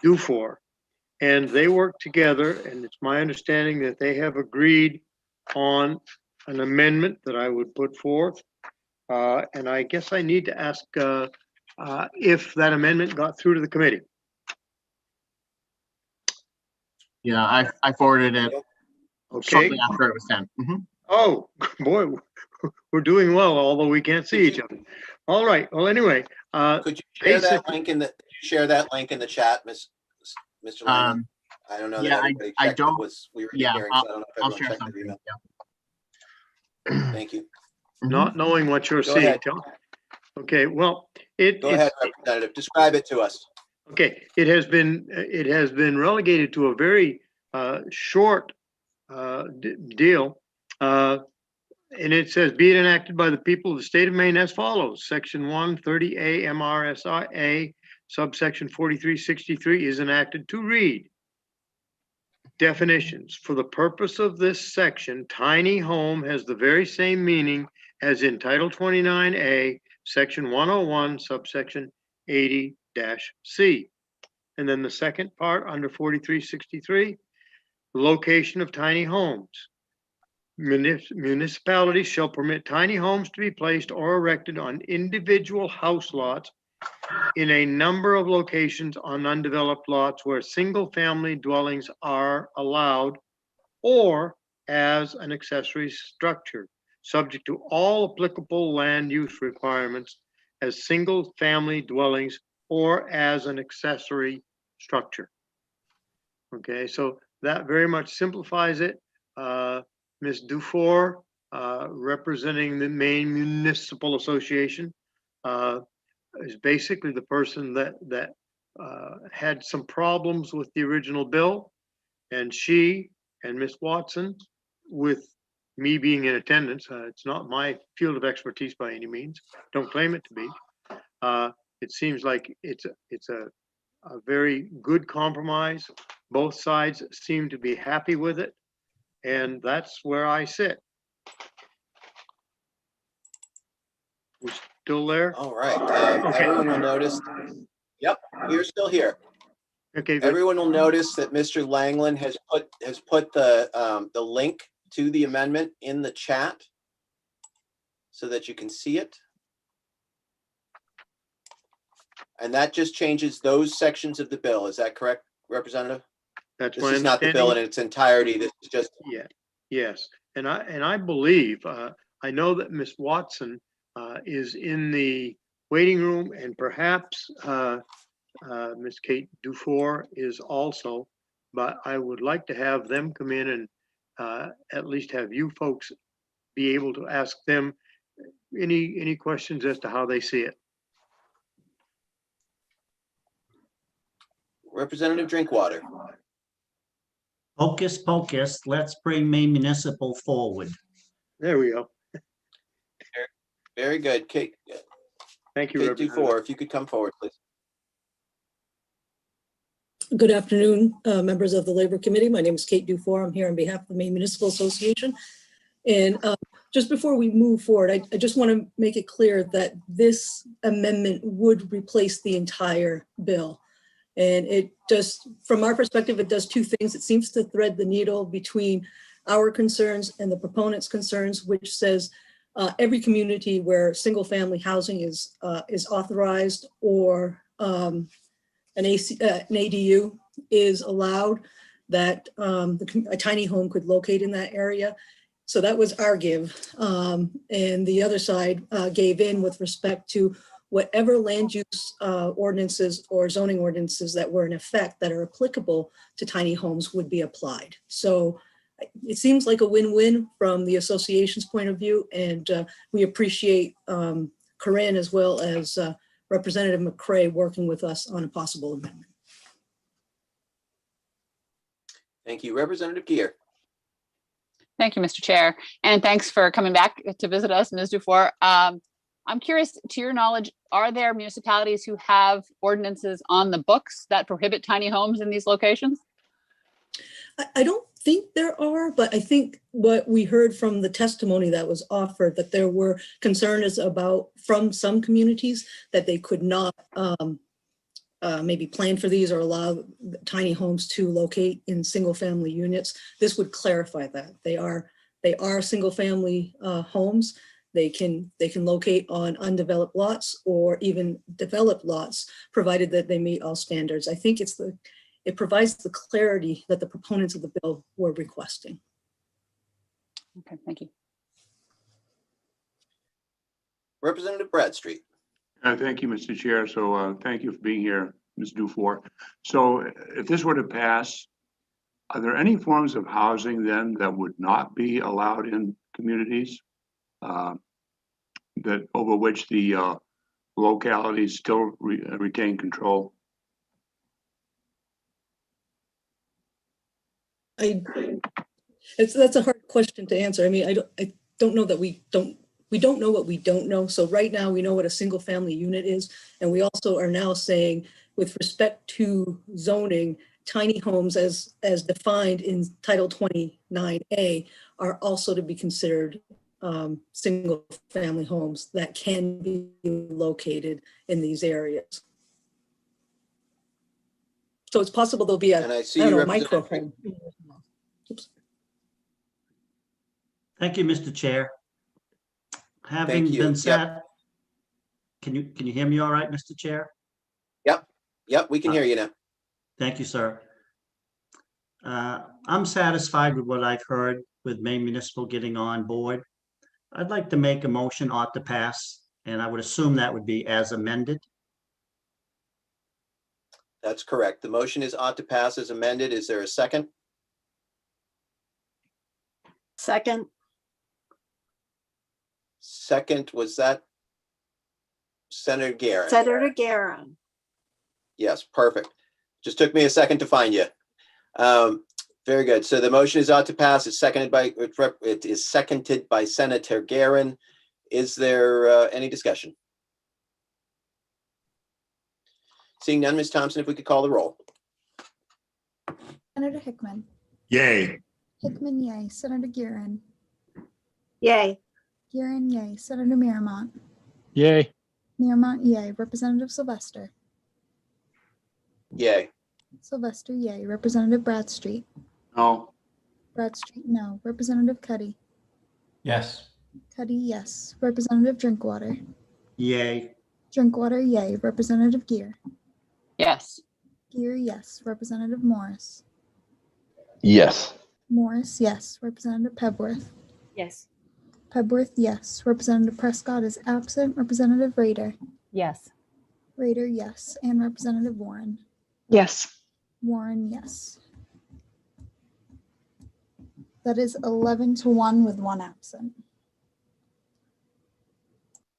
R: Dufour. And they worked together, and it's my understanding that they have agreed on an amendment that I would put forth. And I guess I need to ask if that amendment got through to the committee.
C: Yeah, I forwarded it shortly after it was sent.
R: Oh, boy, we're doing well, although we can't see each other. All right. Well, anyway,
B: could you share that link in the chat, Mr. Lang? I don't know that everybody checked we were hearing, so I don't know if everyone checked their email. Thank you.
R: Not knowing what you're seeing.
B: Ahead.
R: Okay, well,
B: Go ahead, Representative. Describe it to us.
R: Okay, it has been relegated to a very short deal, and it says, "Be it enacted by the people of the state of Maine as follows: Section 130A MRSA, subsection 4363 is enacted to read." Definitions. For the purpose of this section, tiny home has the very same meaning as in Title 29A, Section 101, subsection 80-C. And then the second part under 4363, location of tiny homes. Municipalities shall permit tiny homes to be placed or erected on individual house lots in a number of locations on undeveloped lots where single-family dwellings are allowed, or as an accessory structure, subject to all applicable land use requirements as single-family dwellings or as an accessory structure. Okay, so that very much simplifies it. Ms. Dufour, representing the Maine Municipal Association, is basically the person that had some problems with the original bill, and she and Miss Watson, with me being in attendance, it's not my field of expertise by any means, don't claim it to be. It seems like it's a very good compromise. Both sides seem to be happy with it, and that's where I sit. We're still there?
B: All right. Everyone will notice. Yep, you're still here.
R: Okay.
B: Everyone will notice that Mr. Langland has put the link to the amendment in the chat so that you can see it. And that just changes those sections of the bill. Is that correct, Representative?
R: That's
B: This
R: my
B: is not the bill in
R: understanding.
B: its entirety. This is just,
R: Yeah, yes. And I believe, I know that Miss Watson is in the waiting room, and perhaps Miss Kate Dufour is also, but I would like to have them come in and at least have you folks be able to ask them any questions as to how they see it.
B: Representative Drinkwater.
D: Hocus pocus, let's bring Maine Municipal forward.
R: There we go.
B: Very good. Kate.
R: Thank you,
B: Kate
R: Representative.
B: Dufour, if you could come forward, please.
S: Good afternoon, members of the Labor Committee. My name is Kate Dufour. I'm here on behalf of the Maine Municipal Association. And just before we move forward, I just want to make it clear that this amendment would replace the entire bill. And it just, from our perspective, it does two things. It seems to thread the needle between our concerns and the proponents' concerns, which says every community where single-family housing is authorized or an ADU is allowed, that a tiny home could locate in that area. So that was our give. And the other side gave in with respect to whatever land use ordinances or zoning ordinances that were in effect that are applicable to tiny homes would be applied. So it seems like a win-win from the association's point of view. And we appreciate Corinne as well as Representative McCray working with us on a possible amendment.
B: Thank you. Representative Gear.
M: Thank you, Mr. Chair. And thanks for coming back to visit us, Ms. Dufour. I'm curious, to your knowledge, are there municipalities who have ordinances on the books that prohibit tiny homes in these locations?
S: I don't think there are, but I think what we heard from the testimony that was offered, that there were concerns about from some communities that they could not maybe plan for these or allow tiny homes to locate in single family units. This would clarify that. They are single family homes. They can locate on undeveloped lots or even developed lots, provided that they meet all standards. I think it provides the clarity that the proponents of the bill were requesting.
M: Okay, thank you.
B: Representative Bradstreet.
G: Thank you, Mr. Chair. So thank you for being here, Ms. Dufour. So if this were to pass, are there any forms of housing then that would not be allowed in communities that over which the localities still retain control?
S: That's a hard question to answer. I mean, I don't know that we don't know what we don't know. So right now we know what a single family unit is. And we also are now saying with respect to zoning, tiny homes as defined in Title 29A are also to be considered single family homes that can be located in these areas. So it's possible there'll be a, I don't know, micro home. Oops.
D: Thank you, Mr. Chair. Having been said, can you hear me all right, Mr. Chair?
B: Yep, we can hear you now.
D: Thank you, sir. I'm satisfied with what I've heard with Maine Municipal getting on board. I'd like to make a motion ought to pass, and I would assume that would be as amended.
B: That's correct. The motion is ought to pass as amended. Is there a second?
E: Second.
B: Second, was that Senator Guerin?
E: Senator Guerin.
B: Yes, perfect. Just took me a second to find you. Very good. So the motion is ought to pass. It's seconded by, it is seconded by Senator Guerin. Is there any discussion? Seeing none, Ms. Thompson, if we could call the roll.
U: Senator Hickman.
A: Yay.
U: Hickman, yay. Senator Guerin.
E: Yay.
U: Guerin, yay. Senator Miramont.
L: Yay.
U: Miramont, yay. Representative Sylvester.
B: Yay.
U: Sylvester, yay. Representative Bradstreet.
G: No.
U: Bradstreet, no. Representative Cuddy.
H: Yes.
U: Cuddy, yes. Representative Drinkwater.
D: Yay.
U: Drinkwater, yay. Representative Gear.
M: Yes.
U: Gear, yes. Representative Morris.
N: Yes.
U: Morris, yes. Representative Pebworth.
J: Yes.
U: Pebworth, yes. Representative Prescott is absent. Representative Rader.
I: Yes.
U: Rader, yes. And Representative Warren.
F: Yes.
U: Warren, yes. That is 11-1 with one absent.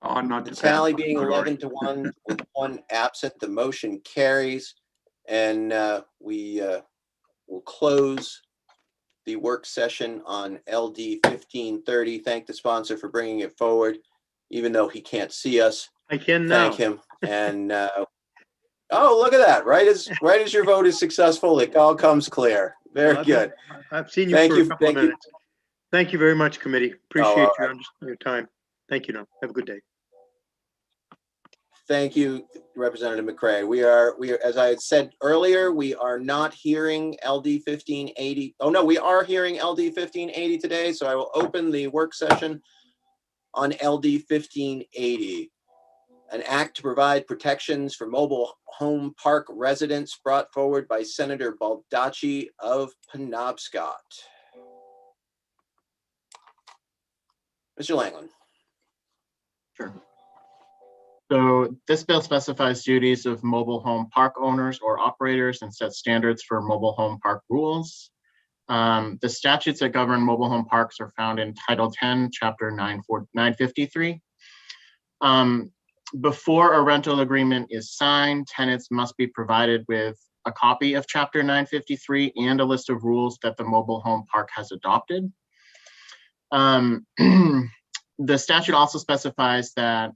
G: Not
B: The
G: to pass
B: tally
G: by
B: being
G: majority.
B: 11-1 with one absent, the motion carries. And we will close the work session on LD 1530. Thank the sponsor for bringing it forward, even though he can't see us.
R: I can
B: Thank
R: now.
B: him. And oh, look at that! Right as your vote is successful, it all comes clear. Very good.
R: I've seen you
B: Thank
R: for
B: you.
R: a couple of
B: Thank you.
R: minutes. Thank you very much, committee.
B: all
R: Appreciate
B: right.
R: your time. Thank you now. Have a good day.
B: Thank you, Representative McCray. We are, as I had said earlier, we are not hearing LD 1580. Oh no, we are hearing LD 1580 today. So I will open the work session on LD 1580. An act to provide protections for mobile home park residents, brought forward by Senator Baldacci of Penobscot. Mr. Langland.
C: Sure. So this bill specifies duties of mobile home park owners or operators and sets standards for mobile home park rules. The statutes that govern mobile home parks are found in Title 10, Chapter 953. Before a rental agreement is signed, tenants must be provided with a copy of Chapter 953 and a list of rules that the mobile home park has adopted. The statute also specifies that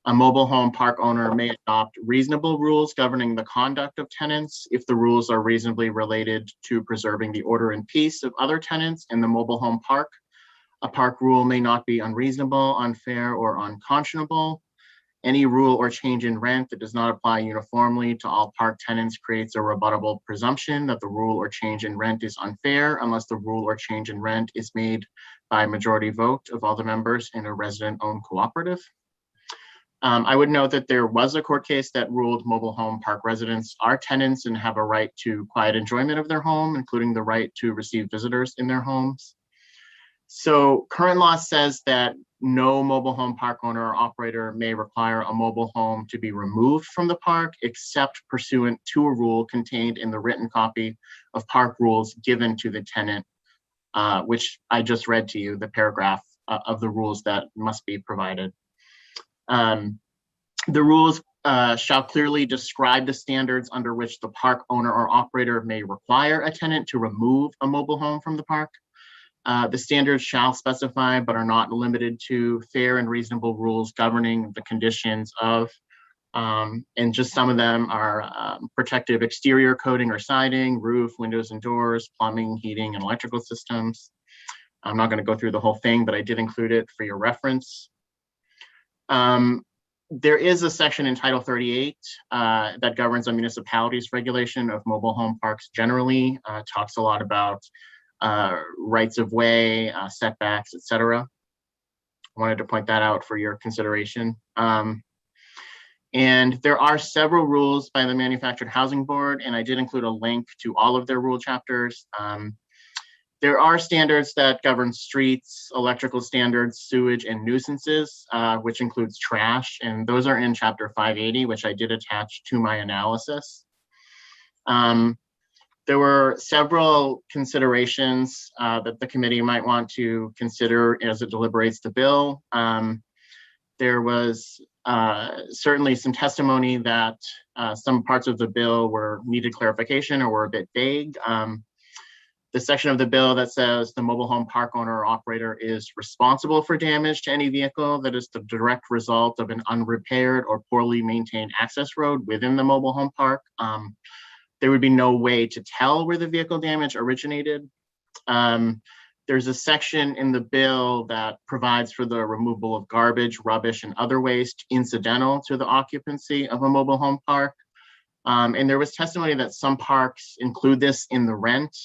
C: a mobile home park owner may adopt reasonable rules governing the conduct of tenants if the rules are reasonably related to preserving the order and peace of other tenants in the mobile home park. A park rule may not be unreasonable, unfair, or unconscionable. Any rule or change in rent that does not apply uniformly to all park tenants creates a rebuttable presumption that the rule or change in rent is unfair unless the rule or change in rent is made by majority vote of all the members in a resident-owned cooperative. I would note that there was a court case that ruled mobile home park residents are tenants and have a right to quiet enjoyment of their home, including the right to receive visitors in their homes. So current law says that no mobile home park owner or operator may require a mobile home to be removed from the park except pursuant to a rule contained in the written copy of park rules given to the tenant, which I just read to you, the paragraph of the rules that must be provided. The rules shall clearly describe the standards under which the park owner or operator may require a tenant to remove a mobile home from the park. The standards shall specify, but are not limited to, fair and reasonable rules governing the conditions of, and just some of them are protective exterior coating or siding, roof, windows and doors, plumbing, heating, and electrical systems. I'm not going to go through the whole thing, but I did include it for your reference. There is a section in Title 38 that governs a municipality's regulation of mobile home parks generally, talks a lot about rights of way, setbacks, etc. Wanted to point that out for your consideration. And there are several rules by the Manufactured Housing Board, and I did include a link to all of their rule chapters. There are standards that govern streets, electrical standards, sewage, and nuisances, which includes trash, and those are in Chapter 580, which I did attach to my analysis. There were several considerations that the committee might want to consider as it deliberates the bill. There was certainly some testimony that some parts of the bill needed clarification or were a bit vague. The section of the bill that says the mobile home park owner or operator is responsible for damage to any vehicle that is the direct result of an unrepaired or poorly maintained access road within the mobile home park. There would be no way to tell where the vehicle damage originated. There's a section in the bill that provides for the removal of garbage, rubbish, and other waste incidental to the occupancy of a mobile home park. And there was testimony that some parks include this in the rent.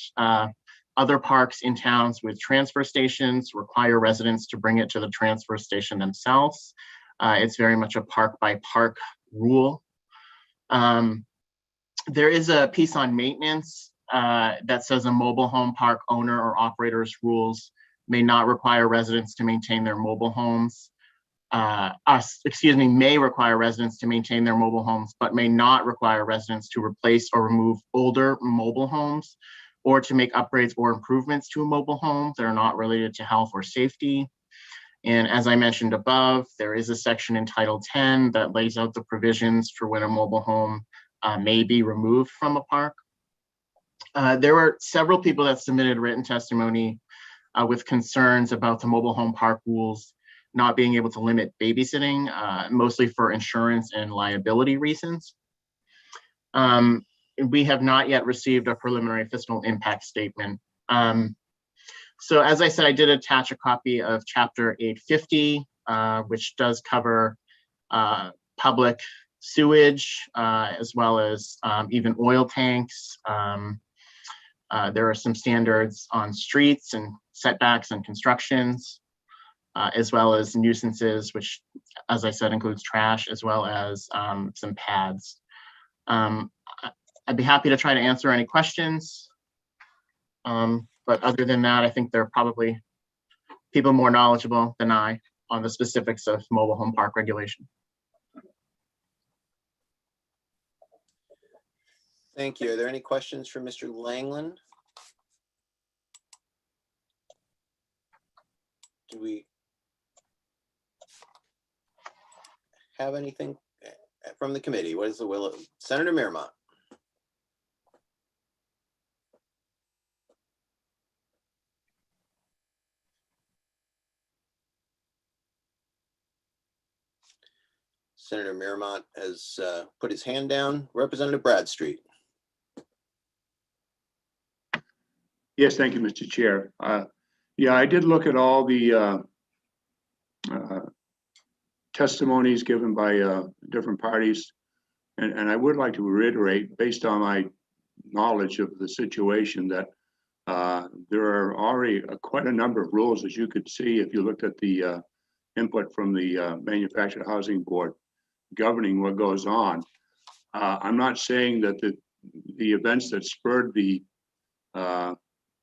C: Other parks in towns with transfer stations require residents to bring it to the transfer station themselves. It's very much a park by park rule. There is a piece on maintenance that says a mobile home park owner or operator's rules may not require residents to maintain their mobile homes. May require residents to maintain their mobile homes, but may not require residents to replace or remove older mobile homes or to make upgrades or improvements to a mobile home that are not related to health or safety. And as I mentioned above, there is a section in Title 10 that lays out the provisions for when a mobile home may be removed from a park. There were several people that submitted written testimony with concerns about the mobile home park rules not being able to limit babysitting, mostly for insurance and liability reasons. We have not yet received a preliminary fiscal impact statement. So as I said, I did attach a copy of Chapter 850, which does cover public sewage, as well as even oil tanks. There are some standards on streets and setbacks and constructions, as well as nuisances, which, as I said, includes trash, as well as some pads. I'd be happy to try to answer any questions. But other than that, I think there are probably people more knowledgeable than I on the specifics of mobile home park regulation.
B: Thank you. Are there any questions for Mr. Langland? Do we have anything from the committee? What is the will of Senator Miramont? Senator Miramont has put his hand down. Representative Bradstreet.
G: Yes, thank you, Mr. Chair. Yeah, I did look at all the testimonies given by different parties, and I would like to reiterate, based on my knowledge of the situation, that there are already quite a number of rules, as you could see if you looked at the input from the Manufactured Housing Board governing what goes on. I'm not saying that the events that spurred the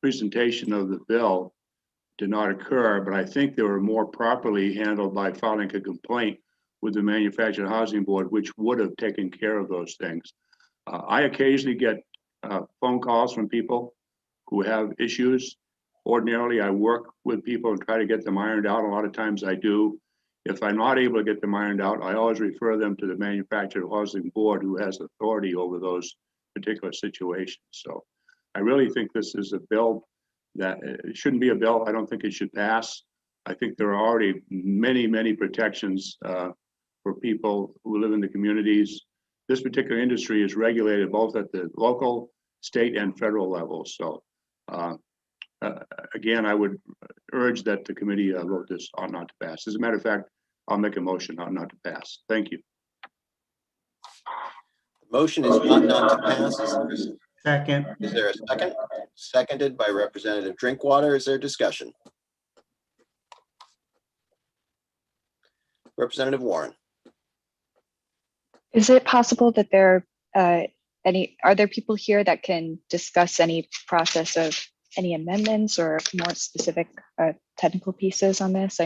G: presentation of the bill did not occur, but I think they were more properly handled by filing a complaint with the Manufactured Housing Board, which would have taken care of those things. I occasionally get phone calls from people who have issues. Ordinarily, I work with people and try to get them ironed out. A lot of times I do. If I'm not able to get them ironed out, I always refer them to the Manufactured Housing Board, who has authority over those particular situations. So I really think this is a bill that it shouldn't be a bill. I don't think it should pass. I think there are already many, many protections for people who live in the communities. This particular industry is regulated both at the local, state, and federal level. So again, I would urge that the committee vote this ought not to pass. As a matter of fact, I'll make a motion ought not to pass. Thank you.
B: The motion is ought not to pass.
D: Second.
B: Is there a second? Seconded by Representative Drinkwater. Is there discussion? Representative Warren.
F: Is it possible that there are there people here that can discuss any process of any amendments or more specific technical pieces on this?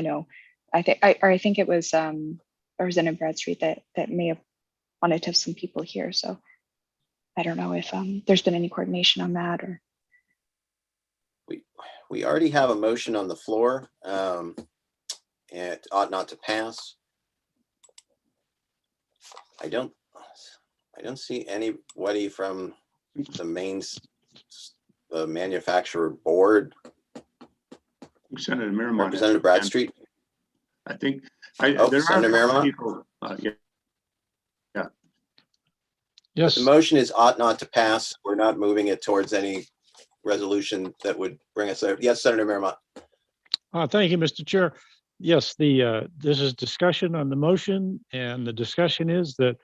F: I think it was Representative Bradstreet that may have wanted to have some people here. So I don't know if there's been any coordination on that or.
B: We already have a motion on the floor. It ought not to pass. I don't see anybody from the manufacturer board.
G: Senator Miramont.
B: Representative Bradstreet.
G: I think
B: there Senator Miramont.
G: People, yeah.
L: Yes.
B: The motion is ought not to pass. We're not moving it towards any resolution that would bring us there. Yes, Senator Miramont.
L: Thank you, Mr. Chair. Yes, this is discussion on the motion, and the discussion is that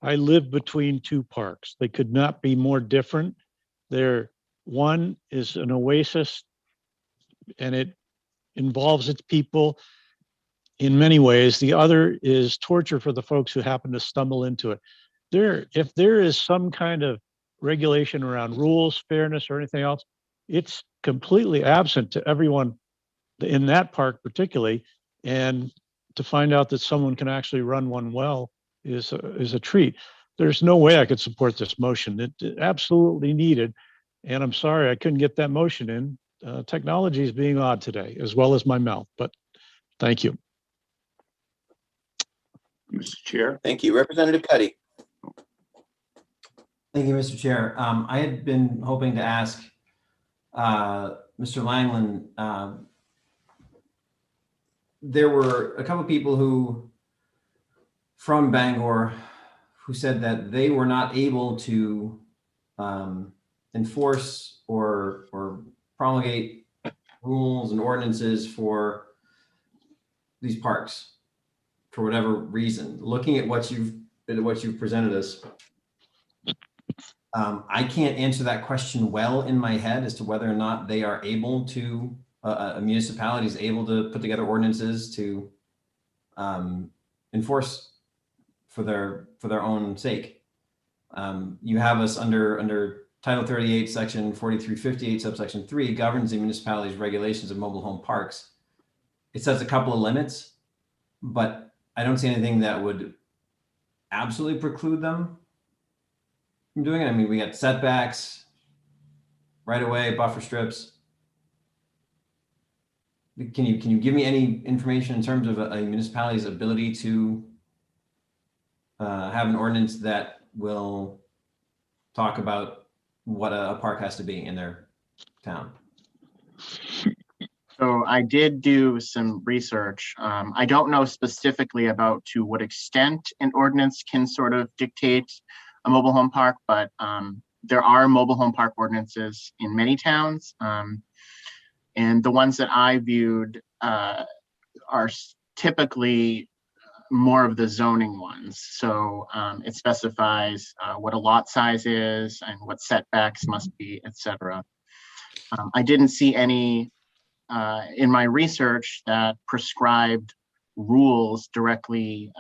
L: I live between two parks. They could not be more different. One is an oasis, and it involves its people in many ways. The other is torture for the folks who happen to stumble into it. If there is some kind of regulation around rules, fairness, or anything else, it's completely absent to everyone in that park particularly. And to find out that someone can actually run one well is a treat. There's no way I could support this motion. It absolutely needed. And I'm sorry I couldn't get that motion in. Technology is being odd today, as well as my mouth, but thank you.
G: Mr. Chair.
B: Thank you. Representative Cuddy.
H: Thank you, Mr. Chair. I had been hoping to ask Mr. Langland, there were a couple people who from Bangor who said that they were not able to enforce or promulgate rules and ordinances for these parks for whatever reason. Looking at what you've presented us, I can't answer that question well in my head as to whether or not they are able to, a municipality is able to put together ordinances to enforce for their own sake. You have us under Title 38, Section 4358, subsection 3, governs the municipality's regulations of mobile home parks. It sets a couple of limits, but I don't see anything that would absolutely preclude them from doing it. I mean, we got setbacks, right away, buffer strips. Can you give me any information in terms of a municipality's ability to have an ordinance that will talk about what a park has to be in their town?
C: So I did do some research. I don't know specifically about to what extent an ordinance can sort of dictate a mobile home park, but there are mobile home park ordinances in many towns. And the ones that I viewed are typically more of the zoning ones. So it specifies what a lot size is and what setbacks must be, etc. I didn't see any in my research that prescribed rules directly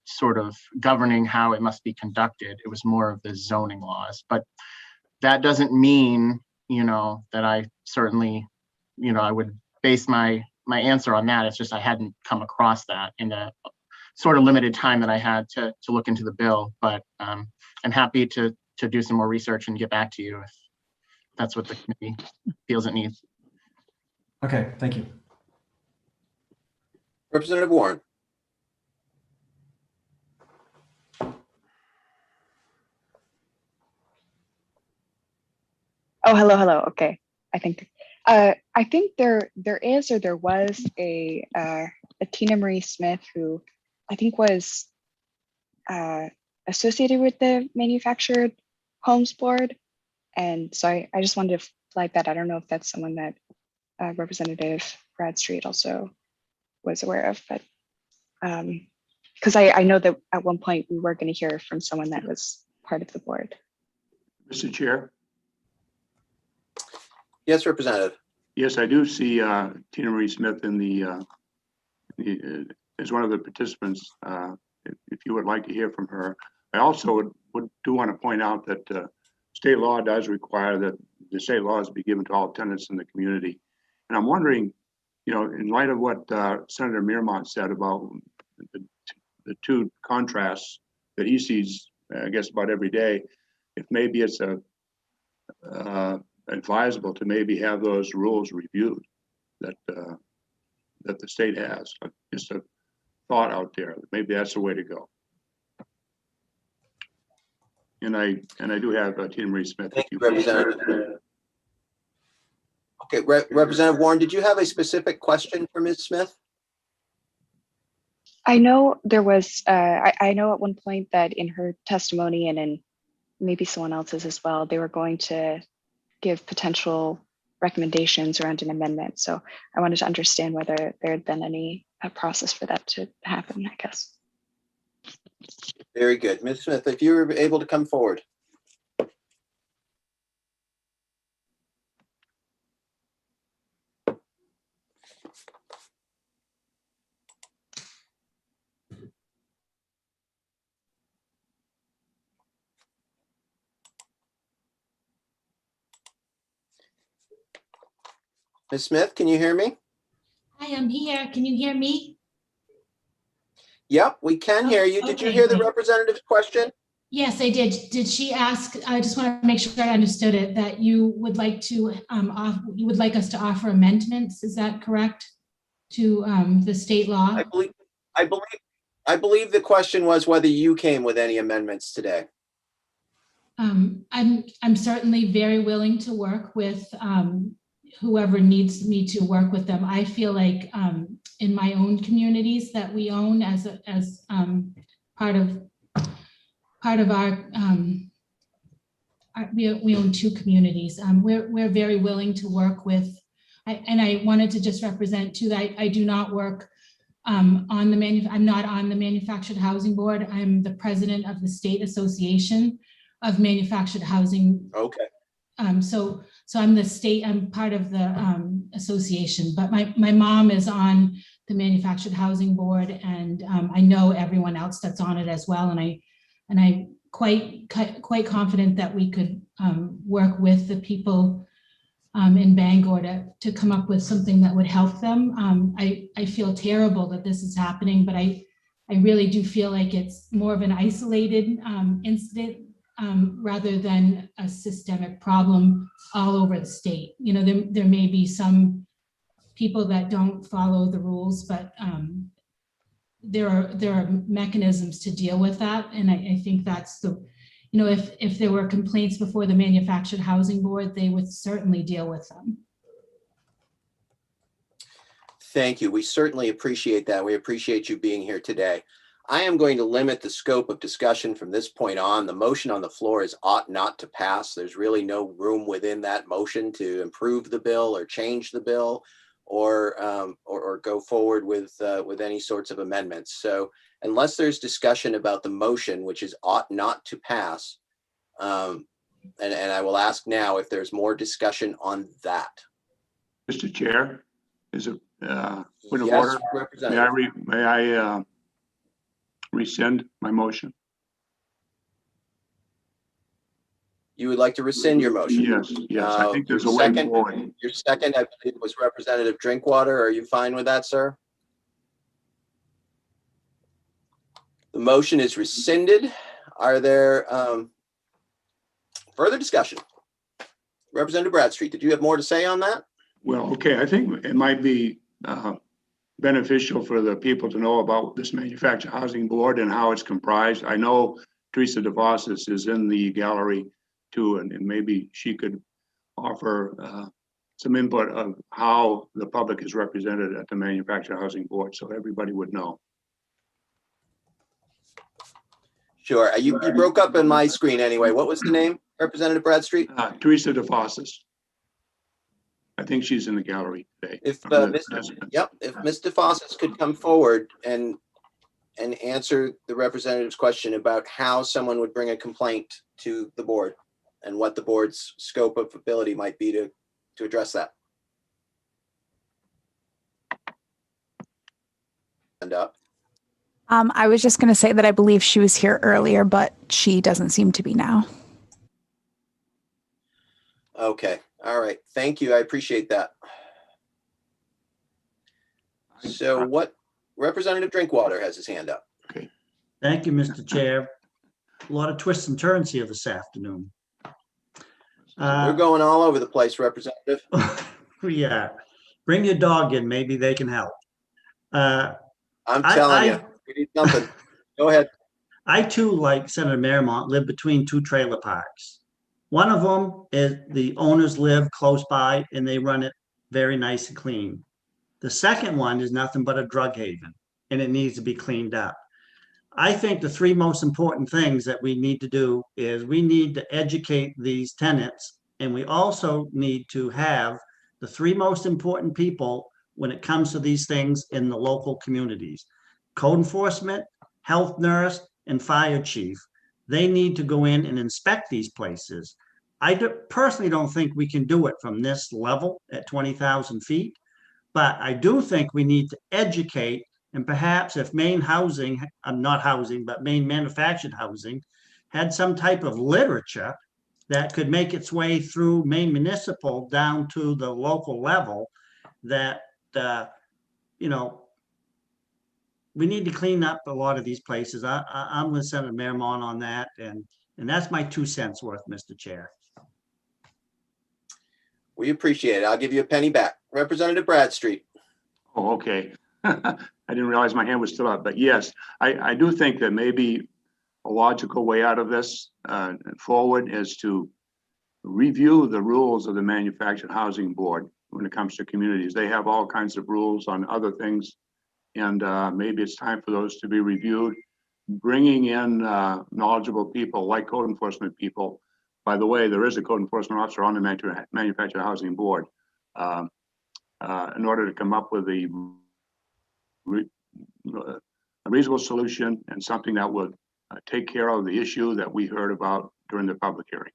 C: sort of governing how it must be conducted. It was more of the zoning laws, but that doesn't mean, that I certainly, I would base my answer on that. It's just I hadn't come across that in the sort of limited time that I had to look into the bill, but I'm happy to do some more research and get back to you if that's what the committee feels it needs.
H: Okay, thank you.
B: Representative Warren.
F: Oh, hello. Okay, I think there is, or there was a Tina Marie Smith who I think was associated with the Manufactured Homes Board, and so I just wanted to flag that. I don't know if that's someone that Representative Bradstreet also was aware of, but because I know that at one point we were going to hear from someone that was part of the board.
G: Mr. Chair.
B: Yes, Representative.
G: Yes, I do see Tina Marie Smith in the as one of the participants. If you would like to hear from her, I also do want to point out that state law does require that the state laws be given to all tenants in the community. And I'm wondering, in light of what Senator Mearmont said about the two contrasts that he sees, I guess, about every day, if maybe it's advisable to maybe have those rules reviewed that the state has. Just a thought out there. Maybe that's the way to go. And I do have Tina Marie Smith.
B: Thank you, Representative. Okay, Representative Warren, did you have a specific question for Ms. Smith?
F: I know there was, I know at one point that in her testimony and in maybe someone else's as well, they were going to give potential recommendations around an amendment. So I wanted to understand whether there had been any process for that to happen, I guess.
B: Very good. Ms. Smith, if you were able to come forward. Ms. Smith, can you hear me?
I: I am here. Can you hear me?
B: Yep, we can hear you. Did you
I: Okay,
B: hear the
I: great.
B: representative's question?
I: Yes, I did. Did she ask, I just want to make sure I understood it, that you would like to, you would like us to offer amendments, is that correct? To the state law?
B: I believe the question was whether you came with any amendments today.
I: I'm certainly very willing to work with whoever needs me to work with them. I feel like in my own communities that we own as part of our we own two communities. We're very willing to work with, and I wanted to just represent too that I do not work I'm not on the Manufactured Housing Board. I'm the president of the State Association of Manufactured Housing.
B: Okay.
I: So I'm part of the association, but my mom is on the Manufactured Housing Board, and I know everyone else that's on it as well. And I'm quite confident that we could work with the people in Bangor to come up with something that would help them. I feel terrible that this is happening, but I really do feel like it's more of an isolated incident rather than a systemic problem all over the state. You know, there may be some people that don't follow the rules, but there are mechanisms to deal with that. And I think that's the, you know, if there were complaints before the Manufactured Housing Board, they would certainly deal with them.
B: Thank you. We certainly appreciate that. We appreciate you being here today. I am going to limit the scope of discussion from this point on. The motion on the floor is ought not to pass. There's really no room within that motion to improve the bill or change the bill or go forward with any sorts of amendments. So unless there's discussion about the motion, which is ought not to pass, and I will ask now if there's more discussion on that.
G: Mr. Chair, is it point of
B: Yes,
G: order?
B: Representative.
G: May I rescind my motion?
B: You would like to rescind your motion?
G: Yes. I think there's a way forward.
B: Your second, I believe, was Representative Drinkwater. Are you fine with that, sir? The motion is rescinded. Are there further discussion? Representative Bradstreet, did you have more to say on that?
G: Well, okay, I think it might be beneficial for the people to know about this Manufactured Housing Board and how it's comprised. I know Teresa DeVossis is in the gallery too, and maybe she could offer some input of how the public is represented at the Manufactured Housing Board, so everybody would know.
B: Sure. You broke up in my screen anyway. What was the name, Representative Bradstreet?
G: Teresa DeVossis. I think she's in the gallery today.
B: If Ms. DeFossis could come forward and answer the representative's question about how someone would bring a complaint to the board and what the board's scope of ability might be to address that. And up.
U: I was just going to say that I believe she was here earlier, but she doesn't seem to be now.
B: Okay. All right. Thank you. I appreciate that. So what Representative Drinkwater has his hand up.
G: Okay.
D: Thank you, Mr. Chair. A lot of twists and turns here this afternoon.
B: We're going all over the place, Representative.
D: Yeah. Bring your dog in. Maybe they can help.
B: I'm telling you, we need something. Go ahead.
D: I too, like Senator Marymount, live between two trailer parks. One of them is the owners live close by and they run it very nice and clean. The second one is nothing but a drug haven and it needs to be cleaned up. I think the three most important things that we need to do is we need to educate these tenants, and we also need to have the three most important people when it comes to these things in the local communities: code enforcement, health nurse, and fire chief. They need to go in and inspect these places. I personally don't think we can do it from this level at 20,000 feet, but I do think we need to educate, and perhaps if Maine Housing, not housing, but Maine Manufactured Housing had some type of literature that could make its way through Maine Municipal down to the local level, that, you know, we need to clean up a lot of these places. I'm with Senator Merrimont on that, and that's my 2 cents worth, Mr. Chair.
B: We appreciate it. I'll give you a penny back. Representative Bradstreet.
G: Oh, okay. I didn't realize my hand was still up, but yes, I do think that maybe a logical way out of this forward is to review the rules of the Manufactured Housing Board when it comes to communities. They have all kinds of rules on other things, and maybe it's time for those to be reviewed. Bringing in knowledgeable people like code enforcement people. By the way, there is a code enforcement officer on the Manufactured Housing Board in order to come up with a reasonable solution and something that would take care of the issue that we heard about during the public hearing.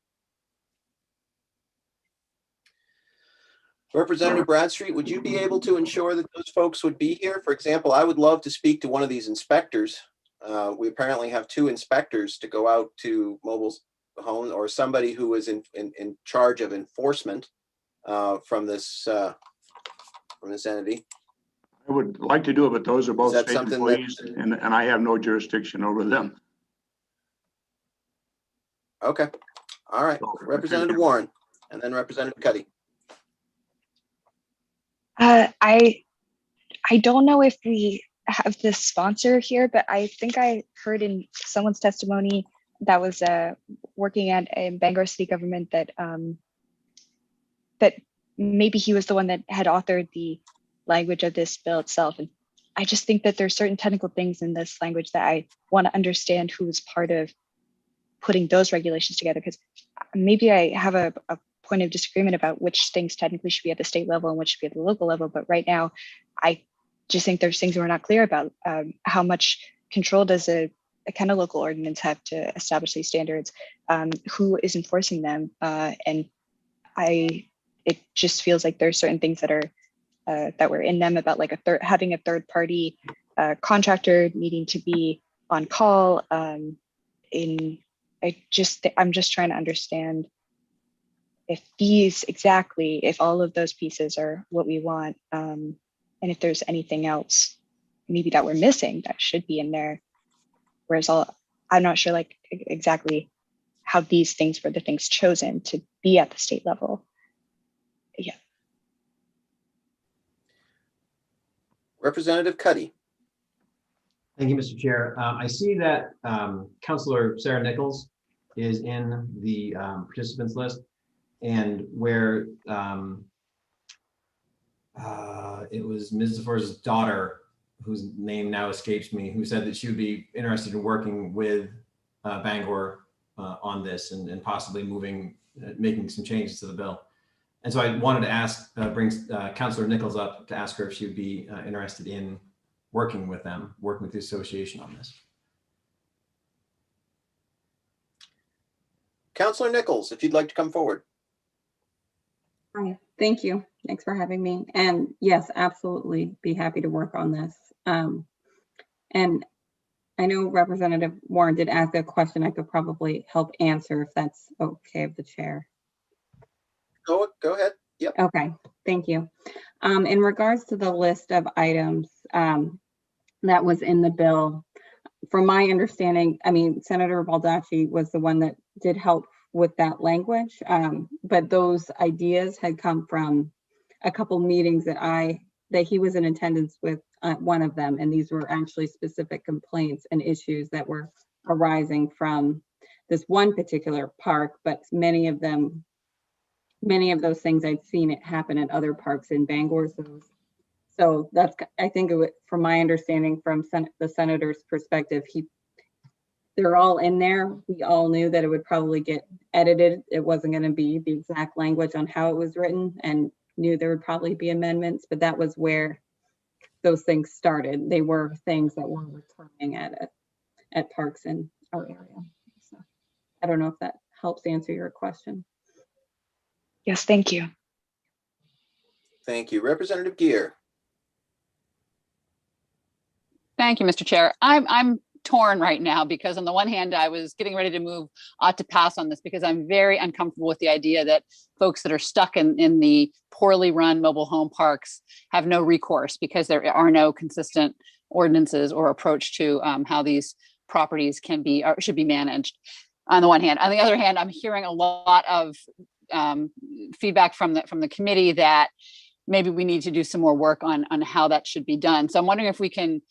B: Representative Bradstreet, would you be able to ensure that those folks would be here? For example, I would love to speak to one of these inspectors. We apparently have 2 inspectors to go out to mobile homes, or somebody who is in charge of enforcement from this entity.
G: I would like to do it, but those are both
B: that
G: state
B: something
G: employees, and I have no jurisdiction over them.
B: Okay. All right. Representative Warren, and then Representative Cuddy.
F: I don't know if we have this sponsor here, but I think I heard in someone's testimony that was working at a Bangor city government that that maybe he was the one that had authored the language of this bill itself. And I just think that there's certain technical things in this language that I want to understand who was part of putting those regulations together, because maybe I have a point of disagreement about which things technically should be at the state level and which should be at the local level. But right now, I just think there's things we're not clear about. How much control does a kind of local ordinance have to establish these standards? Who is enforcing them? And it just feels like there's certain things that are that were in them about like having a third party contractor needing to be on call. I'm just trying to understand if if all of those pieces are what we want, and if there's anything else maybe that we're missing that should be in there. Whereas I'm not sure like exactly how these things were the things chosen to be at the state level. Yeah.
B: Representative Cuddy.
H: Thank you, Mr. Chair. I see that Councilor Sarah Nichols is in the participants list, and where it was Ms. Zafor's daughter, whose name now escapes me, who said that she would be interested in working with Bangor on this and possibly making some changes to the bill. And so I wanted to bring Councilor Nichols up to ask her if she would be interested in working with the association on this.
B: Councilor Nichols, if you'd like to come forward.
T: Hi, thank you. Thanks for having me. And yes, absolutely be happy to work on this. And I know Representative Warren did ask a question I could probably help answer if that's okay with the chair.
B: Go ahead. Yep.
T: Okay, thank you. In regards to the list of items that was in the bill, from my understanding, I mean, Senator Baldacci was the one that did help with that language, but those ideas had come from a couple meetings that he was in attendance with, one of them, and these were actually specific complaints and issues that were arising from this one particular park, but many of those things I'd seen it happen at other parks in Bangor. So that's, I think, from my understanding from the senator's perspective, they're all in there. We all knew that it would probably get edited. It wasn't going to be the exact language on how it was written, and knew there would probably be amendments, but that was where those things started. They were things that were returning at parks in our area. So I don't know if that helps answer your question.
F: Yes, thank you.
B: Thank you. Representative Gear.
M: Thank you, Mr. Chair. I'm torn right now because on the one hand, I was getting ready to move ought to pass on this because I'm very uncomfortable with the idea that folks that are stuck in the poorly run mobile home parks have no recourse because there are no consistent ordinances or approach to how these properties can be or should be managed. On the one hand, on the other hand, I'm hearing a lot of feedback from the committee that maybe we need to do some more work on how that should be done. So I'm wondering if we can,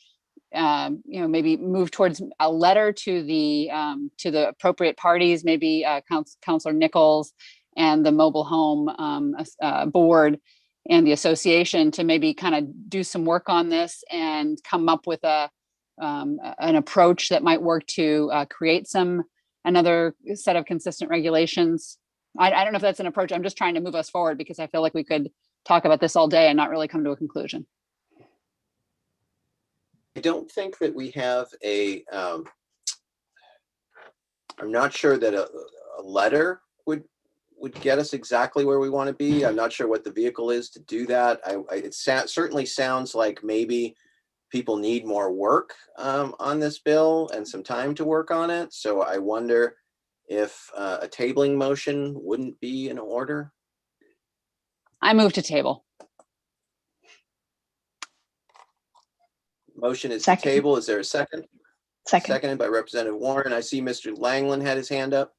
M: maybe move towards a letter to the appropriate parties, maybe Councilor Nichols and the mobile home board and the association to maybe kind of do some work on this and come up with an approach that might work to create another set of consistent regulations. I don't know if that's an approach. I'm just trying to move us forward because I feel like we could talk about this all day and not really come to a conclusion.
B: I don't think that we have I'm not sure that a letter would get us exactly where we want to be. I'm not sure what the vehicle is to do that. It certainly sounds like maybe people need more work on this bill and some time to work on it. So I wonder if a tabling motion wouldn't be in order.
M: I move to table.
B: Motion is
F: Second.
B: to table. Is there a second?
F: Second.
B: Seconded by Representative Warren. I see Mr. Langland had his hand up.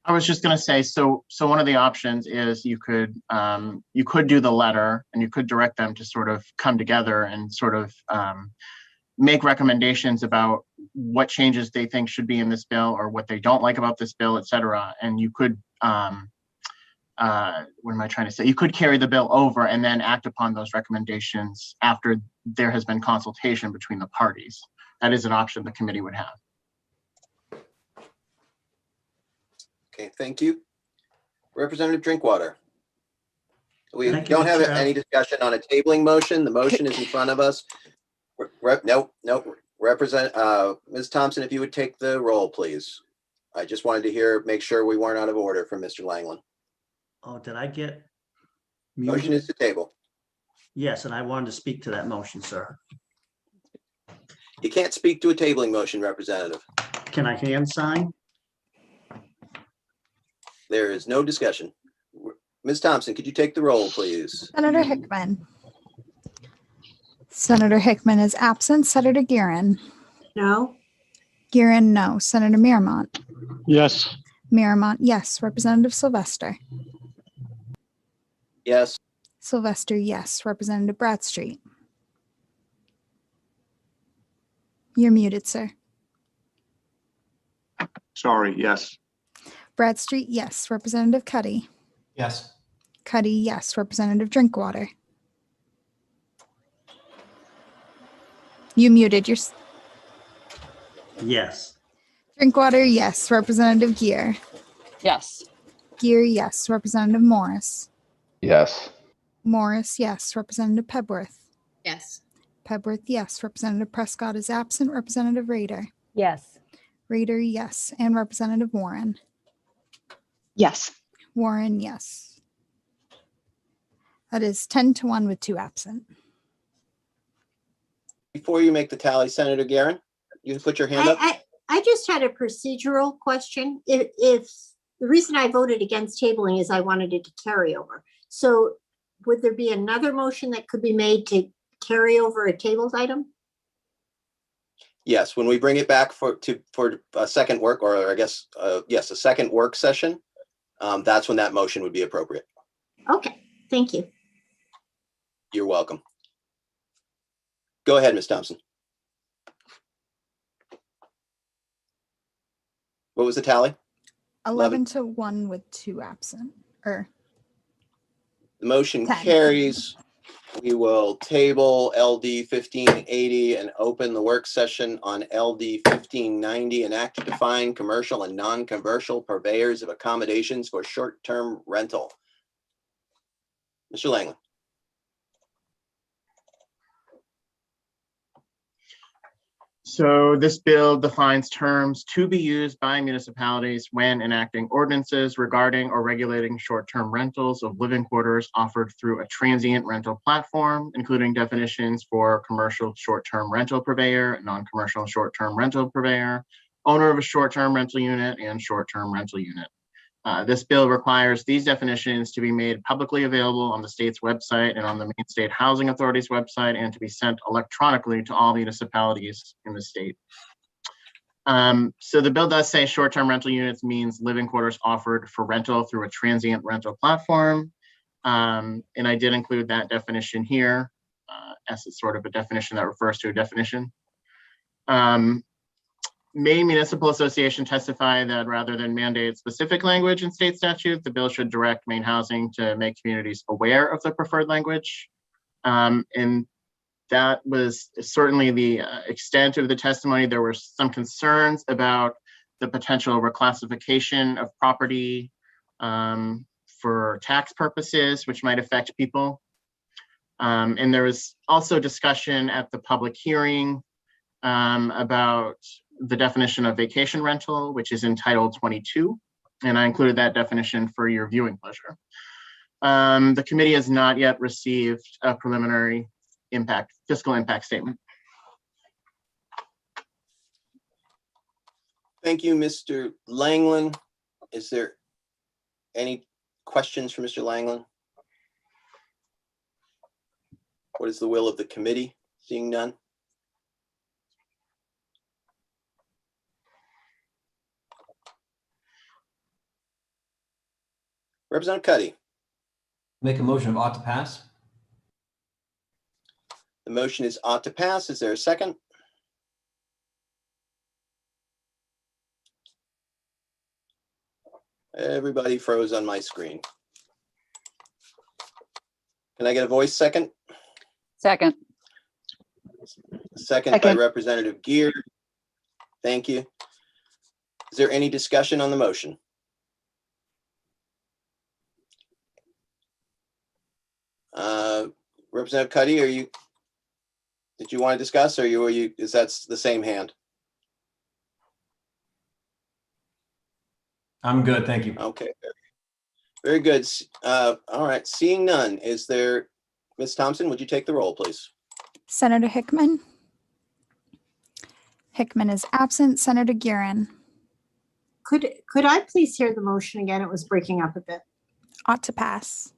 C: I was just going to say, so one of the options is you could do the letter and you could direct them to sort of come together and sort of make recommendations about what changes they think should be in this bill or what they don't like about this bill, et cetera. And you could, what am I trying to say? You could carry the bill over and then act upon those recommendations after there has been consultation between the parties. That is an option the committee would have.
B: Okay, thank you. Representative Drinkwater. We
D: Thank you,
B: don't have
D: Mr. Chair.
B: any discussion on a tabling motion. The motion is in front of us. Nope. Ms. Thompson, if you would take the roll, please. I just wanted to make sure we weren't out of order from Mr. Langland.
D: Oh, did I get
B: Motion
D: muted?
B: is to table.
D: Yes, and I wanted to speak to that motion, sir.
B: You can't speak to a tabling motion, Representative.
D: Can I hand sign?
B: There is no discussion. Ms. Thompson, could you take the roll, please?
U: Senator Hickman. Senator Hickman is absent. Senator Guerin.
E: No.
U: Guerin, no. Senator Miramont.
L: Yes.
U: Miramont, yes. Representative Sylvester.
B: Yes.
U: Sylvester, yes. Representative Bradstreet. You're muted, sir.
G: Sorry, yes.
U: Bradstreet, yes. Representative Cuddy.
H: Yes.
U: Cuddy, yes. Representative Drinkwater. You muted your.
D: Yes.
U: Drinkwater, yes. Representative Gear.
M: Yes.
U: Gear, yes. Representative Morris.
N: Yes.
U: Morris, yes. Representative Pebworth.
J: Yes.
U: Pebworth, yes. Representative Prescott is absent. Representative Rader.
K: Yes.
U: Rader, yes. And Representative Warren.
F: Yes.
U: Warren, yes. That is 10-1 with 2 absent.
B: Before you make the tally, Senator Guerin, you can put your hand up.
E: I just had a procedural question. If the reason I voted against tabling is I wanted it to carry over. So would there be another motion that could be made to carry over a tabled item?
B: Yes, when we bring it back for a second work, or I guess, yes, a second work session, that's when that motion would be appropriate.
E: Okay, thank you.
B: You're welcome. Go ahead, Ms. Thompson. What was the tally?
U: 11-1 with 2 absent.
B: The motion
U: 10.
B: carries. We will table LD 1580 and open the work session on LD 1590, an act to define commercial and non-commercial purveyors of accommodations for short-term rental. Mr. Langland.
C: So this bill defines terms to be used by municipalities when enacting ordinances regarding or regulating short-term rentals of living quarters offered through a transient rental platform, including definitions for commercial short-term rental purveyor, non-commercial short-term rental purveyor, owner of a short-term rental unit, and short-term rental unit. This bill requires these definitions to be made publicly available on the state's website and on the Maine State Housing Authority's website, and to be sent electronically to all municipalities in the state. So the bill does say short-term rental units means living quarters offered for rental through a transient rental platform. And I did include that definition here as it's sort of a definition that refers to a definition. Maine Municipal Association testified that rather than mandate specific language in state statute, the bill should direct Maine Housing to make communities aware of the preferred language. And that was certainly the extent of the testimony. There were some concerns about the potential reclassification of property for tax purposes, which might affect people. And there was also discussion at the public hearing about the definition of vacation rental, which is in Title 22. And I included that definition for your viewing pleasure. The committee has not yet received a preliminary fiscal impact statement.
B: Thank you, Mr. Langland. Is there any questions for Mr. Langland? What is the will of the committee? Seeing none. Representative Cuddy.
H: Make a motion of ought to pass.
B: The motion is ought to pass. Is there a second? Everybody froze on my screen. Can I get a voice second?
M: Second.
B: Second by Representative Gear. Thank you. Is there any discussion on the motion? Representative Cuddy, did you want to discuss, or is that the same hand?
H: I'm good, thank you.
B: Okay, very good. All right, seeing none, is there, Ms. Thompson, would you take the roll, please?
U: Senator Hickman. Hickman is absent. Senator Guerin.
E: Could I please hear the motion again? It was breaking up a bit.
U: Ought to pass.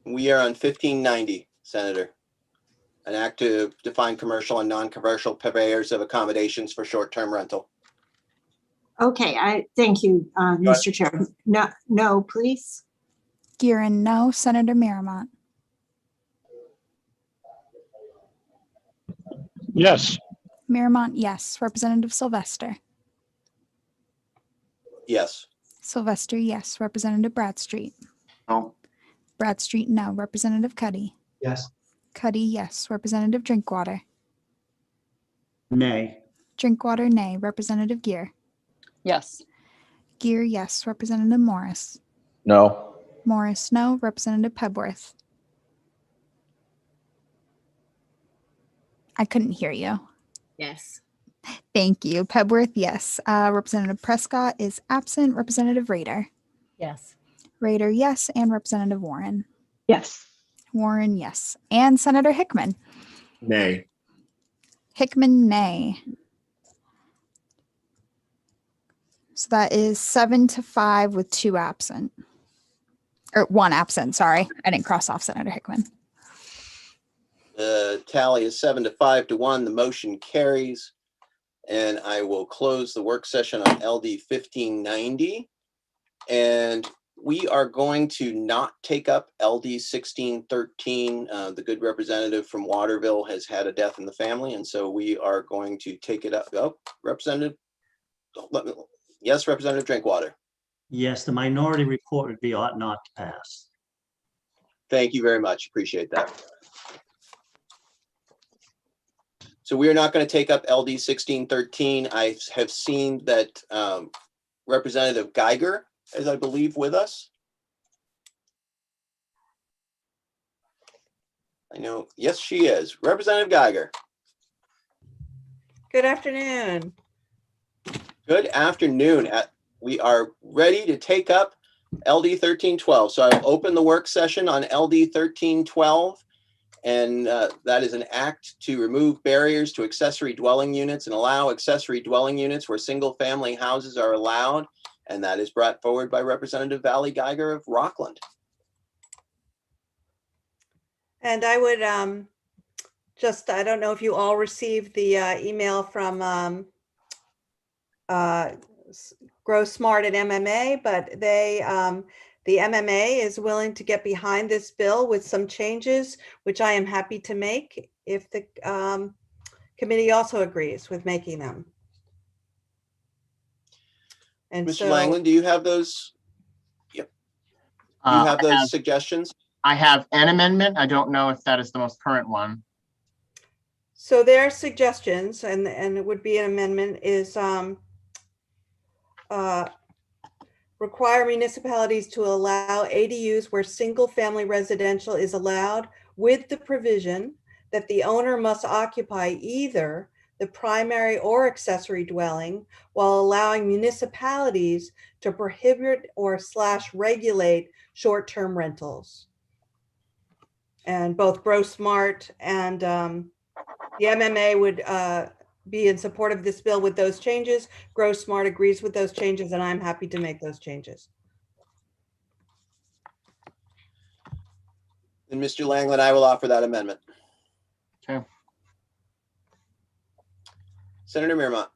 B: We are on 1590, Senator. An act to define commercial and non-commercial purveyors of accommodations for short-term rental.
E: Okay, thank you, Mr. Chair. No, please.
U: Guerin, no. Senator Miramont.
L: Yes.
U: Miramont, yes. Representative Sylvester.
B: Yes.
U: Sylvester, yes. Representative Bradstreet.
C: No.
U: Bradstreet, no. Representative Cuddy.
H: Yes.
U: Cuddy, yes. Representative Drinkwater.
D: Nay.
U: Drinkwater, nay. Representative Gear.
M: Yes.
U: Gear, yes. Representative Morris.
N: No.
U: Morris, no. Representative Pebworth. I couldn't hear you.
J: Yes.
U: Thank you. Pebworth, yes. Representative Prescott is absent. Representative Rader.
I: Yes.
U: Rader, yes. And Representative Warren.
F: Yes.
U: Warren, yes. And Senator Hickman.
A: Nay.
U: Hickman, nay. So that is 7-5 with 2 absent. Or 1 absent, sorry. I didn't cross off Senator Hickman.
B: The tally is 7 to 5 to 1. The motion carries. And I will close the work session on LD 1590. And we are going to not take up LD 1613. The good representative from Waterville has had a death in the family, and so we are going to take it up. Oh, Representative, yes, Representative Drinkwater.
D: Yes, the minority report would be ought not to pass.
B: Thank you very much. Appreciate that. So we are not going to take up LD 1613. I have seen that Representative Geiger is, I believe, with us. I know, yes, she is. Representative Geiger.
K: Good afternoon.
B: Good afternoon. We are ready to take up LD 1312. So I'll open the work session on LD 1312. And that is an act to remove barriers to accessory dwelling units and allow accessory dwelling units where single family houses are allowed. And that is brought forward by Representative Valley Geiger of Rockland.
K: And I would I don't know if you all received the email from Grow Smart at MMA, but the MMA is willing to get behind this bill with some changes, which I am happy to make if the committee also agrees with making them. And
B: Mr.
K: so,
B: Langland, do you have those? Yep. Do you have those suggestions?
C: I have an amendment. I don't know if that is the most current one.
K: so their suggestions, and it would be an amendment, is require municipalities to allow ADUs where single family residential is allowed, with the provision that the owner must occupy either the primary or accessory dwelling, while allowing municipalities to prohibit or regulate short-term rentals. And both Grow Smart and the MMA would be in support of this bill with those changes. Grow Smart agrees with those changes, and I'm happy to make those changes.
B: And Mr. Langland, I will offer that amendment.
C: Okay.
B: Senator Mirmont.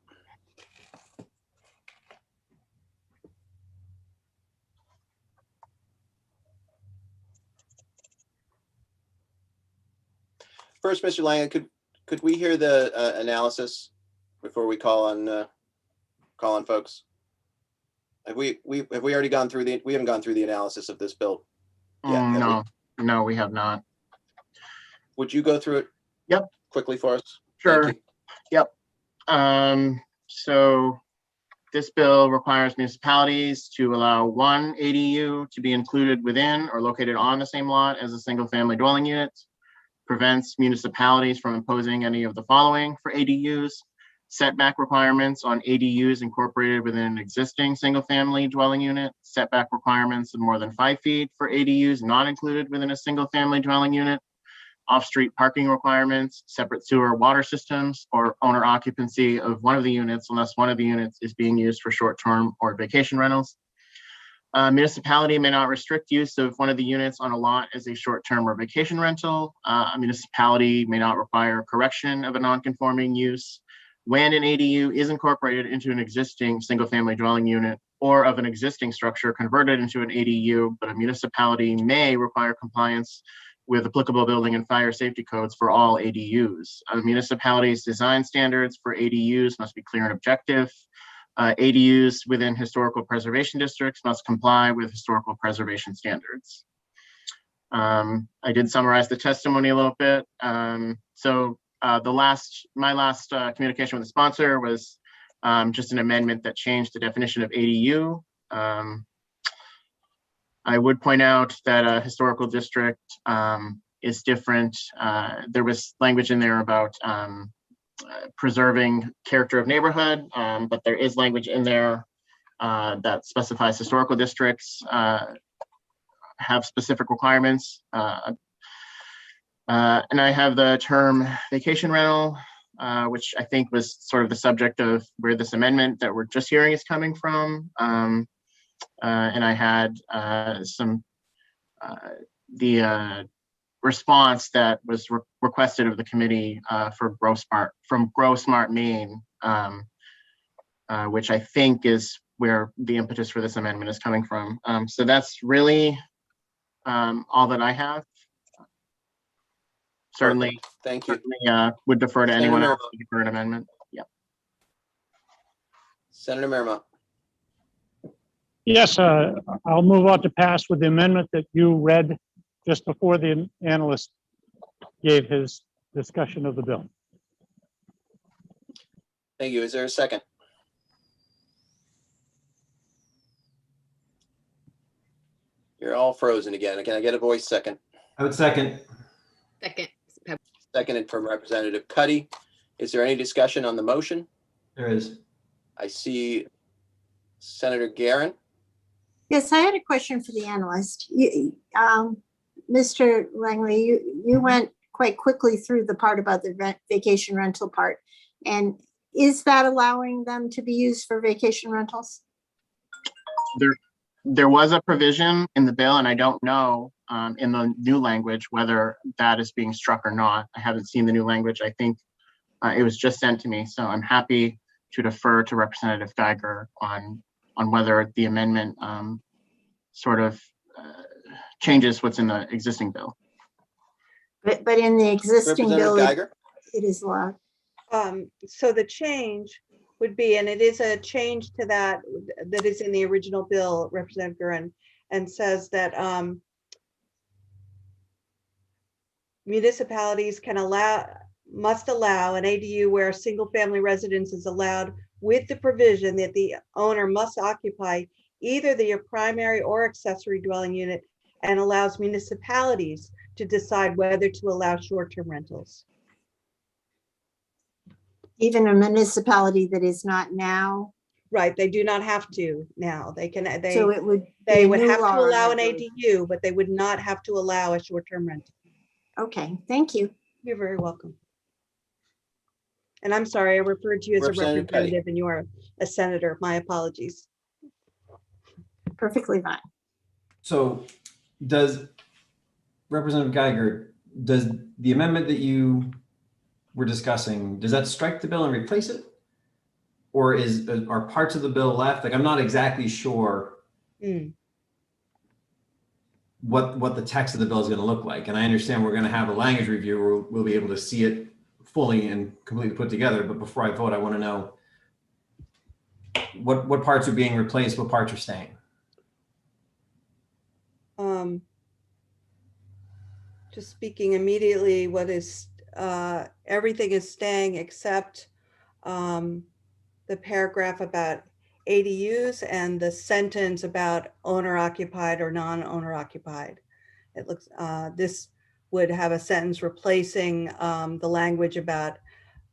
B: First, Mr. Langland, could we hear the analysis before we call on folks? Have we already gone through we haven't gone through the analysis of this bill yet?
C: No, we have not.
B: Would you go through it?
C: Yep.
B: Quickly for us?
C: Sure. Yep. So this bill requires municipalities to allow one ADU to be included within or located on the same lot as a single family dwelling unit. Prevents municipalities from imposing any of the following for ADUs: setback requirements on ADUs incorporated within an existing single family dwelling unit, setback requirements of more than 5 feet for ADUs not included within a single family dwelling unit, off-street parking requirements, separate sewer water systems, or owner occupancy of one of the units unless one of the units is being used for short-term or vacation rentals. Municipality may not restrict use of one of the units on a lot as a short-term or vacation rental. A municipality may not require correction of a non-conforming use when an ADU is incorporated into an existing single-family dwelling unit or of an existing structure converted into an ADU, but a municipality may require compliance with applicable building and fire safety codes for all ADUs. A municipality's design standards for ADUs must be clear and objective. ADUs within historical preservation districts must comply with historical preservation standards. I did summarize the testimony a little bit. My last communication with the sponsor was just an amendment that changed the definition of ADU. I would point out that a historical district is different. There was language in there about preserving character of neighborhood, but there is language in there that specifies historical districts have specific requirements. And I have the term vacation rental, which I think was sort of the subject of where this amendment that we're just hearing is coming from. And I had the response that was requested of the committee for Grow Smart Maine, which I think is where the impetus for this amendment is coming from. So that's really all that I have. Certainly,
B: thank you.
C: Would defer to
B: Senator
C: anyone
B: Mirmont.
C: else for an amendment. Yeah.
B: Senator Mirmont.
L: Yes, I'll move on to pass with the amendment that you read just before the analyst gave his discussion of the bill.
B: Thank you. Is there a second? You're all frozen again. Can I get a voice second?
H: I would second.
J: Second.
B: Seconded from Representative Cuddy. Is there any discussion on the motion?
H: There is.
B: I see Senator Garin.
E: Yes, I had a question for the analyst. Mr. Langley, you went quite quickly through the part about the vacation rental part. And is that allowing them to be used for vacation rentals?
C: There was a provision in the bill, and I don't know in the new language whether that is being struck or not. I haven't seen the new language. I think it was just sent to me, so I'm happy to defer to Representative Geiger on whether the amendment changes what's in the existing bill.
E: But in the existing bill,
B: Geiger?
E: it is allowed.
K: So the change would be, and it is a change to that is in the original bill, Representative Gurin, and says that municipalities must allow an ADU where a single family residence is allowed with the provision that the owner must occupy either the primary or accessory dwelling unit, and allows municipalities to decide whether to allow short-term rentals.
E: Even a municipality that is not now?
K: Right, they do not have to now. They can,
E: So it would.
K: they would have to
E: law
K: allow an
E: regulation.
K: ADU, but they would not have to allow a short-term rental.
E: Okay, thank you.
K: You're very welcome. And I'm sorry, I referred to you as a
B: Representative Cuddy.
K: representative and you are a senator. My apologies.
E: Perfectly fine.
H: So does Representative Geiger, does the amendment that you were discussing, does that strike the bill and replace it? Or are parts of the bill left? Like, I'm not exactly sure what the text of the bill is going to look like. And I understand we're going to have a language review where we'll be able to see it fully and completely put together. But before I vote, I want to know what parts are being replaced, what parts are staying.
K: Just speaking immediately, what is everything is staying except the paragraph about ADUs and the sentence about owner occupied or non-owner occupied. It looks, this would have a sentence replacing the language about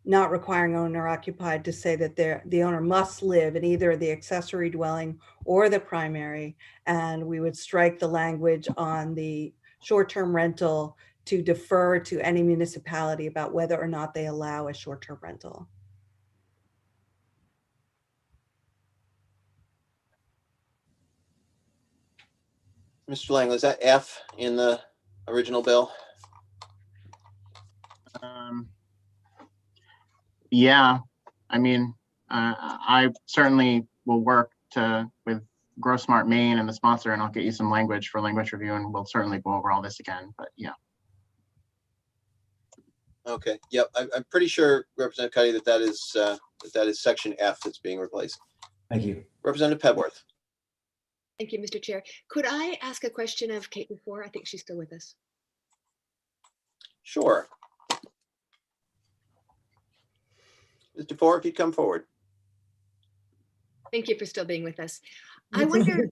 K: not requiring owner occupied to say that the owner must live in either the accessory dwelling or the primary. And we would strike the language on the short-term rental to defer to any municipality about whether or not they allow a short-term rental.
B: Mr. Langley, is that F in the original bill?
C: Yeah, I mean, I certainly will work with Grow Smart Maine and the sponsor, and I'll get you some language for language review, and we'll certainly go over all this again, but yeah.
B: Okay, yep, I'm pretty sure, Representative Cuddy, that is section F that's being replaced.
H: Thank you.
B: Representative Pebworth.
J: Thank you, Mr. Chair. Could I ask a question of Kate before? I think she's still with us.
B: Sure. Mr. Ford, if you'd come forward.
J: Thank you for still being with us. I wonder,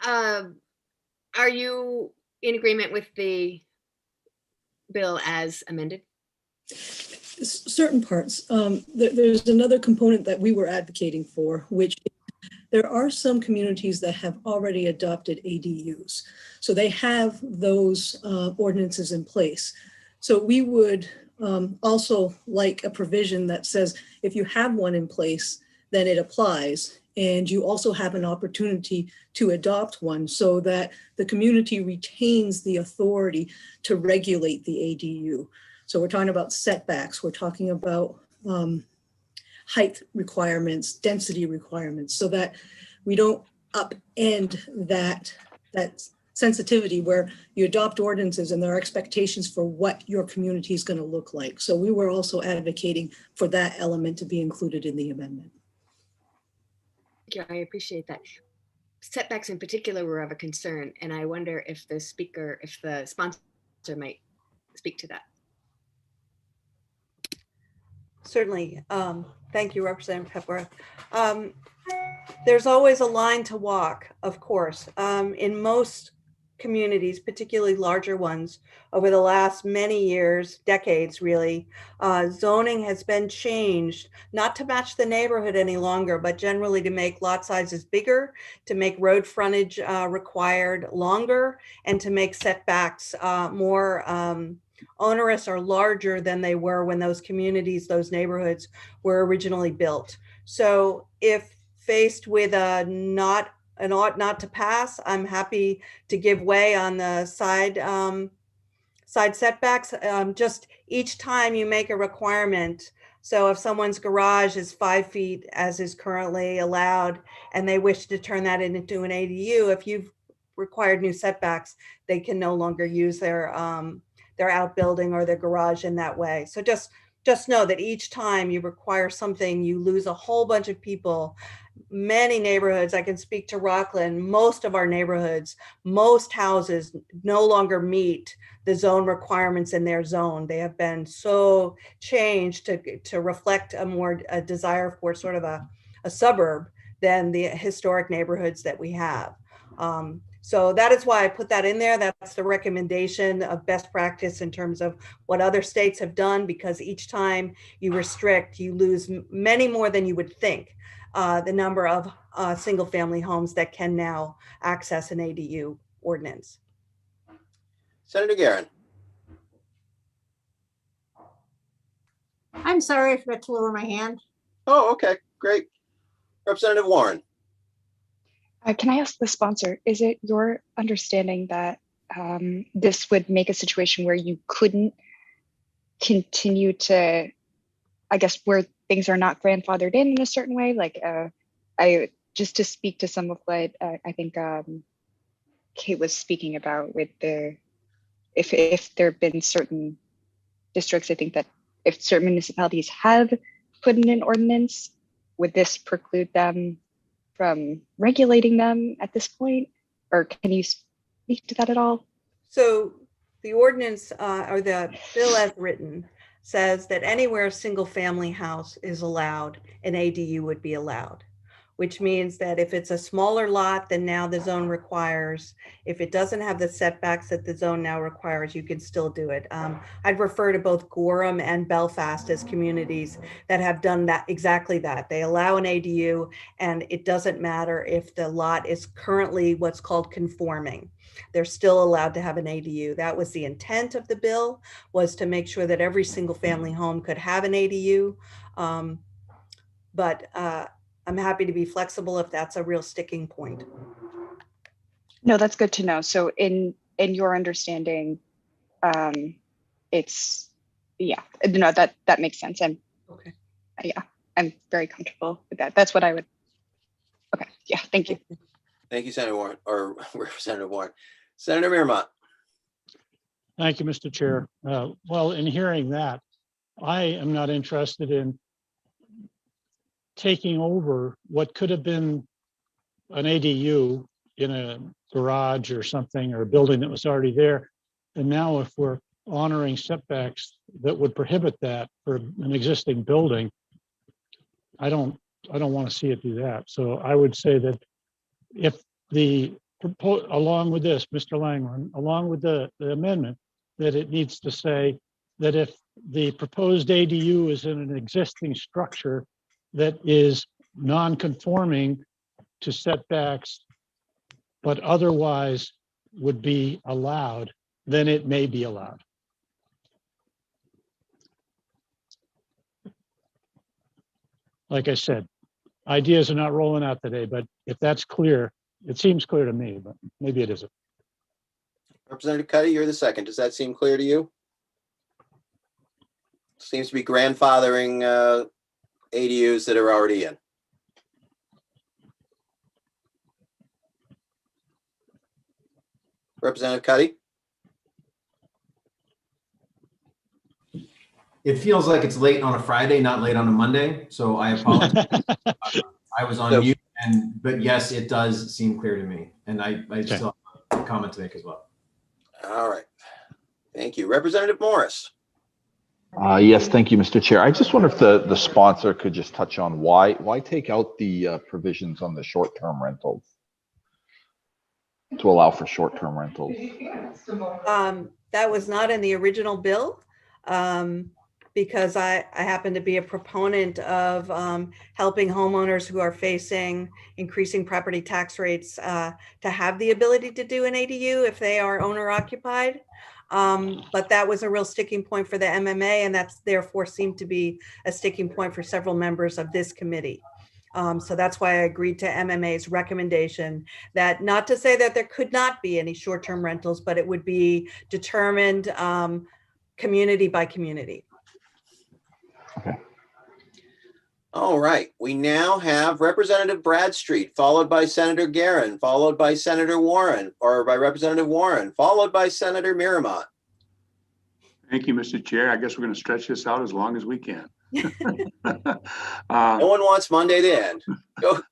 J: are you in agreement with the bill as amended?
S: Certain parts. There's another component that we were advocating for, which there are some communities that have already adopted ADUs. So they have those ordinances in place. So we would also like a provision that says if you have one in place, then it applies. And you also have an opportunity to adopt one so that the community retains the authority to regulate the ADU. So we're talking about setbacks, we're talking about height requirements, density requirements, so that we don't upend that sensitivity where you adopt ordinances and there are expectations for what your community is going to look like. So we were also advocating for that element to be included in the amendment.
J: Thank you, I appreciate that. Setbacks in particular were of a concern, and I wonder if the sponsor might speak to that.
K: Certainly. Thank you, Representative Pepworth. There's always a line to walk, of course. In most communities, particularly larger ones, over the last many years, decades really, zoning has been changed, not to match the neighborhood any longer, but generally to make lot sizes bigger, to make road frontage required longer, and to make setbacks more onerous or larger than they were when those communities, those neighborhoods were originally built. So if faced with an ought not to pass, I'm happy to give way on the side setbacks. Just each time you make a requirement. So if someone's garage is 5 feet as is currently allowed, and they wish to turn that into an ADU, if you've required new setbacks, they can no longer use their outbuilding or their garage in that way. So just know that each time you require something, you lose a whole bunch of people. Many neighborhoods, I can speak to Rockland, most of our neighborhoods, most houses no longer meet the zone requirements in their zone. They have been so changed to reflect a desire for sort of a suburb than the historic neighborhoods that we have. So that is why I put that in there. That's the recommendation of best practice in terms of what other states have done, because each time you restrict, you lose many more than you would think, the number of single family homes that can now access an ADU ordinance.
B: Senator Garin.
E: I'm sorry, I forgot to lower my hand.
B: Oh, okay, great. Representative Warren.
F: Can I ask the sponsor, is it your understanding that this would make a situation where you couldn't continue to, I guess, where things are not grandfathered in a certain way? Like, just to speak to some of what I think Kate was speaking about with if there have been certain districts, I think that if certain municipalities have put in an ordinance, would this preclude them from regulating them at this point? Or can you speak to that at all?
K: So the ordinance or the bill as written says that anywhere a single family house is allowed, an ADU would be allowed, which means that if it's a smaller lot than now the zone requires, if it doesn't have the setbacks that the zone now requires, you can still do it. I'd refer to both Gorham and Belfast as communities that have done that, exactly that. They allow an ADU and it doesn't matter if the lot is currently what's called conforming. They're still allowed to have an ADU. That was the intent of the bill, was to make sure that every single family home could have an ADU. But I'm happy to be flexible if that's a real sticking point.
F: No, that's good to know. So in your understanding, it's, yeah, no, that makes sense.
K: Okay.
F: Yeah, I'm very comfortable with that. That's what I would, okay, yeah, thank you.
B: Thank you, Senator Warren, or Representative Warren. Senator Miramont.
L: Thank you, Mr. Chair. Well, in hearing that, I am not interested in taking over what could have been an ADU in a garage or something, or a building that was already there. And now if we're honoring setbacks that would prohibit that for an existing building, I don't want to see it do that. So I would say that if along with this, Mr. Langland, along with the amendment, that it needs to say that if the proposed ADU is in an existing structure that is non-conforming to setbacks, but otherwise would be allowed, then it may be allowed. Like I said, ideas are not rolling out today, but if that's clear, it seems clear to me, but maybe it isn't.
B: Representative Cuddy, you're the second. Does that seem clear to you? Seems to be grandfathering ADUs that are already in. Representative Cuddy?
H: It feels like it's late on a Friday, not late on a Monday, so I apologize. I was on mute, but yes, it does seem clear to me, and I still have a comment to make as well.
B: All right, thank you. Representative Morris.
N: Yes, thank you, Mr. Chair. I just wonder if the sponsor could just touch on why take out the provisions on the short-term rentals? to allow for short-term rentals?
K: That was not in the original bill, because I happen to be a proponent of helping homeowners who are facing increasing property tax rates to have the ability to do an ADU if they are owner occupied. But that was a real sticking point for the MMA, and that's therefore seemed to be a sticking point for several members of this committee. So that's why I agreed to MMA's recommendation, that not to say that there could not be any short-term rentals, but it would be determined community by community.
B: All right, we now have Representative Bradstreet, followed by Senator Guerin, followed by Senator Warren, or by Representative Warren, followed by Senator Miramont.
G: Thank you, Mr. Chair. I guess we're going to stretch this out as long as we can.
B: No one wants Monday to end. Go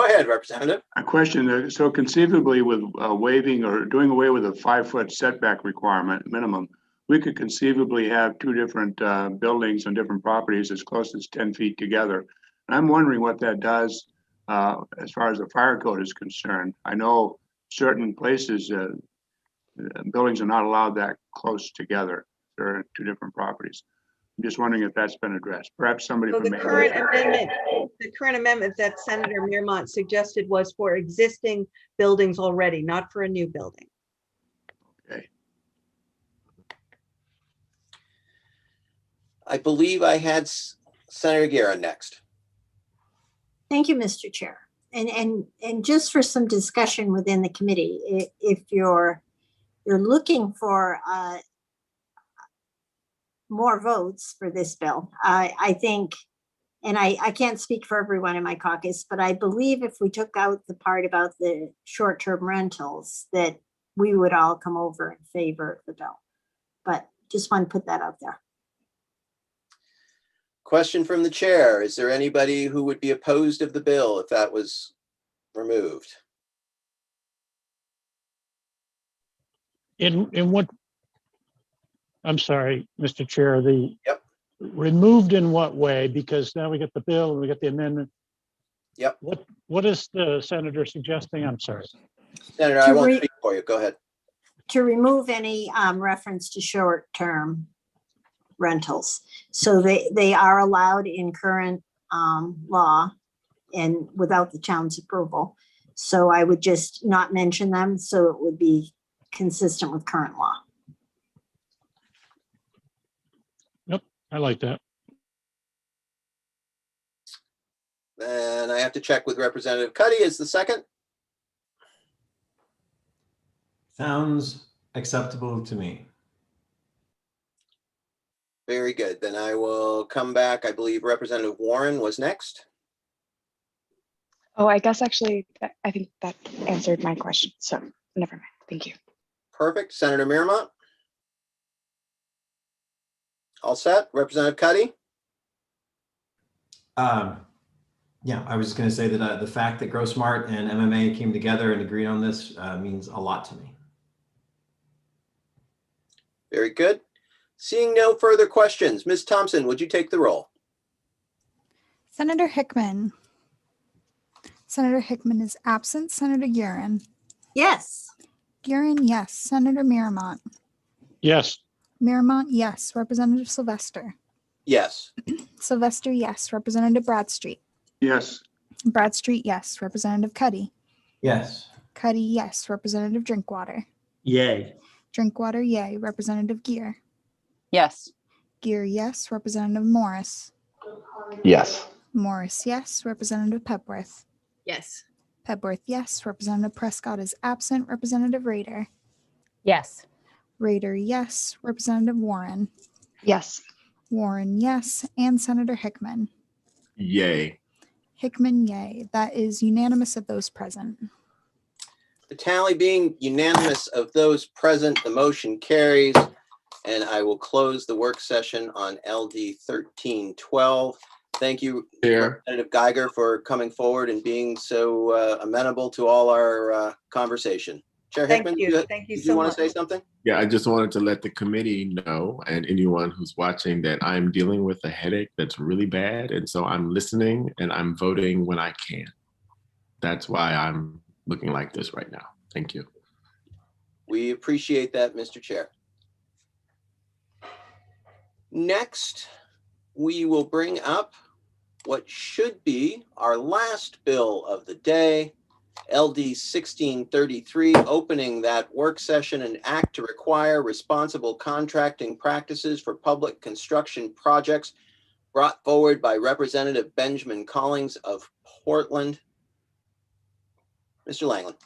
B: ahead, Representative.
G: A question. So conceivably, with waiving or doing away with a 5-foot setback requirement minimum, we could conceivably have two different buildings on different properties as close as 10 feet together. And I'm wondering what that does as far as the fire code is concerned. I know certain places buildings are not allowed that close together. They're two different properties. I'm just wondering if that's been addressed. Perhaps somebody
K: So
G: from
K: the current amendment that Senator Miramont suggested was for existing buildings already, not for a new building.
G: Okay.
B: I believe I had Senator Guerin next.
E: Thank you, Mr. Chair. And just for some discussion within the committee, if you're looking for more votes for this bill, I think, and I can't speak for everyone in my caucus, but I believe if we took out the part about the short-term rentals, that we would all come over in favor of the bill. But just want to put that out there.
B: Question from the chair. Is there anybody who would be opposed of the bill if that was removed?
L: In what, I'm sorry, Mr. Chair, removed in what way? Because now we get the bill and we get the amendment.
B: Yep.
L: What is the senator suggesting? I'm sorry.
B: Senator, I won't speak for you. Go ahead.
E: To remove any reference to short-term rentals. So they are allowed in current law and without the town's approval. So I would just not mention them, so it would be consistent with current law.
L: Yep, I like that.
B: And I have to check with Representative Cuddy. Is the second?
H: Sounds acceptable to me.
B: Very good. Then I will come back. I believe Representative Warren was next.
F: Oh, I guess actually, I think that answered my question. So never mind. Thank you.
B: Perfect. Senator Miramont? All set. Representative Cuddy?
H: Yeah, I was just going to say that the fact that GrowSmart and MMA came together and agreed on this means a lot to me.
B: Very good. Seeing no further questions, Ms. Thompson, would you take the roll?
U: Senator Hickman. Senator Hickman is absent. Senator Guerin.
E: Yes.
U: Guerin, yes. Senator Miramont.
L: Yes.
U: Miramont, yes. Representative Sylvester.
B: Yes.
U: Sylvester, yes. Representative Bradstreet.
G: Yes.
U: Bradstreet, yes. Representative Cuddy.
H: Yes.
U: Cuddy, yes. Representative Drinkwater.
D: Yay.
U: Drinkwater, yay. Representative Gear.
M: Yes.
U: Gear, yes. Representative Morris.
N: Yes.
U: Morris, yes. Representative Pepworth.
J: Yes.
U: Pepworth, yes. Representative Prescott is absent. Representative Rader.
M: Yes.
U: Rader, yes. Representative Warren.
F: Yes.
U: Warren, yes. And Senator Hickman.
A: Yay.
U: Hickman, yay. That is unanimous of those present.
B: The tally being unanimous of those present, the motion carries, and I will close the work session on LD 1312. Thank you, Representative Geiger, for coming forward and being so amenable to all our conversation. Chair Hickman,
K: Thank you. Thank you
B: did
K: so
B: you want
K: much.
B: to say something?
A: Yeah, I just wanted to let the committee know and anyone who's watching that I'm dealing with a headache that's really bad. And so I'm listening and I'm voting when I can. That's why I'm looking like this right now. Thank you.
B: We appreciate that, Mr. Chair. Next, we will bring up what should be our last bill of the day, LD 1633, opening that work session, an act to require responsible contracting practices for public construction projects, brought forward by Representative Benjamin Collins of Portland. Mr. Langland.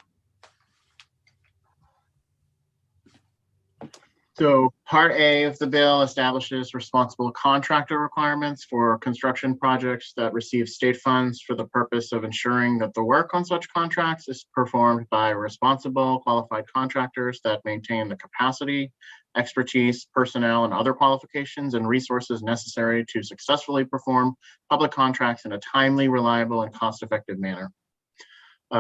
C: So Part A of the bill establishes responsible contractor requirements for construction projects that receive state funds for the purpose of ensuring that the work on such contracts is performed by responsible, qualified contractors that maintain the capacity, expertise, personnel, and other qualifications and resources necessary to successfully perform public contracts in a timely, reliable, and cost-effective manner.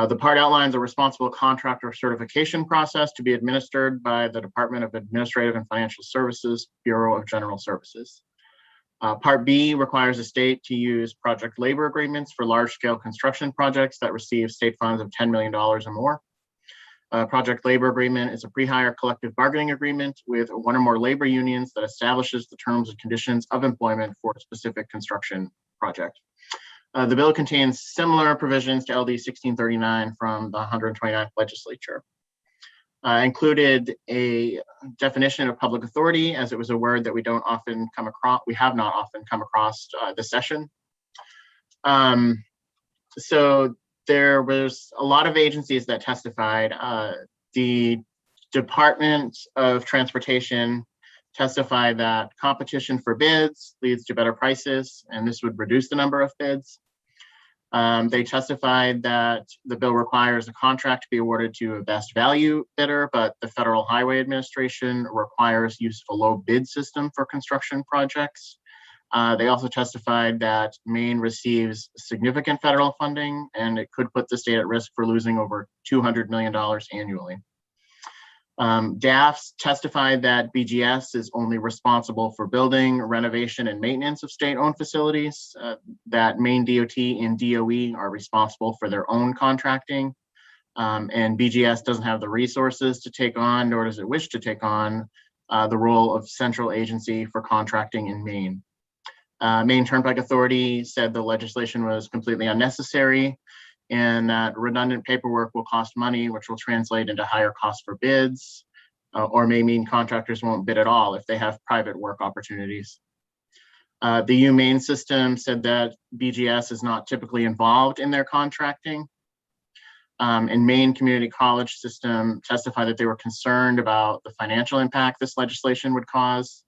C: The part outlines a responsible contractor certification process to be administered by the Department of Administrative and Financial Services, Bureau of General Services. Part B requires the state to use project labor agreements for large-scale construction projects that receive state funds of $10 million or more. Project labor agreement is a pre-hire collective bargaining agreement with one or more labor unions that establishes the terms and conditions of employment for a specific construction project. The bill contains similar provisions to LD 1639 from the 129th legislature. Included a definition of public authority, as it was a word that we have not often come across this session. So there was a lot of agencies that testified. The Department of Transportation testified that competition for bids leads to better prices, and this would reduce the number of bids. They testified that the bill requires a contract to be awarded to a best value bidder, but the Federal Highway Administration requires use of a low bid system for construction projects. They also testified that Maine receives significant federal funding, and it could put the state at risk for losing over $200 million annually. DAFs testified that BGS is only responsible for building, renovation, and maintenance of state-owned facilities, that Maine DOT and DOE are responsible for their own contracting, and BGS doesn't have the resources to take on, nor does it wish to take on, the role of central agency for contracting in Maine. Maine Turnpike Authority said the legislation was completely unnecessary, and that redundant paperwork will cost money, which will translate into higher costs for bids, or may mean contractors won't bid at all if they have private work opportunities. The UMaine system said that BGS is not typically involved in their contracting. And Maine Community College system testified that they were concerned about the financial impact this legislation would cause,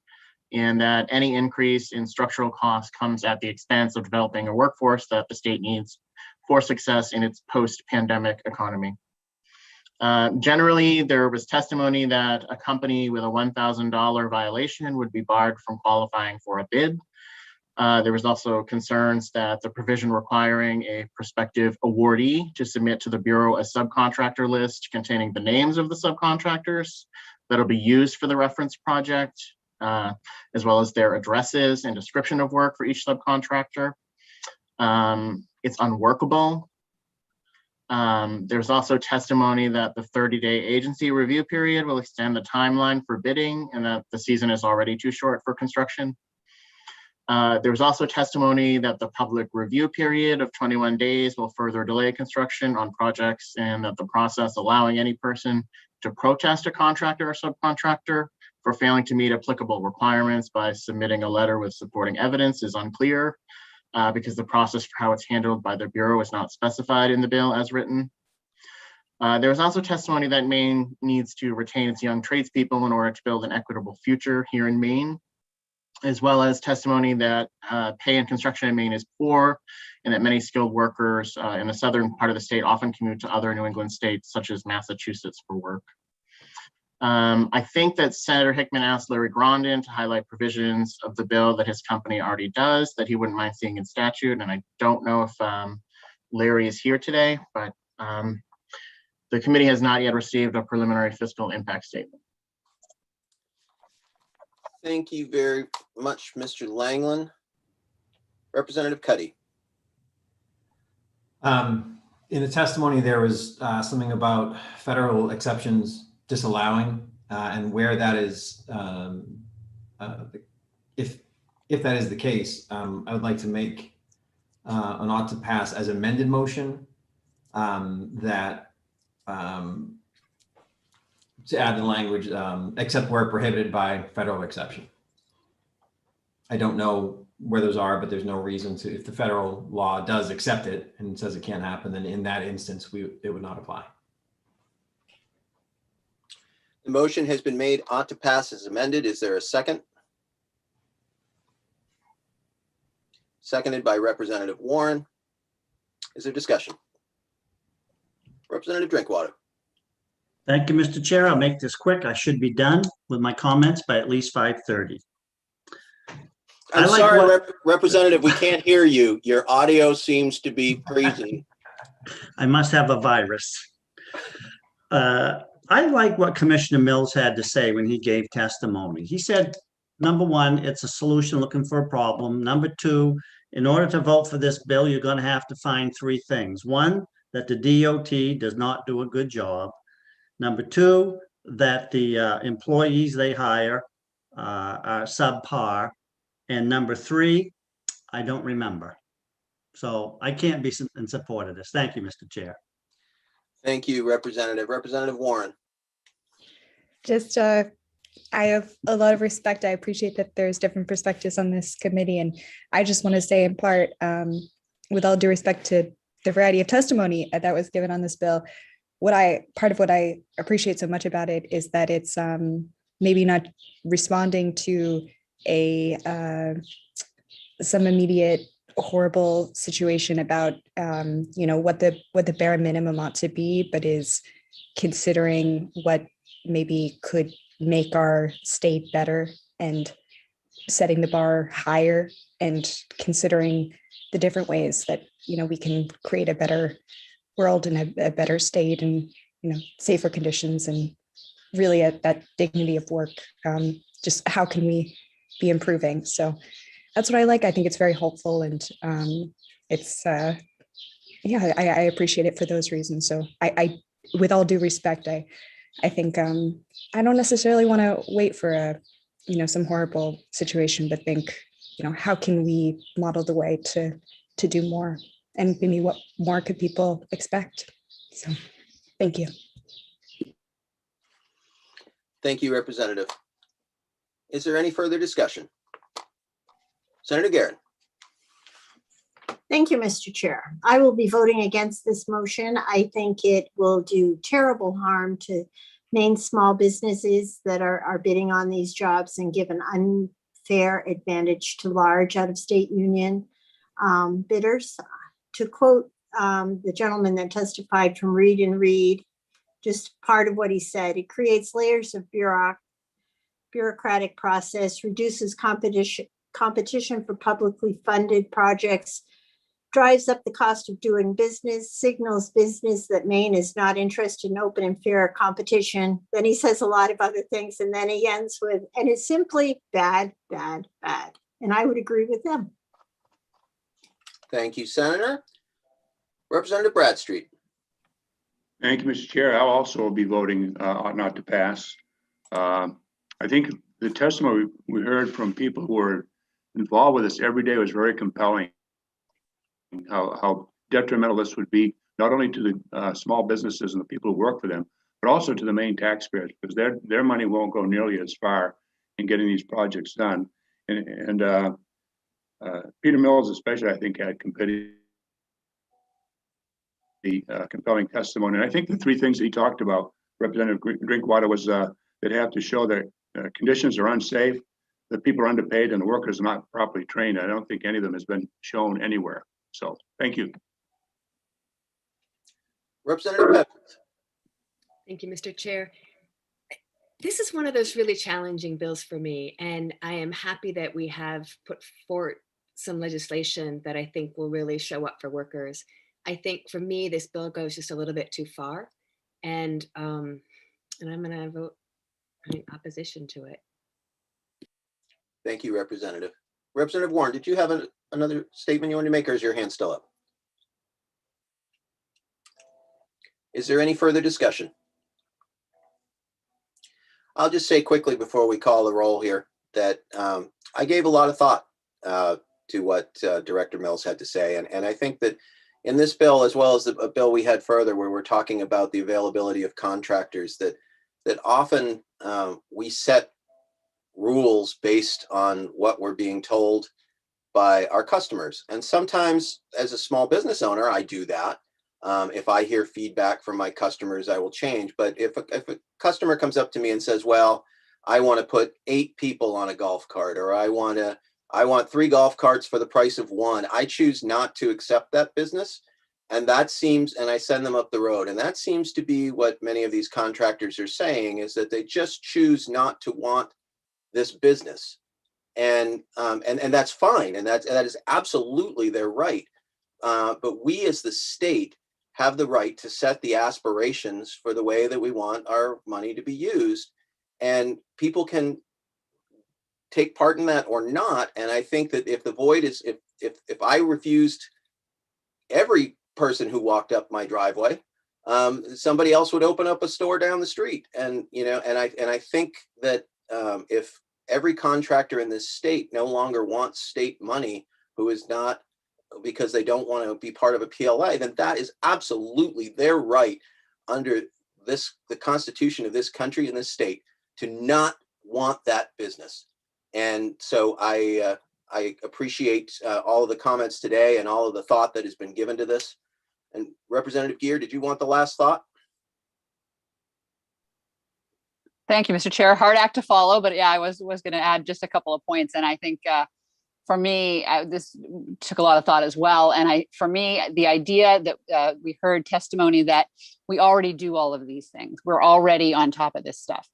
C: and that any increase in structural costs comes at the expense of developing a workforce that the state needs for success in its post-pandemic economy. Generally, there was testimony that a company with a $1,000 violation would be barred from qualifying for a bid. There was also concerns that the provision requiring a prospective awardee to submit to the Bureau a subcontractor list containing the names of the subcontractors that'll be used for the reference project, as well as their addresses and description of work for each subcontractor. It's unworkable. There's also testimony that the 30-day agency review period will extend the timeline for bidding, and that the season is already too short for construction. There was also testimony that the public review period of 21 days will further delay construction on projects, and that the process allowing any person to protest a contractor or subcontractor for failing to meet applicable requirements by submitting a letter with supporting evidence is unclear, because the process for how it's handled by the Bureau is not specified in the bill as written. There was also testimony that Maine needs to retain its young tradespeople in order to build an equitable future here in Maine, as well as testimony that pay in construction in Maine is poor, and that many skilled workers in the southern part of the state often commute to other New England states, such as Massachusetts, for work. I think that Senator Hickman asked Larry Grondin to highlight provisions of the bill that his company already does that he wouldn't mind seeing in statute, and I don't know if Larry is here today, but the committee has not yet received a preliminary fiscal impact statement.
B: Thank you very much, Mr. Langland. Representative Cuddy.
H: In the testimony, there was something about federal exceptions disallowing, and where that is, if that is the case, I would like to make an ought to pass as amended motion that to add the language, except where prohibited by federal exception. I don't know where those are, but there's no reason to, if the federal law does accept it and says it can't happen, then in that instance, it would not apply.
B: The motion has been made, ought to pass as amended. Is there a second? Seconded by Representative Warren. Is there discussion? Representative Drinkwater.
D: Thank you, Mr. Chair. I'll make this quick. I should be done with my comments by at least 5:30.
B: I'm sorry, Representative, we can't hear you. Your audio seems to be freezing.
D: I must have a virus. I like what Commissioner Mills had to say when he gave testimony. He said, number one, it's a solution looking for a problem. Number two, in order to vote for this bill, you're going to have to find three things. One, that the DOT does not do a good job. Number two, that the employees they hire are subpar. And number three, I don't remember. So I can't be in support of this. Thank you, Mr. Chair.
B: Thank you, Representative. Representative Warren.
U: Just, I have a lot of respect. I appreciate that there's different perspectives on this committee. And I just want to say in part, with all due respect to the variety of testimony that was given on this bill, part of what I appreciate so much about it is that it's maybe not responding to some immediate horrible situation about what the bare minimum ought to be, but is considering what maybe could make our state better and setting the bar higher and considering the different ways that we can create a better world and a better state and safer conditions and really at that dignity of work. Just how can we be improving? So that's what I like. I think it's very hopeful and it's I appreciate it for those reasons. So I with all due respect, I think I don't necessarily want to wait for some horrible situation, but think how can we model the way to do more, and maybe what more could people expect? So thank you.
B: Thank you, Representative. Is there any further discussion? Senator Garrett.
E: Thank you, Mr. Chair. I will be voting against this motion. I think it will do terrible harm to Maine small businesses that are bidding on these jobs and give an unfair advantage to large out-of-state union bidders. To quote the gentleman that testified from Reed and Reed, just part of what he said, it creates layers of bureaucratic process, reduces competition for publicly funded projects, drives up the cost of doing business, signals business that Maine is not interested in open and fair competition. Then he says a lot of other things, and then he ends with, and it's simply bad, bad, bad. And I would agree with them.
B: Thank you, Senator. Representative Bradstreet.
G: Thank you, Mr. Chair. I'll also be voting ought not to pass. I think the testimony we heard from people who are involved with this every day was very compelling. How detrimental this would be, not only to the small businesses and the people who work for them, but also to the Maine taxpayers, because their money won't go nearly as far in getting these projects done. And Peter Mills, especially, I think, had compelling testimony. And I think the three things that he talked about, Representative Drinkwater, was they'd have to show that conditions are unsafe, that people are underpaid, and the workers are not properly trained. I don't think any of them has been shown anywhere. So thank you.
B: Representative Pepins.
J: Thank you, Mr. Chair. This is one of those really challenging bills for me, and I am happy that we have put forward some legislation that I think will really show up for workers. I think for me, this bill goes just a little bit too far, and I'm going to vote in opposition to it.
B: Thank you, Representative. Representative Warren, did you have another statement you want to make, or is your hand still up? Is there any further discussion? I'll just say quickly before we call the roll here that I gave a lot of thought to what Director Mills had to say. And I think that in this bill, as well as a bill we had further where we're talking about the availability of contractors, that often we set rules based on what we're being told by our customers. And sometimes as a small business owner, I do that. If I hear feedback from my customers, I will change. But if a customer comes up to me and says, well, I want to put 8 people on a golf cart, or I want 3 golf carts for the price of 1, I choose not to accept that business. And that seems, and I send them up the road. And that seems to be what many of these contractors are saying, is that they just choose not to want this business. And that's fine. And that is absolutely their right. But we as the state have the right to set the aspirations for the way that we want our money to be used. And people can take part in that or not. And I think that if the void is, if I refused every person who walked up my driveway, somebody else would open up a store down the street. And, you know, and I think that if every contractor in this state no longer wants state money, who is not, because they don't want to be part of a PLA, then that is absolutely their right under the Constitution of this country and this state to not want that business. And so I appreciate all of the comments today and all of the thought that has been given to this. And Representative Gear, did you want the last thought?
M: Thank you, Mr. Chair. Hard act to follow, but yeah, I was going to add just a couple of points. And I think for me, this took a lot of thought as well. And for me, the idea that we heard testimony that we already do all of these things. We're already on top of this stuff.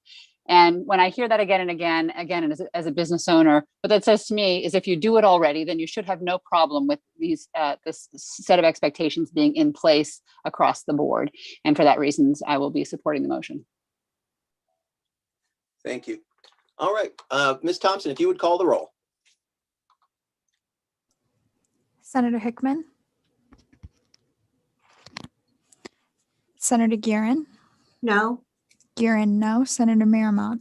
M: And when I hear that again and again, as a business owner, what that says to me is if you do it already, then you should have no problem with these this set of expectations being in place across the board. And for that reasons, I will be supporting the motion.
B: Thank you. All right, Ms. Thompson, if you would call the roll.
P: Senator Hickman, Senator Guerin,
E: No.
P: Guerin, no. Senator Miramont,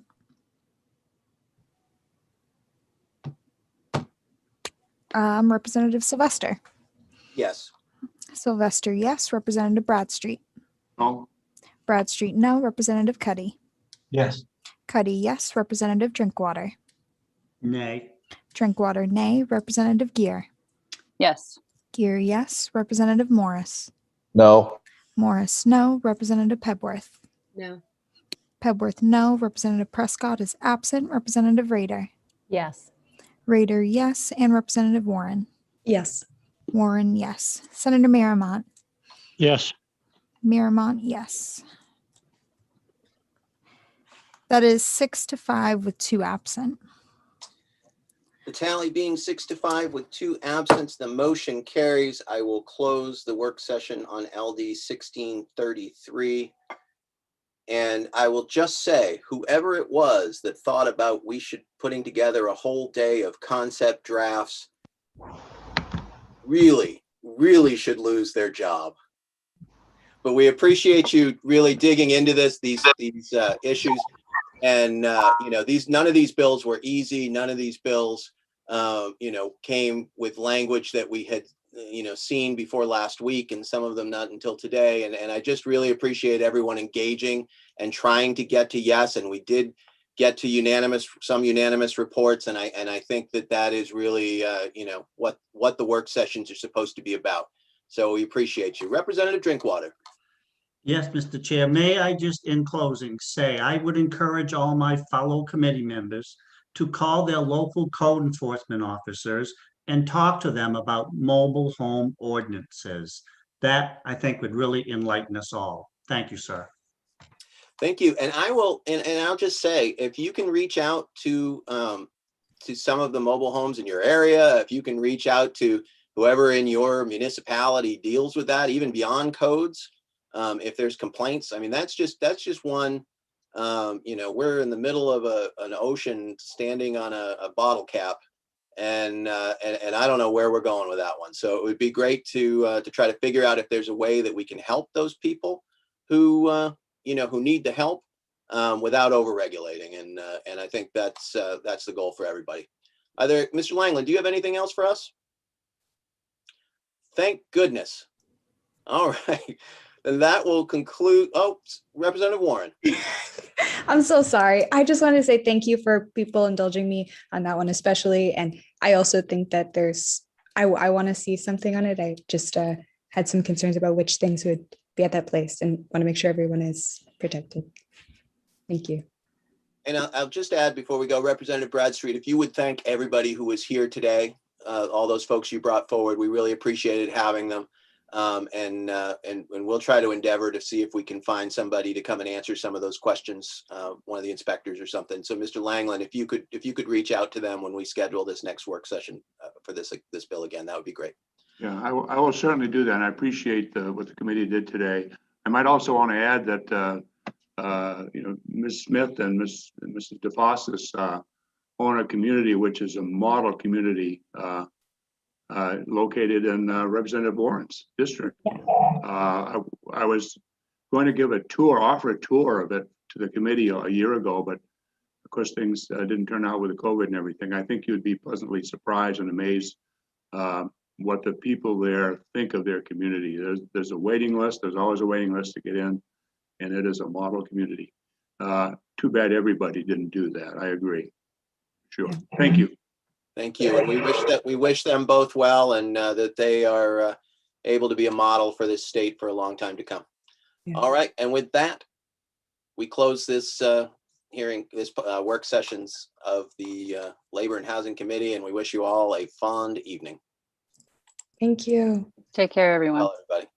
P: Representative Sylvester,
B: Yes.
P: Sylvester, yes. Representative Bradstreet,
L: No.
P: Bradstreet, no. Representative Cuddy,
L: Yes.
P: Cuddy, yes. Representative Drinkwater,
D: Nay.
P: Drinkwater, nay. Representative Gear,
M: Yes.
P: Gear, yes. Representative Morris,
N: No.
P: Morris, no. Representative Pebworth,
J: No.
P: Pebworth, no. Representative Prescott is absent. Representative Rader,
V: Yes.
P: Rader, yes. And Representative Warren,
U: Yes.
P: Warren, yes. Senator Miramont,
L: Yes.
P: Miramont, yes. That is 6-5 with 2 absent.
B: The tally being 6-5 with 2 absents, the motion carries. I will close the work session on LD 1633. And I will just say, whoever it was that thought about putting together a whole day of concept drafts, really, really should lose their job. But we appreciate you really digging into these issues. And you know, none of these bills were easy. None of these bills, you know, came with language that we had, you know, seen before last week, and some of them not until today. And I just really appreciate everyone engaging and trying to get to yes. And we did get to some unanimous reports. And I think that is really, you know, what the work sessions are supposed to be about. So we appreciate you. Representative Drinkwater.
D: Yes, Mr. Chair, may I just in closing say, I would encourage all my fellow committee members to call their local code enforcement officers and talk to them about mobile home ordinances. That I think would really enlighten us all. Thank you, sir.
B: Thank you. And I will, and I'll just say, if you can reach out to some of the mobile homes in your area, if you can reach out to whoever in your municipality deals with that, even beyond codes, if there's complaints, I mean, that's just one, you know, we're in the middle of an ocean standing on a bottle cap, and I don't know where we're going with that one. So it would be great to try to figure out if there's a way that we can help those people who, you know, who need the help. without over-regulating. And I think that's the goal for everybody. Mr. Langland, do you have anything else for us? Thank goodness. All right. And that will conclude. Oh, Representative Warren.
U: I'm so sorry. I just wanted to say thank you for people indulging me on that one, especially. And I also think that I want to see something on it. I just had some concerns about which things would be at that place and want to make sure everyone is protected. Thank you.
B: And I'll just add before we go, Representative Bradstreet, if you would thank everybody who was here today, all those folks you brought forward, we really appreciated having them. And we'll try to endeavor to see if we can find somebody to come and answer some of those questions, one of the inspectors or something. So Mr. Langland, if you could reach out to them when we schedule this next work session for this bill again, that would be great.
G: Yeah, I will certainly do that. And I appreciate what the committee did today. I might also want to add that Ms. Smith and Mrs. DeFossis own a community which is a model community located in Representative Warren's district. I was going to give offer a tour of it to the committee a year ago, but of course things didn't turn out with the COVID and everything. I think you'd be pleasantly surprised and amazed what the people there think of their community. There's a waiting list. There's always a waiting list to get in, and it is a model community. Too bad everybody didn't do that. I agree. Sure. Thank you.
B: Thank you. And we wish them both well, and that they are able to be a model for this state for a long time to come. Yeah. All right. And with that, we close this hearing, this work sessions of the Labor and Housing Committee, and we wish you all a fond evening.
U: Thank you.
M: Take care, everyone.
B: Well, everybody.